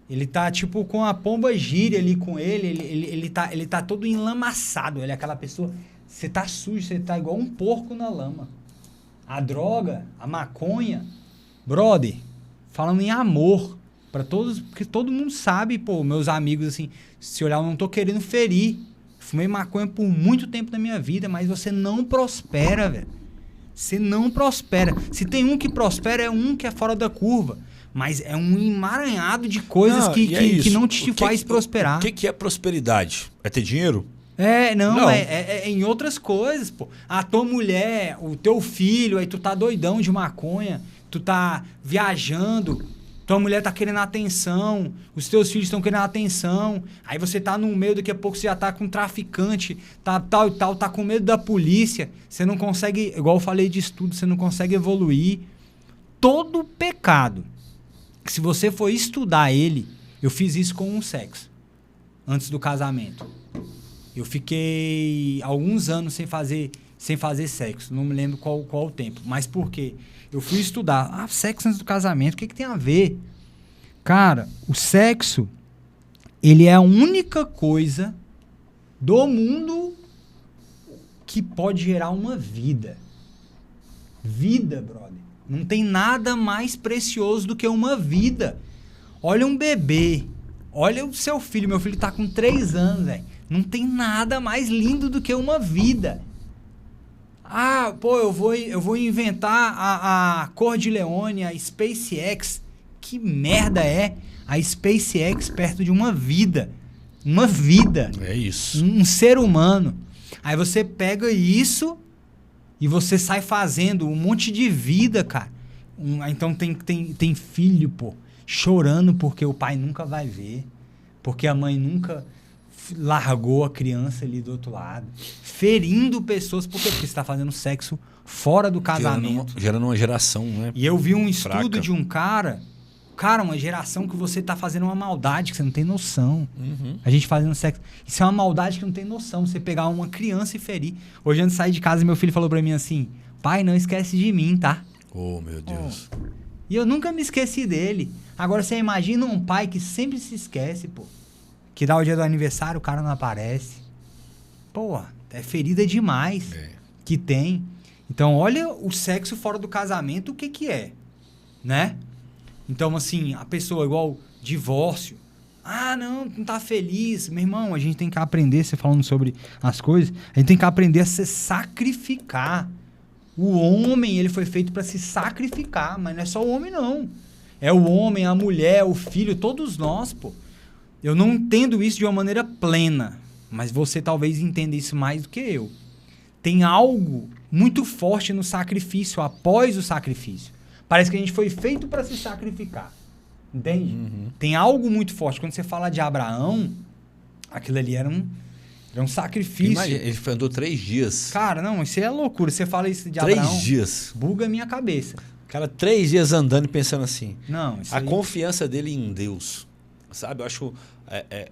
ele tá tipo com a pomba gira ali com ele tá todo enlamaçado. Ele é aquela pessoa... Você tá sujo, você tá igual um porco na lama. A droga, a maconha... Brother, falando em amor, para todos... Porque todo mundo sabe, pô, meus amigos, assim... Se olhar, eu não tô querendo ferir. Fumei maconha por muito tempo da minha vida, mas você não prospera, velho. Você não prospera. Se tem um que prospera, é um que é fora da curva. Mas é um emaranhado de coisas que não te faz prosperar. O que é prosperidade? É ter dinheiro? Não. É em outras coisas, pô. A tua mulher, o teu filho, aí tu tá doidão de maconha, tu tá viajando, tua mulher tá querendo atenção, os teus filhos estão querendo atenção, aí você tá no meio, daqui a pouco você já tá com um traficante, tá tal e tal, tá com medo da polícia, você não consegue, igual eu falei de estudo, você não consegue evoluir. Todo pecado, se você for estudar ele, eu fiz isso com o sexo, antes do casamento. Eu fiquei alguns anos sem fazer sexo, não me lembro qual o tempo, mas por quê? Eu fui estudar, sexo antes do casamento, o que tem a ver? Cara, o sexo, ele é a única coisa do mundo que pode gerar uma vida. Vida, brother. Não tem nada mais precioso do que uma vida. Olha um bebê, olha o seu filho, meu filho tá com 3 anos, velho. Não tem nada mais lindo do que uma vida. Eu vou inventar a Cordileone, a SpaceX. Que merda é a SpaceX perto de uma vida? Uma vida. É isso. Um ser humano. Aí você pega isso e você sai fazendo um monte de vida, cara. Então tem filho, pô, chorando porque o pai nunca vai ver. Porque a mãe nunca largou a criança ali do outro lado, ferindo pessoas. Por quê? Porque você está fazendo sexo fora do casamento. Gerando uma geração, né? E eu vi um estudo de um cara, uma geração que você está fazendo uma maldade que você não tem noção. A gente fazendo sexo. Isso é uma maldade que não tem noção. Você pegar uma criança e ferir. Hoje, antes de sair de casa, meu filho falou para mim assim: pai, não esquece de mim, tá? Oh, meu Deus. E eu nunca me esqueci dele. Agora, você imagina um pai que sempre se esquece, pô. Que dá o dia do aniversário, o cara não aparece. Pô, é ferida demais que tem. Então, olha o sexo fora do casamento, o que é, né? Então, assim, a pessoa igual divórcio. Não tá feliz. Meu irmão, a gente tem que aprender, você falando sobre as coisas, a gente tem que aprender a se sacrificar. O homem, ele foi feito para se sacrificar, mas não é só o homem, não. É o homem, a mulher, o filho, todos nós, pô. Eu não entendo isso de uma maneira plena, mas você talvez entenda isso mais do que eu. Tem algo muito forte no sacrifício, após o sacrifício. Parece que a gente foi feito para se sacrificar. Entende? Tem algo muito forte. Quando você fala de Abraão, aquilo ali era um sacrifício. Imagina, ele andou 3 dias. Cara, não, isso é loucura. Você fala isso de Abraão... 3 dias. Buga a minha cabeça. Cara, 3 dias andando e pensando assim. Não, isso a confiança dele em Deus. Sabe, eu acho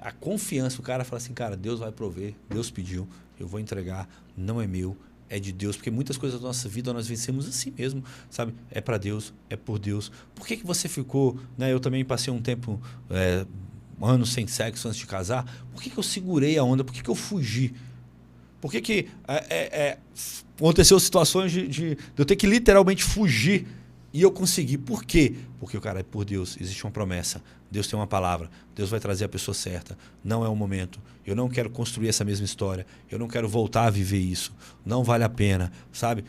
a confiança, o cara fala assim, cara, Deus vai prover, Deus pediu, eu vou entregar, não é meu, é de Deus, porque muitas coisas da nossa vida nós vencemos assim mesmo, sabe, é para Deus, é por Deus. Por que você ficou, né, eu também passei um tempo anos sem sexo antes de casar, por que eu segurei a onda? Por que eu fugi? Por que aconteceu situações de eu ter que literalmente fugir e eu consegui? Por quê? Porque, cara, por Deus, existe uma promessa. Deus tem uma palavra. Deus vai trazer a pessoa certa. Não é o momento. Eu não quero construir essa mesma história. Eu não quero voltar a viver isso. Não vale a pena, sabe?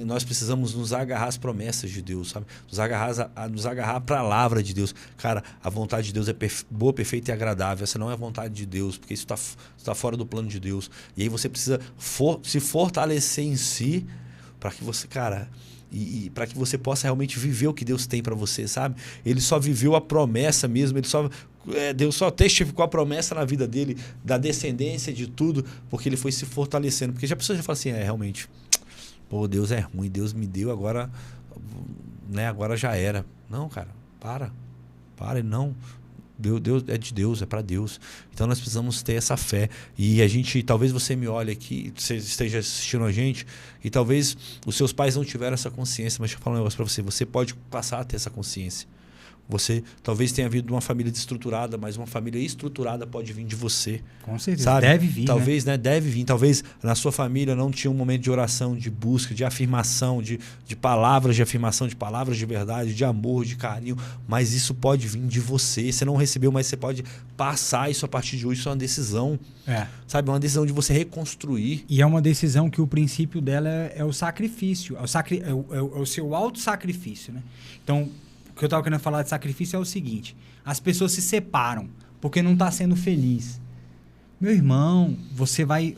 Nós precisamos nos agarrar às promessas de Deus, sabe? Nos agarrar à palavra de Deus. Cara, a vontade de Deus é boa, perfeita e agradável. Essa não é a vontade de Deus, porque isso está fora do plano de Deus. E aí você precisa se fortalecer em si para que você, cara... E para que você possa realmente viver o que Deus tem para você, sabe? Ele só viveu a promessa mesmo, Deus só testificou a promessa na vida dele, da descendência, de tudo, porque ele foi se fortalecendo. Porque a pessoa já fala assim, realmente, pô, Deus é ruim, Deus me deu, agora, né, agora já era. Não, cara, para, não. Deus é de Deus, é para Deus. Então nós precisamos ter essa fé. E a gente, talvez você me olhe aqui, você esteja assistindo a gente, e talvez os seus pais não tiveram essa consciência, mas deixa eu falar um negócio para você. Você pode passar a ter essa consciência. Você talvez tenha vindo de uma família desestruturada, mas uma família estruturada pode vir de você. Com certeza, sabe? Deve vir. Talvez, né? Deve vir. Talvez na sua família não tinha um momento de oração, de busca, de afirmação, de palavras de afirmação, de palavras de verdade, de amor, de carinho. Mas isso pode vir de você. Você não recebeu, mas você pode passar isso a partir de hoje. Isso é uma decisão. Sabe? É uma decisão de você reconstruir. E é uma decisão que o princípio dela é o sacrifício. É o seu auto-sacrifício, né? Então... O que eu estava querendo falar de sacrifício é o seguinte: as pessoas se separam porque não está sendo feliz. Meu irmão, você vai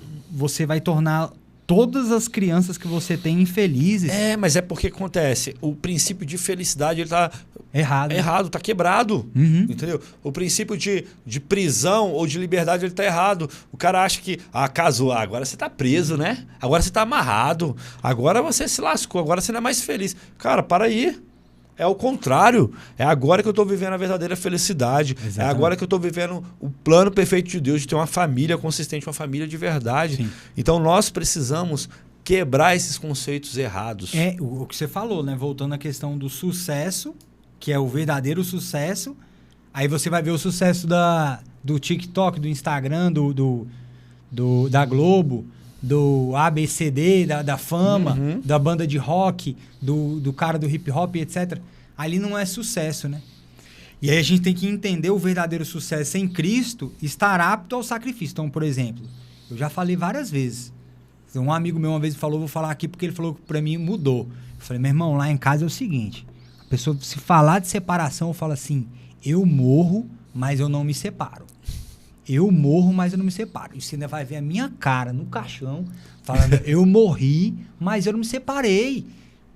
tornar todas as crianças que você tem infelizes. Mas é porque acontece. O princípio de felicidade ele está errado, está quebrado. Entendeu? O princípio de prisão ou de liberdade ele está errado. O cara acha que casou, agora você está preso, né? Agora você está amarrado. Agora você se lascou, agora você não é mais feliz. Cara, para aí. É o contrário. É agora que eu estou vivendo a verdadeira felicidade. Exatamente. É agora que eu estou vivendo o plano perfeito de Deus, de ter uma família consistente, uma família de verdade. Sim. Então nós precisamos quebrar esses conceitos errados. É o que você falou, né? Voltando à questão do sucesso, que é o verdadeiro sucesso. Aí você vai ver o sucesso do TikTok, do Instagram, da Globo, do ABCD, da fama, da banda de rock, do cara do hip hop, etc. Ali não é sucesso, né? E aí a gente tem que entender o verdadeiro sucesso em Cristo, estar apto ao sacrifício. Então, por exemplo, eu já falei várias vezes. Um amigo meu uma vez falou, vou falar aqui porque ele falou que pra mim mudou. Eu falei, meu irmão, lá em casa é o seguinte, a pessoa se falar de separação, eu falo assim, eu morro, mas eu não me separo. Eu morro, mas eu não me separo. E você ainda vai ver a minha cara no caixão, falando, eu morri, mas eu não me separei.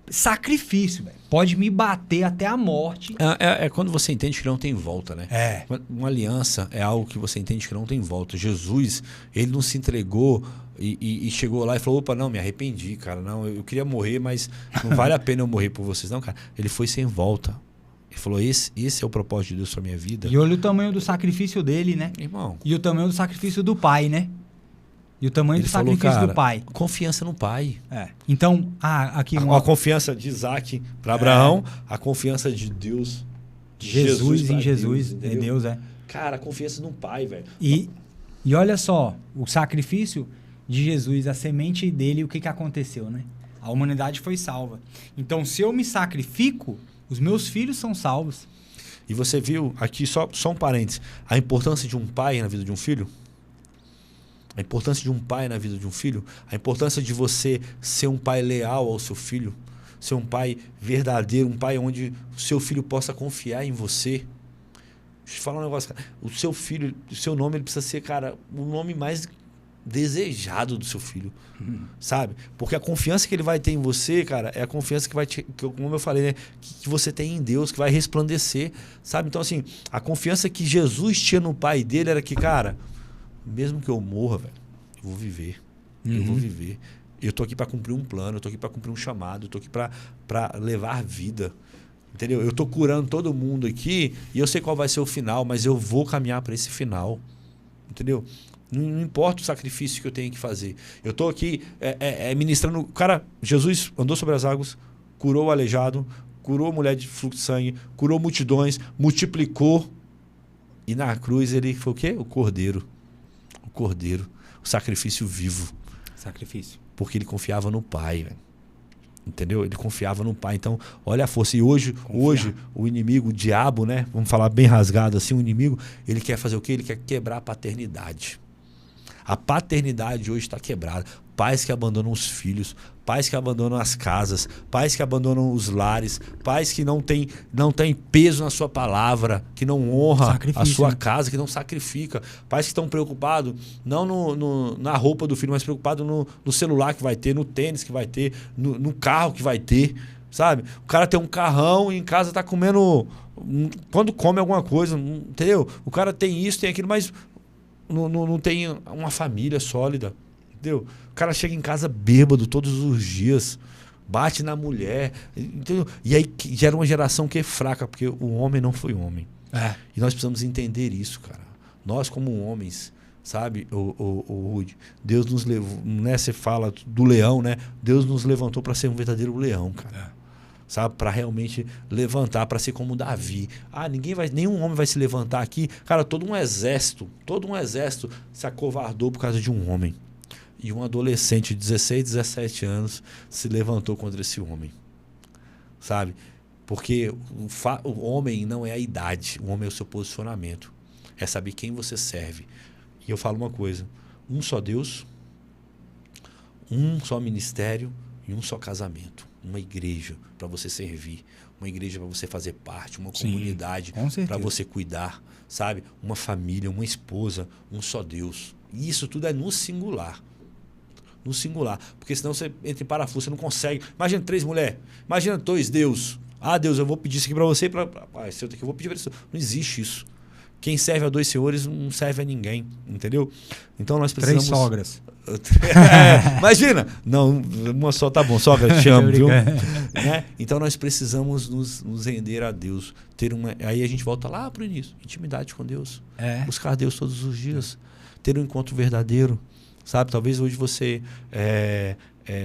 Sacrifício, velho. Pode me bater até a morte. É quando você entende que não tem volta, né? É. Uma aliança é algo que você entende que não tem volta. Jesus, ele não se entregou e chegou lá e falou, opa, não, me arrependi, cara. Não, eu queria morrer, mas não vale a pena eu morrer por vocês. Não, cara. Ele foi sem volta. Ele falou, esse é o propósito de Deus para minha vida. E olha o tamanho do sacrifício dele, né? Irmão. E o tamanho do sacrifício do pai, né? E o tamanho do sacrifício falou, cara, do pai. Confiança no pai. Então, aqui... A confiança de Isaac para Abraão, a confiança de Deus, de Jesus em Jesus, é Deus, Cara, a confiança no pai, velho. E olha só, o sacrifício de Jesus, a semente dele, o que aconteceu, né? A humanidade foi salva. Então, se eu me sacrifico, os meus filhos são salvos. E você viu, aqui só um parênteses, a importância de um pai na vida de um filho? A importância de um pai na vida de um filho? A importância de você ser um pai leal ao seu filho? Ser um pai verdadeiro, um pai onde o seu filho possa confiar em você? Deixa eu te falar um negócio, cara. O seu filho, o seu nome, ele precisa ser, cara, o nome mais desejado do seu filho, sabe? Porque a confiança que ele vai ter em você, cara, é a confiança que vai te, como eu falei, né, que você tem em Deus, que vai resplandecer, sabe? Então, assim, a confiança que Jesus tinha no pai dele era que, cara, mesmo que eu morra, velho, eu vou viver. Eu vou viver. Eu tô aqui para cumprir um plano, eu tô aqui para cumprir um chamado, eu tô aqui para levar vida. Entendeu? Eu tô curando todo mundo aqui e eu sei qual vai ser o final, mas eu vou caminhar para esse final. Entendeu? Não importa o sacrifício que eu tenho que fazer. Eu estou aqui ministrando... Cara, Jesus andou sobre as águas, curou o aleijado, curou a mulher de fluxo de sangue, curou multidões, multiplicou. E na cruz ele foi o quê? O cordeiro. O cordeiro. O sacrifício vivo. Sacrifício. Porque ele confiava no Pai, velho. Entendeu? Ele confiava no Pai. Então, olha a força. E hoje o inimigo, o diabo, né? Vamos falar bem rasgado assim, o inimigo, ele quer fazer o quê? Ele quer quebrar a paternidade. A paternidade hoje está quebrada. Pais que abandonam os filhos, pais que abandonam as casas, pais que abandonam os lares, pais que não têm peso na sua palavra, que não honra a sua casa, que não sacrifica. Pais que estão preocupados não na roupa do filho, mas preocupados no celular que vai ter, no tênis que vai ter, no carro que vai ter, sabe? O cara tem um carrão e em casa tá comendo... Quando come alguma coisa, entendeu? O cara tem isso, tem aquilo, mas não tem uma família sólida. Entendeu? O cara chega em casa bêbado todos os dias, bate na mulher, entendeu? E aí gera uma geração que é fraca, porque o homem não foi homem. E nós precisamos entender isso, cara. Nós, como homens, sabe, o Rudy, Deus nos levou, né? Você fala do leão, né? Deus nos levantou para ser um verdadeiro leão, cara. Sabe, para realmente levantar, para ser como Davi. Nenhum homem vai se levantar aqui. Cara, todo um exército se acovardou por causa de um homem. E um adolescente de 16, 17 anos se levantou contra esse homem. Sabe? Porque o homem não é a idade, o homem é o seu posicionamento. É saber quem você serve. E eu falo uma coisa: um só Deus, um só ministério e um só casamento. Uma igreja para você servir, uma igreja para você fazer parte, uma comunidade para você cuidar, sabe? Uma família, uma esposa, um só Deus. E isso tudo é no singular. No singular. Porque senão você entra em parafuso, você não consegue. Imagina 3 mulheres, imagina 2 Deus. Deus, eu vou pedir isso aqui para você, esse outro aqui eu vou pedir para isso. Não existe isso. Quem serve a 2 senhores não serve a ninguém, entendeu? Então nós precisamos... 3 sogras. Imagina! Não, uma só tá bom, sogra, te amo, viu? Né? Então nós precisamos nos render a Deus. Aí a gente volta lá pro início. Intimidade com Deus. Buscar Deus todos os dias. Ter um encontro verdadeiro. Sabe? Talvez hoje você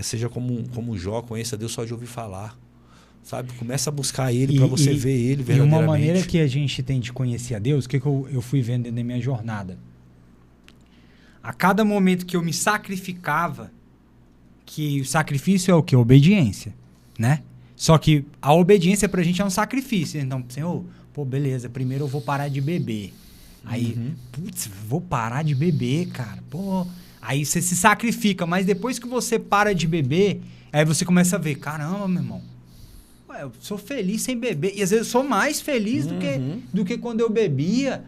seja como Jó, conheça Deus só de ouvir falar. Sabe? Começa a buscar Ele para você ver Ele verdadeiramente. E uma maneira que a gente tem de conhecer a Deus, o que eu fui vendo dentro da minha jornada? A cada momento que eu me sacrificava, que o sacrifício é o quê? Obediência, né? Só que a obediência pra gente é um sacrifício. Então, Senhor, beleza, primeiro eu vou parar de beber. Aí, vou parar de beber, cara. Aí você se sacrifica, mas depois que você para de beber, aí você começa a ver, caramba, meu irmão, eu sou feliz sem beber. E às vezes eu sou mais feliz do que quando eu bebia.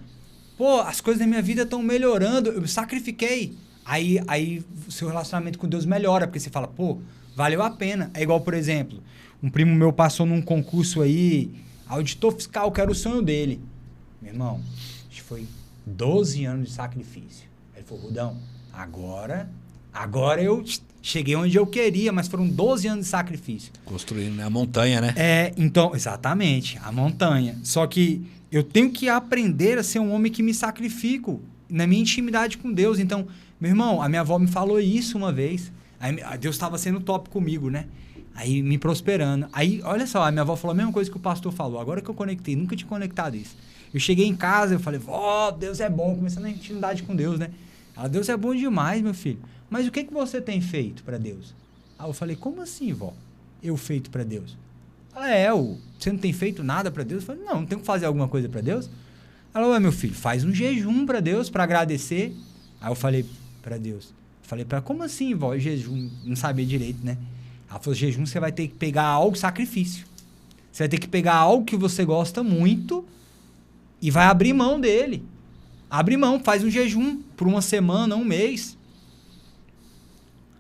As coisas da minha vida estão melhorando, eu me sacrifiquei. Aí o seu relacionamento com Deus melhora, porque você fala, valeu a pena. É igual, por exemplo, um primo meu passou num concurso aí, auditor fiscal, que era o sonho dele. Meu irmão, acho que foi 12 anos de sacrifício. Aí ele falou, Rudão, agora eu cheguei onde eu queria, mas foram 12 anos de sacrifício. Construindo a montanha, né? Então, exatamente, a montanha. Só que eu tenho que aprender a ser um homem que me sacrifico na minha intimidade com Deus. Então, meu irmão, a minha avó me falou isso uma vez. Aí, Deus estava sendo top comigo, né? Aí, me prosperando. Aí, olha só, a minha avó falou a mesma coisa que o pastor falou. Agora que eu conectei, nunca tinha conectado isso. Eu cheguei em casa, eu falei, vó, Deus é bom. Começando a intimidade com Deus, né? Ela, Deus é bom demais, meu filho. Mas o que você tem feito para Deus? Aí eu falei, como assim, vó? Eu feito para Deus? Você não tem feito nada para Deus? Eu falei, não tenho que fazer alguma coisa para Deus? Ela, meu filho, faz um jejum para Deus, para agradecer. Aí eu falei para Deus, como assim, vó, jejum? Não sabia direito, né? Ela falou, jejum você vai ter que pegar algo, sacrifício. Você vai ter que pegar algo que você gosta muito e vai abrir mão dele. Abre mão, faz um jejum por uma semana, um mês.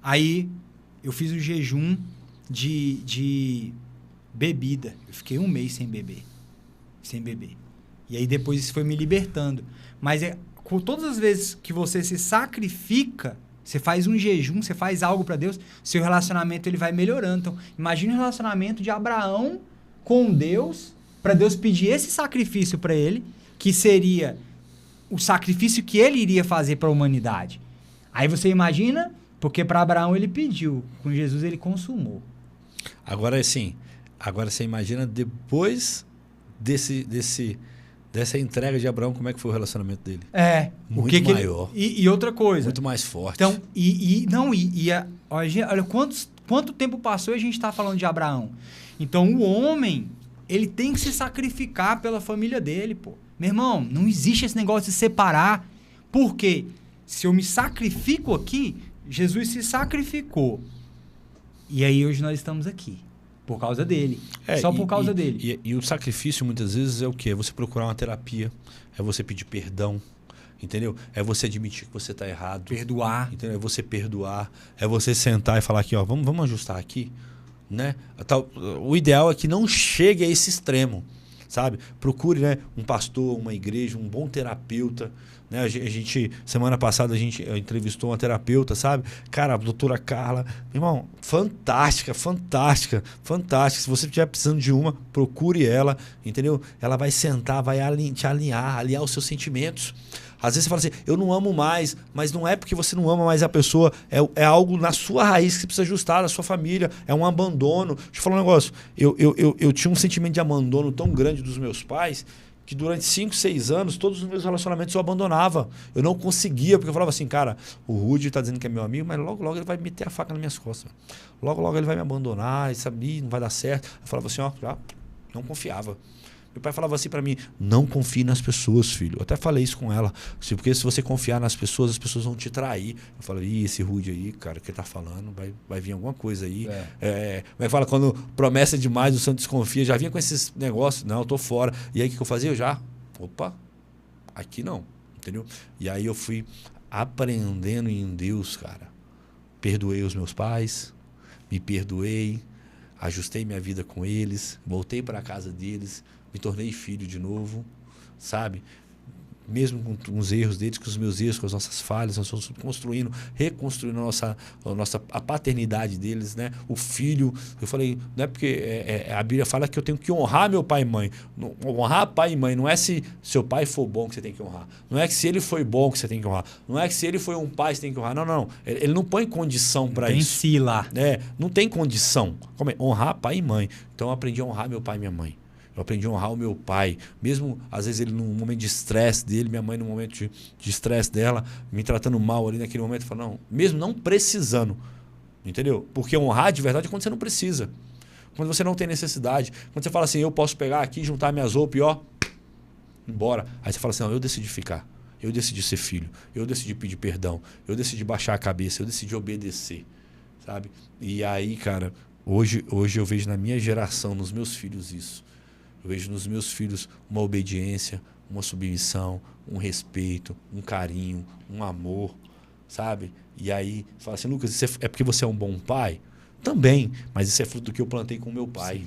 Aí eu fiz um jejum de bebida. Eu fiquei um mês sem beber. E aí depois isso foi me libertando. Mas com todas as vezes que você se sacrifica, você faz um jejum, você faz algo para Deus, seu relacionamento ele vai melhorando. Então, imagine o relacionamento de Abraão com Deus, para Deus pedir esse sacrifício para ele, que seria o sacrifício que ele iria fazer para a humanidade. Aí você imagina, porque para Abraão ele pediu, com Jesus ele consumou. Agora sim, você imagina depois desse Dessa entrega de Abraão, como é que foi o relacionamento dele? Muito maior. E outra coisa. Muito mais forte. Então, olha quanto tempo passou e a gente está falando de Abraão. Então, o homem, ele tem que se sacrificar pela família dele, pô. Meu irmão, não existe esse negócio de separar. Por quê? Se eu me sacrifico aqui, Jesus se sacrificou. E aí hoje nós estamos aqui. Por causa dele. Só por causa dele. E o sacrifício, muitas vezes, é o quê? É você procurar uma terapia. É você pedir perdão. Entendeu? É você admitir que você está errado. Perdoar. Entendeu? É você perdoar. É você sentar e falar aqui, ó, vamos ajustar aqui. Né? O ideal é que não chegue a esse extremo. Sabe? Procure, né, um pastor, uma igreja, um bom terapeuta. Né? A gente, semana passada, a gente entrevistou uma terapeuta, sabe? Cara, a doutora Carla, meu irmão, fantástica. Se você estiver precisando de uma, procure ela, entendeu? Ela vai sentar, vai te alinhar os seus sentimentos. Às vezes você fala assim, eu não amo mais, mas não é porque você não ama mais a pessoa, é algo na sua raiz que você precisa ajustar, na sua família, é um abandono. Deixa eu falar um negócio, eu tinha um sentimento de abandono tão grande dos meus pais, que durante 5, 6 anos, todos os meus relacionamentos eu abandonava. Eu não conseguia, porque eu falava assim, cara, o Rudy tá dizendo que é meu amigo, mas logo ele vai meter a faca nas minhas costas. Logo ele vai me abandonar, e sabia, não vai dar certo. Eu falava assim, ó, já não confiava. Meu pai falava assim para mim, não confie nas pessoas, filho. Eu até falei isso com ela. Porque se você confiar nas pessoas, as pessoas vão te trair. Eu falei, esse Rude aí, cara, o que ele tá falando, vai vir alguma coisa aí. Como é que fala? Quando promessa demais, o santo desconfia. Já vinha com esses negócios. Não, eu tô fora. E aí o que eu fazia? Opa, aqui não. Entendeu? E aí eu fui aprendendo em Deus, cara. Perdoei os meus pais, me perdoei, ajustei minha vida com eles, voltei para a casa deles, me tornei filho de novo, sabe? Mesmo com os erros deles, com os meus erros, com as nossas falhas, nós estamos reconstruindo a paternidade deles, né? O filho, eu falei, não é porque a Bíblia fala que eu tenho que honrar meu pai e mãe. Honrar pai e mãe não é se seu pai for bom que você tem que honrar. Não é que se ele foi bom que você tem que honrar. Não é que se ele foi um pai que você tem que honrar. Não. Ele não põe condição para isso. Tem si lá. Não tem condição. Como é? Honrar pai e mãe. Então eu aprendi a honrar meu pai e minha mãe. Eu aprendi a honrar o meu pai. Mesmo, às vezes, ele num momento de estresse dele, minha mãe num momento de estresse dela, me tratando mal ali naquele momento. Eu falo, não, mesmo não precisando. Entendeu? Porque honrar de verdade é quando você não precisa. Quando você não tem necessidade. Quando você fala assim, eu posso pegar aqui, juntar minhas roupas e ó, embora. Aí você fala assim, não, eu decidi ficar. Eu decidi ser filho. Eu decidi pedir perdão. Eu decidi baixar a cabeça. Eu decidi obedecer. Sabe? E aí, cara, hoje eu vejo na minha geração, nos meus filhos isso. Eu vejo nos meus filhos uma obediência, uma submissão, um respeito, um carinho, um amor, sabe? E aí, você fala assim, Lucas, isso é porque você é um bom pai? Também, mas isso é fruto do que eu plantei com o meu pai.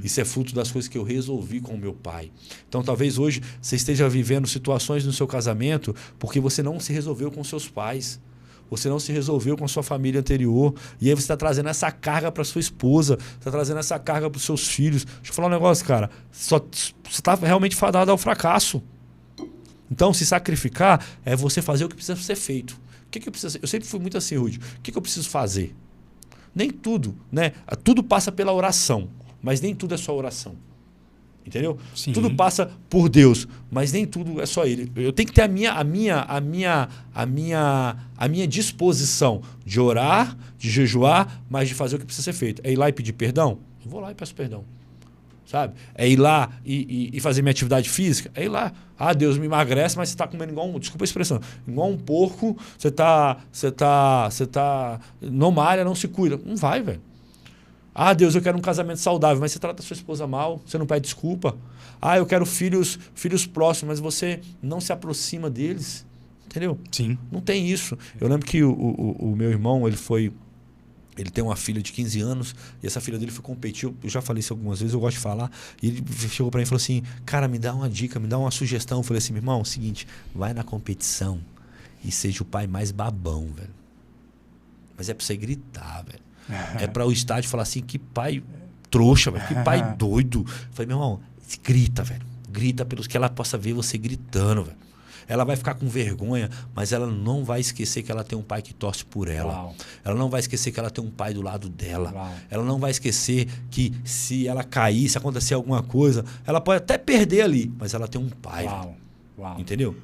Isso é fruto das coisas que eu resolvi com o meu pai. Então, talvez hoje você esteja vivendo situações no seu casamento porque você não se resolveu com seus pais. Você não se resolveu com a sua família anterior. E aí você está trazendo essa carga para sua esposa. Está trazendo essa carga para os seus filhos. Deixa eu falar um negócio, cara. Você está realmente fadado ao fracasso. Então, se sacrificar é você fazer o que precisa ser feito. O que eu preciso? Eu sempre fui muito assim, Rudy. O que eu preciso fazer? Nem tudo, né? Tudo passa pela oração. Mas nem tudo é só oração. Entendeu? Sim. Tudo passa por Deus, mas nem tudo é só Ele. Eu tenho que ter a minha disposição de orar, de jejuar, mas de fazer o que precisa ser feito. É ir lá e pedir perdão? Eu vou lá e peço perdão. Sabe? É ir lá e fazer minha atividade física? É ir lá. Ah, Deus me emagrece, mas você está comendo igual desculpa a expressão, igual um porco, você não malha, não se cuida. Não vai, velho. Ah, Deus, eu quero um casamento saudável, mas você trata a sua esposa mal, você não pede desculpa. Ah, eu quero filhos próximos, mas você não se aproxima deles. Entendeu? Sim. Não tem isso. Eu lembro que o meu irmão, ele tem uma filha de 15 anos e essa filha dele foi competir. Eu já falei isso algumas vezes, eu gosto de falar. E ele chegou para mim e falou assim, cara, me dá uma dica, me dá uma sugestão. Eu falei assim, meu irmão, é o seguinte, vai na competição e seja o pai mais babão, velho. Mas é para você gritar, velho. É para o estádio falar assim, que pai trouxa, velho, que pai doido. Eu falei, meu irmão, grita, velho. Grita pelos que ela possa ver você gritando, velho. Ela vai ficar com vergonha, mas ela não vai esquecer que ela tem um pai que torce por ela. Uau. Ela não vai esquecer que ela tem um pai do lado dela. Uau. Ela não vai esquecer que se ela cair, se acontecer alguma coisa, ela pode até perder ali, mas ela tem um pai. Uau. Uau. Entendeu?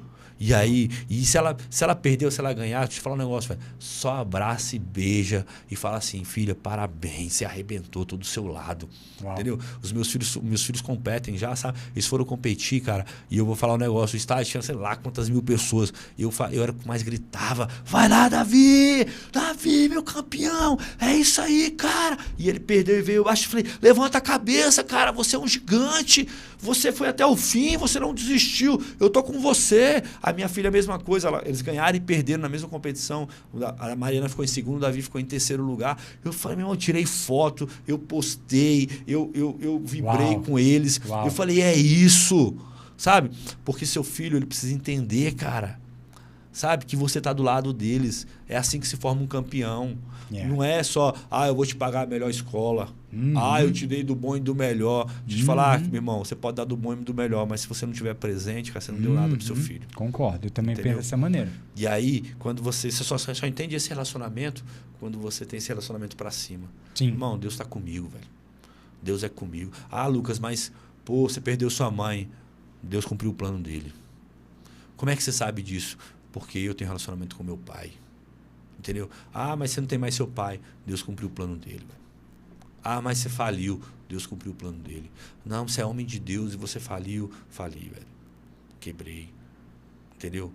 E aí, se ela perdeu, se ela ganhar, deixa eu te falar um negócio, velho. Só abraça e beija e fala assim, filha, parabéns, você arrebentou todo do seu lado. Uau. Entendeu? Os meus filhos competem já, sabe? Eles foram competir, cara, e eu vou falar um negócio, o estádio tinha sei lá quantas mil pessoas. Eu era o que mais gritava, vai lá, Davi! Davi, meu campeão! É isso aí, cara! E ele perdeu e veio, eu acho, falei, levanta a cabeça, cara, você é um gigante, você foi até o fim, você não desistiu, eu tô com você. A minha filha, a mesma coisa, eles ganharam e perderam na mesma competição. A Mariana ficou em segundo, o Davi ficou em terceiro lugar. Eu falei, meu irmão, eu tirei foto, eu postei, eu vibrei Uau. com eles. Uau. Eu falei, é isso, sabe? Porque seu filho, ele precisa entender, cara, sabe? Que você tá do lado deles. É assim que se forma um campeão. Yeah. Não é só, eu vou te pagar a melhor escola. Eu te dei do bom e do melhor. Deixa eu te falar, meu irmão, você pode dar do bom e do melhor, mas se você não tiver presente, cara, você não deu nada pro seu filho. Concordo, eu também Entendeu? penso dessa maneira. E aí, quando você só entende esse relacionamento quando você tem esse relacionamento pra cima. Sim. Irmão, Deus tá comigo, velho. Deus é comigo. Lucas, mas, pô, você perdeu sua mãe. Deus cumpriu o plano dele. Como é que você sabe disso? Porque eu tenho relacionamento com meu pai. Entendeu? Mas você não tem mais seu pai. Deus cumpriu o plano dele, velho. Mas você faliu. Deus cumpriu o plano dele. Não, você é homem de Deus e você faliu. Fali, velho. Quebrei. Entendeu?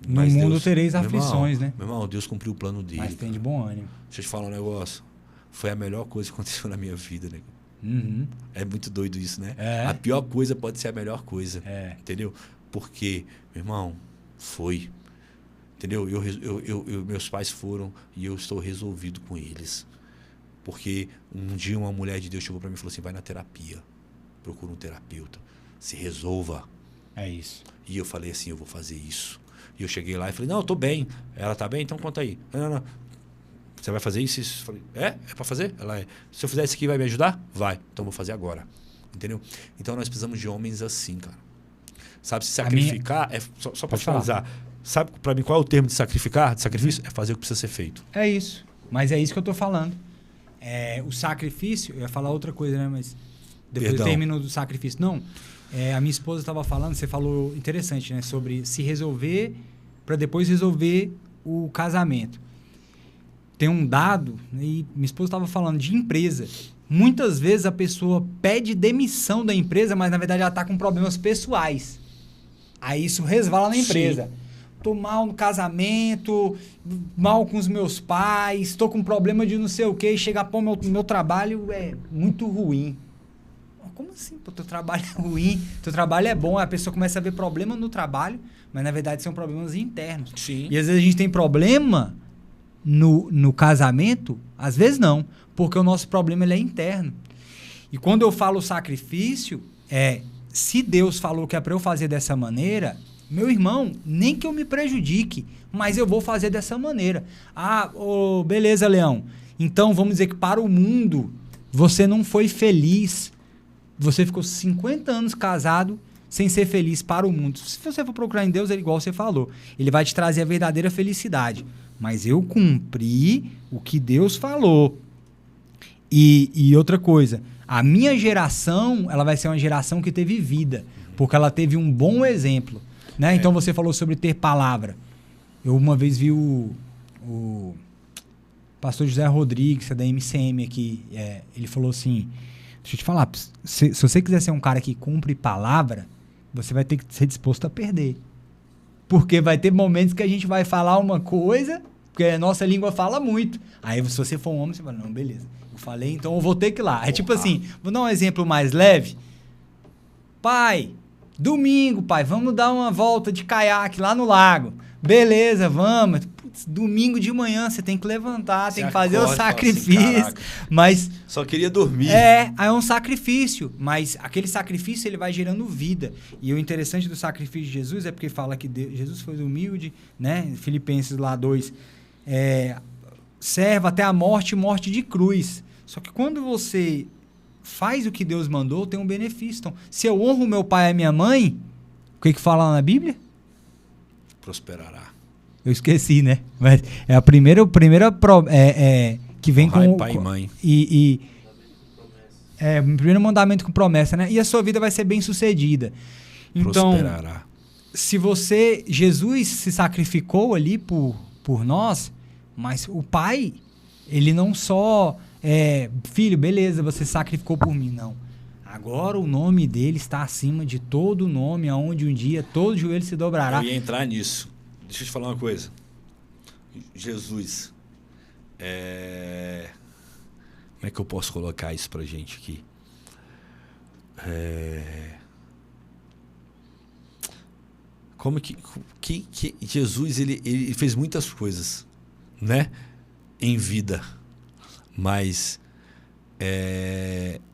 No Mas mundo Deus, tereis meu irmão, aflições, né? Meu irmão, Deus cumpriu o plano dele. Mas tem de bom ânimo. Deixa eu te falar um negócio. Foi a melhor coisa que aconteceu na minha vida, né? Uhum. É muito doido isso, né? É. A pior coisa pode ser a melhor coisa. É. Entendeu? Porque, meu irmão, foi. Entendeu? Meus pais foram e eu estou resolvido com eles. Porque um dia uma mulher de Deus chegou para mim e falou assim, vai na terapia. Procura um terapeuta. Se resolva. É isso. E eu falei assim, eu vou fazer isso. E eu cheguei lá e falei, não, eu tô bem. Ela tá bem? Então conta aí. Não. Você vai fazer isso? Eu falei, é para fazer? Ela é. Se eu fizer isso aqui, vai me ajudar? Vai. Então eu vou fazer agora. Entendeu? Então nós precisamos de homens assim, cara. Sabe, se sacrificar, só para finalizar. Sabe para mim qual é o termo de sacrificar? De sacrifício? É fazer o que precisa ser feito. É isso. Mas é isso que eu tô falando. O sacrifício, eu ia falar outra coisa, né? Mas depois eu termino do sacrifício. Não. A minha esposa estava falando, você falou interessante, né? Sobre se resolver para depois resolver o casamento. Tem um dado, e minha esposa estava falando de empresa. Muitas vezes a pessoa pede demissão da empresa, mas na verdade ela está com problemas pessoais. Aí isso resvala na empresa. Sim. Tô mal no casamento, mal com os meus pais, tô com problema de não sei o quê, e chega, pô, meu trabalho é muito ruim. Como assim? Pô, teu trabalho é ruim, teu trabalho é bom, a pessoa começa a ver problema no trabalho, mas na verdade são problemas internos. Sim. E às vezes a gente tem problema no casamento, às vezes não, porque o nosso problema ele é interno. E quando eu falo sacrifício, se Deus falou que é para eu fazer dessa maneira, meu irmão, nem que eu me prejudique, mas eu vou fazer dessa maneira. Beleza, Leão. Então vamos dizer que para o mundo você não foi feliz. Você ficou 50 anos casado sem ser feliz para o mundo. Se você for procurar em Deus, é igual você falou. Ele vai te trazer a verdadeira felicidade. Mas eu cumpri o que Deus falou. E outra coisa, a minha geração, ela vai ser uma geração que teve vida, porque ela teve um bom exemplo. Né? Então você falou sobre ter palavra. Eu uma vez vi o pastor José Rodrigues, da MCM aqui, ele falou assim, deixa eu te falar, se você quiser ser um cara que cumpre palavra, você vai ter que ser disposto a perder. Porque vai ter momentos que a gente vai falar uma coisa, porque a nossa língua fala muito. Aí se você for um homem, você fala, não, beleza, eu falei, então eu vou ter que ir lá. É tipo assim, vou dar um exemplo mais leve. Pai, domingo, pai, vamos dar uma volta de caiaque lá no lago. Beleza, vamos. Putz, domingo de manhã você tem que levantar, tem que fazer o sacrifício. Assim, mas só queria dormir. Aí é um sacrifício, mas aquele sacrifício ele vai gerando vida. E o interessante do sacrifício de Jesus é porque fala que Jesus foi humilde, né? Filipenses lá 2, serva até a morte de cruz. Só que quando você faz o que Deus mandou, tem um benefício. Então, se eu honro meu pai e a minha mãe, o que fala lá na Bíblia? prosperará. Eu esqueci, né? Mas é a primeira que vem com pai e mãe. O primeiro mandamento com promessa, né? E a sua vida vai ser bem sucedida. Então, Prosperará. se Jesus se sacrificou ali por nós, mas o Pai, ele não só filho, beleza, você sacrificou por mim, não. Agora o nome dele está acima de todo nome, aonde um dia todo joelho se dobrará. Eu ia entrar nisso. Deixa eu te falar uma coisa. Jesus. Como é que eu posso colocar isso pra gente aqui? Como que Jesus ele fez muitas coisas, né? Em vida. Mas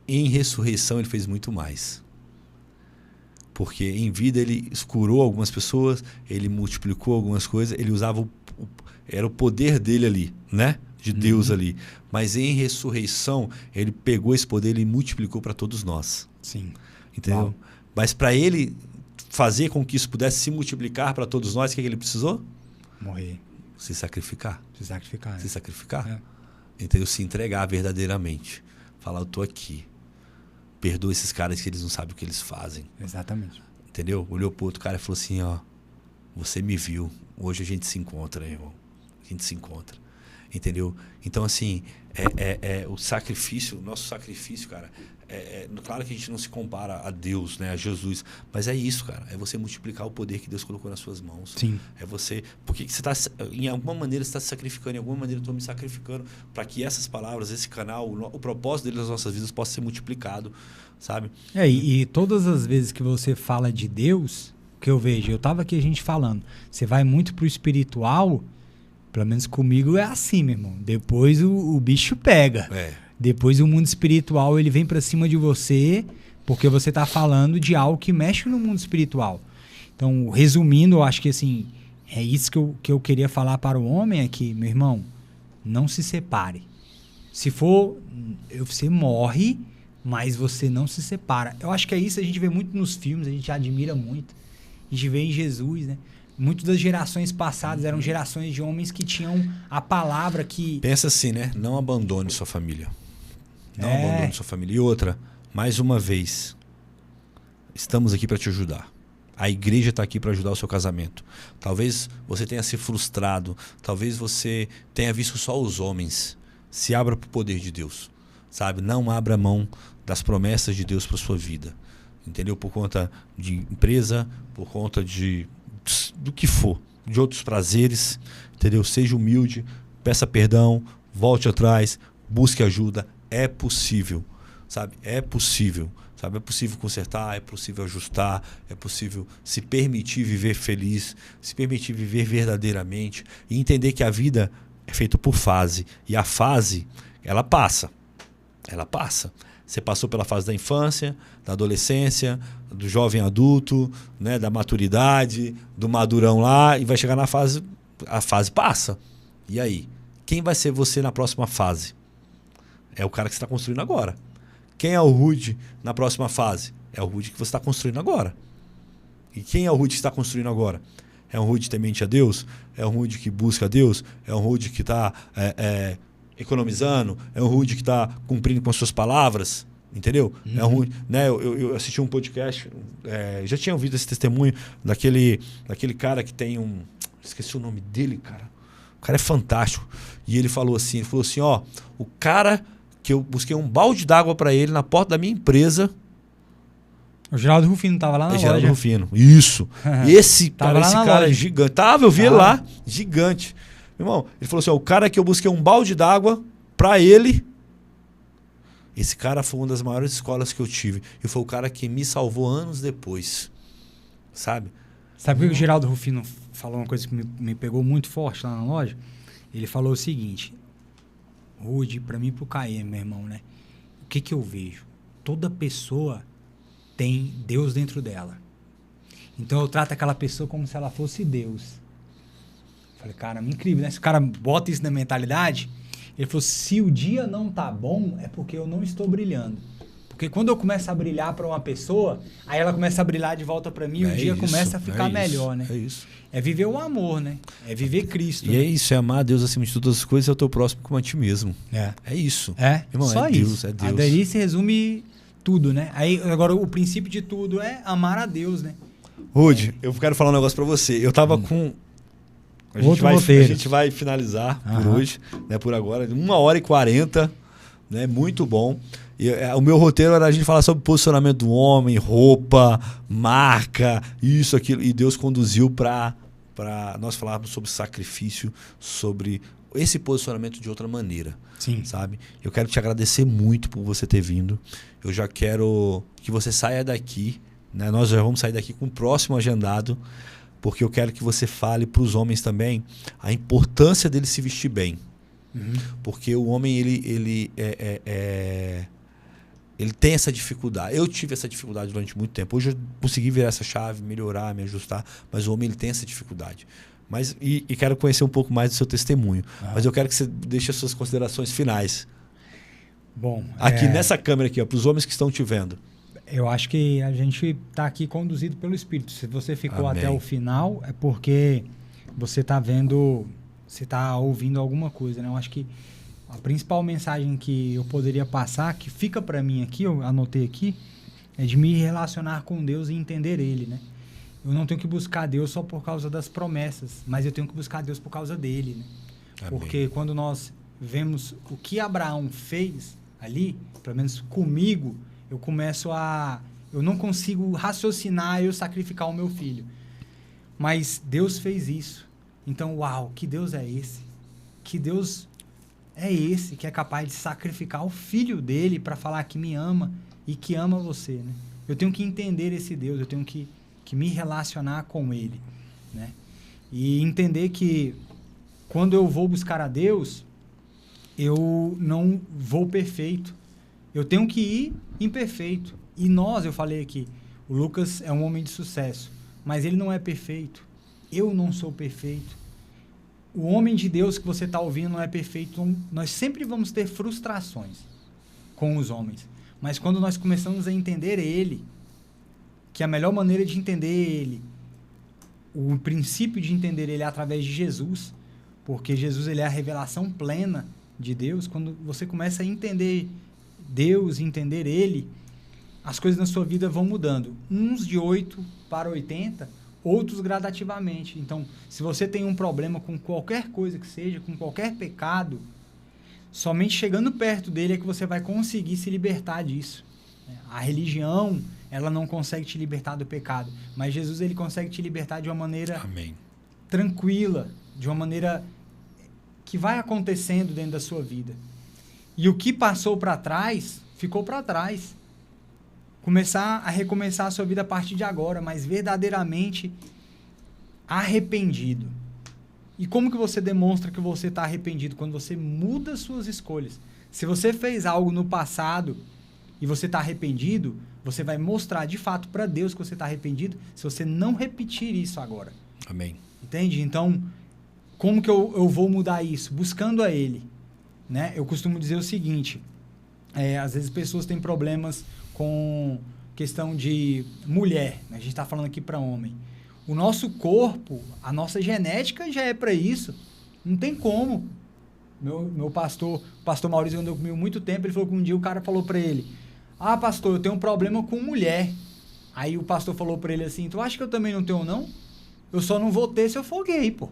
em ressurreição ele fez muito mais. Porque em vida ele curou algumas pessoas, ele multiplicou algumas coisas, ele usava era o poder dele ali, né? De Deus ali. Mas em ressurreição, ele pegou esse poder e multiplicou para todos nós. Sim. Entendeu? Uau. Mas para ele fazer com que isso pudesse se multiplicar para todos nós, o que ele precisou? Morrer. Se sacrificar. Se sacrificar. Se sacrificar. É. Entendeu? Se entregar verdadeiramente. Falar, eu tô aqui. Perdoa esses caras que eles não sabem o que eles fazem. Exatamente. Entendeu? Olhou pro outro cara e falou assim, ó, você me viu. Hoje a gente se encontra, irmão. A gente se encontra. Entendeu? Então, assim, o sacrifício, o nosso sacrifício, cara, claro que a gente não se compara a Deus, né, a Jesus, mas é isso, cara, é você multiplicar o poder que Deus colocou nas suas mãos. Sim. É você, porque você está, em alguma maneira, você está se sacrificando, em alguma maneira eu estou me sacrificando para que essas palavras, esse canal, o propósito dele nas nossas vidas possa ser multiplicado, sabe? E todas as vezes que você fala de Deus, que eu vejo, eu estava aqui a gente falando, você vai muito pro espiritual. Pelo menos comigo é assim, meu irmão. Depois o bicho pega. Depois o mundo espiritual ele vem pra cima de você porque você tá falando de algo que mexe no mundo espiritual. Então, resumindo, eu acho que assim, é isso que eu queria falar para o homem aqui, meu irmão. Não se separe. Se for, você morre, mas você não se separa. Eu acho que é isso, a gente vê muito nos filmes, a gente admira muito. A gente vê em Jesus, né? Muitas das gerações passadas eram gerações de homens que tinham a palavra que... Pensa assim, né? Não abandone sua família. Não abandone sua família. E outra, mais uma vez, estamos aqui para te ajudar. A igreja está aqui para ajudar o seu casamento. Talvez você tenha se frustrado. Talvez você tenha visto só os homens. Se abra para o poder de Deus. Sabe? Não abra mão das promessas de Deus para sua vida. Entendeu? Por conta de empresa, por conta do que for, de outros prazeres, entendeu? Seja humilde, peça perdão, volte atrás, busque ajuda. É possível, sabe? É possível, sabe? É possível consertar, é possível ajustar, é possível se permitir viver feliz, se permitir viver verdadeiramente e entender que a vida é feita por fase. E a fase, ela passa. Ela passa. Você passou pela fase da infância, da adolescência, do jovem adulto, né, da maturidade, do madurão lá, e vai chegar na fase... A fase passa. E aí? Quem vai ser você na próxima fase? É o cara que você está construindo agora. Quem é o Rude na próxima fase? É o Rude que você está construindo agora. E quem é o Rude que está construindo agora? É um Rude temente a Deus? É um Rude que busca a Deus? É um Rude que está... economizando, é um Rude que está cumprindo com as suas palavras, entendeu? É um Rude, né? Eu assisti um podcast, já tinha ouvido esse testemunho daquele cara que tem esqueci o nome dele, cara. O cara é fantástico. E ele falou assim, ó, o cara que eu busquei um balde d'água para ele na porta da minha empresa. O Geraldo Rufino estava lá na loja. Geraldo Rufino, isso. Esse cara é gigante. Eu vi ele lá, gigante. Irmão, ele falou assim, ó, o cara que eu busquei um balde d'água para ele, esse cara foi uma das maiores escolas que eu tive. E foi o cara que me salvou anos depois. Sabe? Sabe que o Geraldo Rufino falou uma coisa que me pegou muito forte lá na loja? Ele falou o seguinte, Rude, para mim e pro Caê, meu irmão, né? O que eu vejo? Toda pessoa tem Deus dentro dela. Então eu trato aquela pessoa como se ela fosse Deus. Falei, cara, incrível, né? Se o cara bota isso na mentalidade, ele falou, se o dia não tá bom, é porque eu não estou brilhando. Porque quando eu começo a brilhar para uma pessoa, aí ela começa a brilhar de volta para mim e o dia começa a ficar melhor, né? É isso. É viver o amor, né? É viver Cristo. E é isso, é amar a Deus acima de todas as coisas e é o teu próximo como a ti mesmo. É isso. Irmão, só é Deus, isso. é Deus. Daí se resume tudo, né? Aí, agora, o princípio de tudo é amar a Deus, né? Rude, eu quero falar um negócio pra você. Eu tava com... A gente vai finalizar por hoje, né? Por agora. 1h40, né? Muito bom. E, o meu roteiro era a gente falar sobre posicionamento do homem, roupa, marca, isso, aquilo. E Deus conduziu para nós falarmos sobre sacrifício, sobre esse posicionamento de outra maneira. Sim. Sabe? Eu quero te agradecer muito por você ter vindo. Eu já quero que você saia daqui, né? Nós já vamos sair daqui com o próximo agendado, porque eu quero que você fale para os homens também a importância dele se vestir bem. Porque o homem, ele tem essa dificuldade. Eu tive essa dificuldade durante muito tempo. Hoje eu consegui virar essa chave, melhorar, me ajustar, mas o homem ele tem essa dificuldade. E quero conhecer um pouco mais do seu testemunho. Mas eu quero que você deixe as suas considerações finais. Bom, aqui nessa câmera aqui, para os homens que estão te vendo. Eu acho que a gente está aqui conduzido pelo Espírito. Se você ficou Amém. até o final, é porque você está vendo, você está ouvindo alguma coisa, né? Eu acho que a principal mensagem que eu poderia passar, que fica para mim aqui, eu anotei aqui, é de me relacionar com Deus e entender Ele, né? Eu não tenho que buscar Deus só por causa das promessas, mas eu tenho que buscar Deus por causa dele, né? Amém. Porque quando nós vemos o que Abraão fez ali, pelo menos comigo, eu não consigo raciocinar eu sacrificar o meu filho. Mas Deus fez isso. Então, uau, que Deus é esse? Que Deus é esse que é capaz de sacrificar o filho dele para falar que me ama e que ama você, né? Eu tenho que entender esse Deus, eu tenho que me relacionar com ele, né? E entender que quando eu vou buscar a Deus, eu não vou perfeito. Eu tenho que ir imperfeito. E eu falei aqui, o Lucas é um homem de sucesso, mas ele não é perfeito. Eu não sou perfeito. O homem de Deus que você está ouvindo não é perfeito. Então, nós sempre vamos ter frustrações com os homens. Mas quando nós começamos a entender ele, que a melhor maneira de entender ele, o princípio de entender ele é através de Jesus, porque Jesus ele é a revelação plena de Deus. Quando você começa a entender Deus, entender ele, as coisas na sua vida vão mudando. Uns de 8 para 80, outros gradativamente. Então, se você tem um problema com qualquer coisa que seja, com qualquer pecado, somente chegando perto dele é que você vai conseguir se libertar disso. A religião, ela não consegue te libertar do pecado, mas Jesus ele consegue te libertar de uma maneira Amém. tranquila, de uma maneira que vai acontecendo dentro da sua vida. E o que passou para trás, ficou para trás. Começar a recomeçar a sua vida a partir de agora, mas verdadeiramente arrependido. E como que você demonstra que você está arrependido? Quando você muda suas escolhas. Se você fez algo no passado e você está arrependido, você vai mostrar de fato para Deus que você está arrependido se você não repetir isso agora. Amém. Entende? Então, como que eu vou mudar isso? Buscando a Ele. Né? Eu costumo dizer o seguinte, às vezes pessoas têm problemas com questão de mulher, né? A gente está falando aqui para homem. O nosso corpo, a nossa genética já é para isso. Não tem como. Meu pastor, o pastor Maurício andou comigo muito tempo, ele falou que um dia o cara falou para ele, pastor, eu tenho um problema com mulher. Aí o pastor falou para ele assim, tu acha que eu também não tenho não? Eu só não vou ter se eu for gay, pô.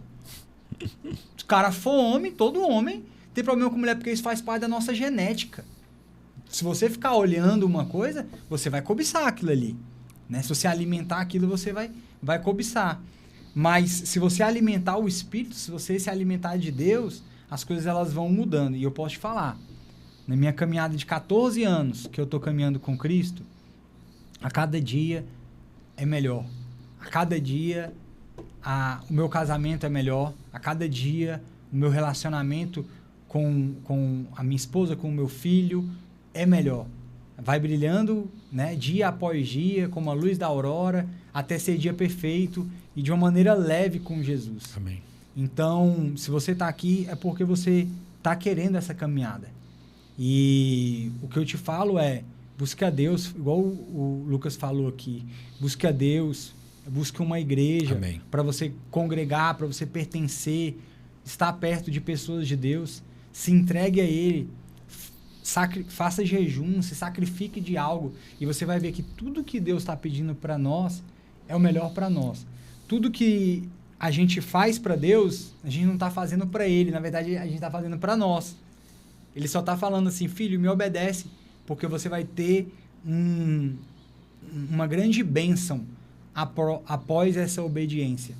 Se o cara for homem, todo homem tem problema com mulher, porque isso faz parte da nossa genética. Se você ficar olhando uma coisa, você vai cobiçar aquilo ali. Né? Se você alimentar aquilo, você vai cobiçar. Mas se você alimentar o Espírito, se você se alimentar de Deus, as coisas elas vão mudando. E eu posso te falar, na minha caminhada de 14 anos que eu estou caminhando com Cristo, a cada dia é melhor. A cada dia o meu casamento é melhor. A cada dia o meu relacionamento com a minha esposa, com o meu filho, é melhor. Vai brilhando, né, dia após dia, como a luz da aurora, até ser dia perfeito e de uma maneira leve com Jesus. Amém. Então, se você está aqui, é porque você está querendo essa caminhada. E o que eu te falo é, Busque a Deus, igual o Lucas falou aqui. Busque a Deus, busque uma igreja para você congregar, para você pertencer, estar perto de pessoas de Deus. Se entregue a Ele, faça jejum, se sacrifique de algo e você vai ver que tudo que Deus está pedindo para nós é o melhor para nós. Tudo que a gente faz para Deus, a gente não está fazendo para Ele, na verdade a gente está fazendo para nós. Ele só está falando assim, filho, me obedece, porque você vai ter uma grande bênção após essa obediência.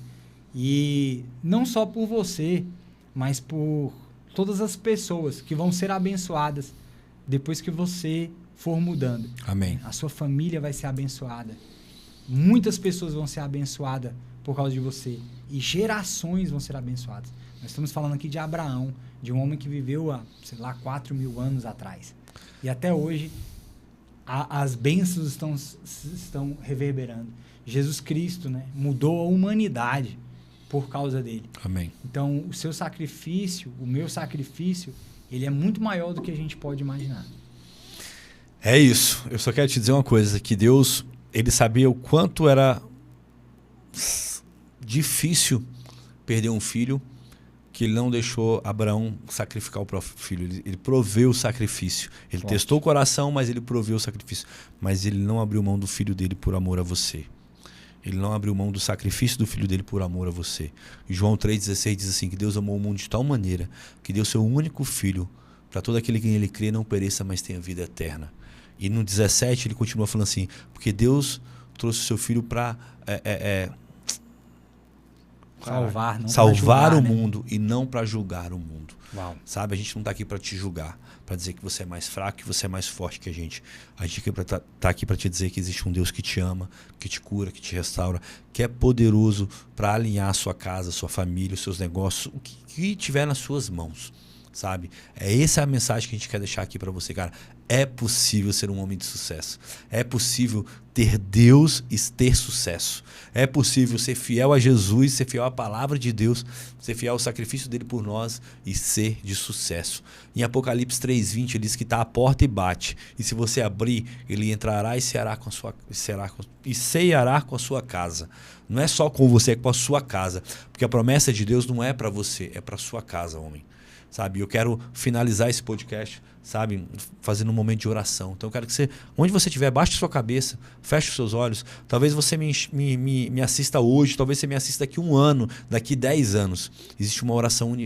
E não só por você, mas por todas as pessoas que vão ser abençoadas depois que você for mudando. Amém. A sua família vai ser abençoada. Muitas pessoas vão ser abençoadas por causa de você. E gerações vão ser abençoadas. Nós estamos falando aqui de Abraão, de um homem que viveu há, 4.000 anos atrás. E até hoje, as bênçãos estão reverberando. Jesus Cristo, né, mudou a humanidade por causa dele. Amém. Então, o seu sacrifício, o meu sacrifício, ele é muito maior do que a gente pode imaginar. É isso. Eu só quero te dizer uma coisa, que Deus, ele sabia o quanto era difícil perder um filho, que ele não deixou Abraão sacrificar o próprio filho. Ele proveu o sacrifício. Ele testou o coração, mas ele proveu o sacrifício. Mas ele não abriu mão do filho dele por amor a você. Ele não abriu mão do sacrifício do filho dele por amor a você. E João 3,16 diz assim, que Deus amou o mundo de tal maneira que deu seu único filho para todo aquele que nele crê não pereça, mas tenha vida eterna. E no 17 ele continua falando assim, porque Deus trouxe o seu filho para salvar o mundo, né? E não para julgar o mundo. Uau. Sabe, a gente não está aqui para te julgar, para dizer que você é mais fraco, que você é mais forte que a gente. A gente tá aqui para te dizer que existe um Deus que te ama, que te cura, que te restaura, que é poderoso para alinhar a sua casa, a sua família, os seus negócios, o que tiver nas suas mãos. Sabe? Essa é a mensagem que a gente quer deixar aqui para você, cara. É possível ser um homem de sucesso. É possível ter Deus e ter sucesso. É possível ser fiel a Jesus, ser fiel à palavra de Deus, ser fiel ao sacrifício dele por nós e ser de sucesso. Em Apocalipse 3:20 ele diz que está à porta e bate. E se você abrir, ele entrará e ceará com a sua casa. Não é só com você, é com a sua casa. Porque a promessa de Deus não é para você, é para a sua casa, homem. Sabe, eu quero finalizar esse podcast, sabe, fazendo um momento de oração. Então eu quero que você, onde você estiver, baixe sua cabeça, feche os seus olhos. Talvez você me assista hoje, talvez você me assista daqui 1 ano, daqui 10 anos. Existe uma oração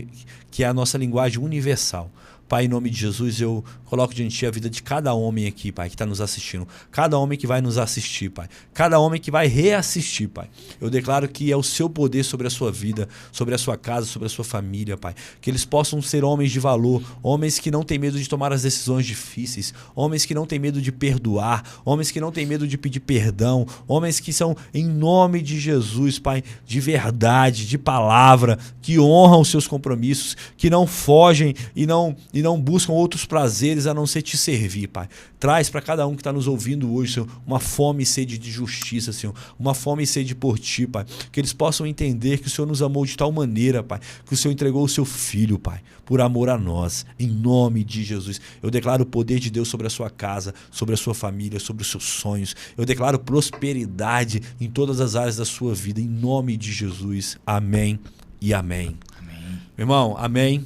que é a nossa linguagem universal. Pai, em nome de Jesus, eu coloco diante de ti a vida de cada homem aqui, Pai, que está nos assistindo. Cada homem que vai nos assistir, Pai. Cada homem que vai reassistir, Pai. Eu declaro que é o seu poder sobre a sua vida, sobre a sua casa, sobre a sua família, Pai. Que eles possam ser homens de valor, homens que não têm medo de tomar as decisões difíceis, homens que não têm medo de perdoar, homens que não têm medo de pedir perdão, homens que são, em nome de Jesus, Pai, de verdade, de palavra, que honram os seus compromissos, que não fogem e não buscam outros prazeres a não ser te servir, Pai. Traz para cada um que está nos ouvindo hoje, Senhor, uma fome e sede de justiça, Senhor. Uma fome e sede por Ti, Pai. Que eles possam entender que o Senhor nos amou de tal maneira, Pai, que o Senhor entregou o Seu Filho, Pai, por amor a nós. Em nome de Jesus. Eu declaro o poder de Deus sobre a sua casa, sobre a sua família, sobre os seus sonhos. Eu declaro prosperidade em todas as áreas da sua vida. Em nome de Jesus. Amém e amém. Amém. Meu irmão, amém.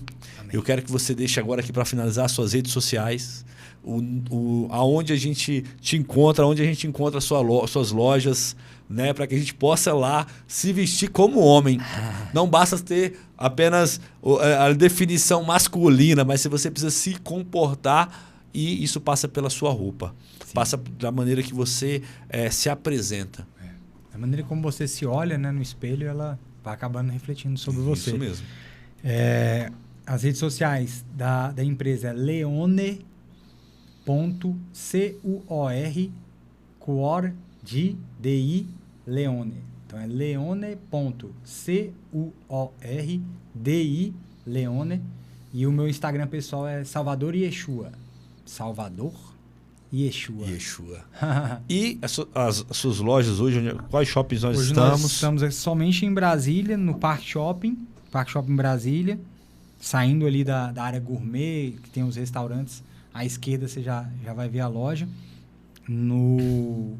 Eu quero que você deixe agora aqui para finalizar suas redes sociais, aonde a gente te encontra, onde a gente encontra suas lojas, né, para que a gente possa lá se vestir como homem. Não basta ter apenas a definição masculina, mas se você precisa se comportar, e isso passa pela sua roupa. Sim. Passa da maneira que você se apresenta. A maneira como você se olha, né, no espelho, ela vai acabando refletindo sobre você. Isso mesmo. As redes sociais da empresa é leone.cor, cor de DI, Leone. Então é leone.cor DI, Leone. E o meu Instagram pessoal é Salvador Yeshua. Salvador Yeshua. E as suas lojas hoje, quais shoppings nós hoje estamos? Nós estamos somente em Brasília, no Parque Shopping Brasília. Saindo ali da área gourmet, que tem os restaurantes, à esquerda você já vai ver a loja. no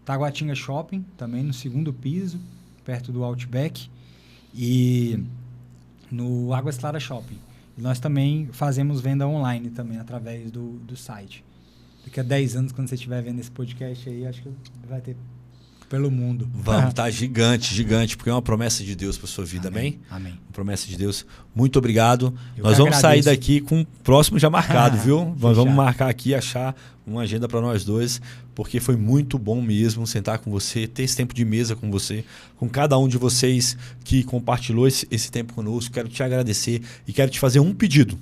Taguatinga Shopping, também no 2º piso, perto do Outback, e no Águas Claras Shopping. E nós também fazemos venda online também, através do site. Daqui a 10 anos, quando você estiver vendo esse podcast aí, acho que vai ter pelo mundo. Vamos, tá gigante, gigante, porque é uma promessa de Deus para sua vida, amém? Amém. Uma promessa de Deus. Muito obrigado. Eu nós vamos sair agradeço. daqui com o próximo já marcado, viu? Nós vamos Fechado. marcar aqui, achar uma agenda para nós dois, porque foi muito bom mesmo sentar com você, ter esse tempo de mesa com você, com cada um de vocês que compartilhou esse tempo conosco. Quero te agradecer e quero te fazer um pedido.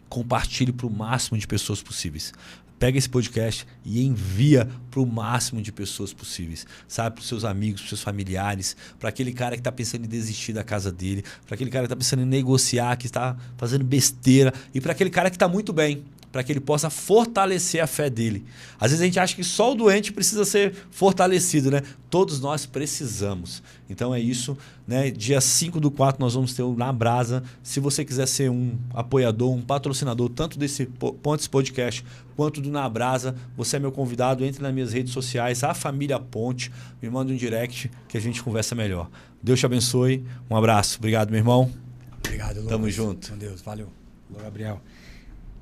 Compartilhe para o máximo de pessoas possíveis. Pega esse podcast e envia para o máximo de pessoas possíveis. Sabe, para os seus amigos, para os seus familiares, para aquele cara que está pensando em desistir da casa dele, para aquele cara que está pensando em negociar, que está fazendo besteira, e para aquele cara que está muito bem, para que ele possa fortalecer a fé dele. Às vezes a gente acha que só o doente precisa ser fortalecido, né? Todos nós precisamos. Então é isso, né? Dia 5/4 nós vamos ter o Na Brasa. Se você quiser ser um apoiador, um patrocinador, tanto desse Pontes Podcast quanto do Na Brasa, você é meu convidado. Entre nas minhas redes sociais, a Família Ponte. Me manda um direct que a gente conversa melhor. Deus te abençoe. Um abraço. Obrigado, meu irmão. Obrigado, Lucas. Tamo junto. Com Deus. Valeu. Alô, Gabriel.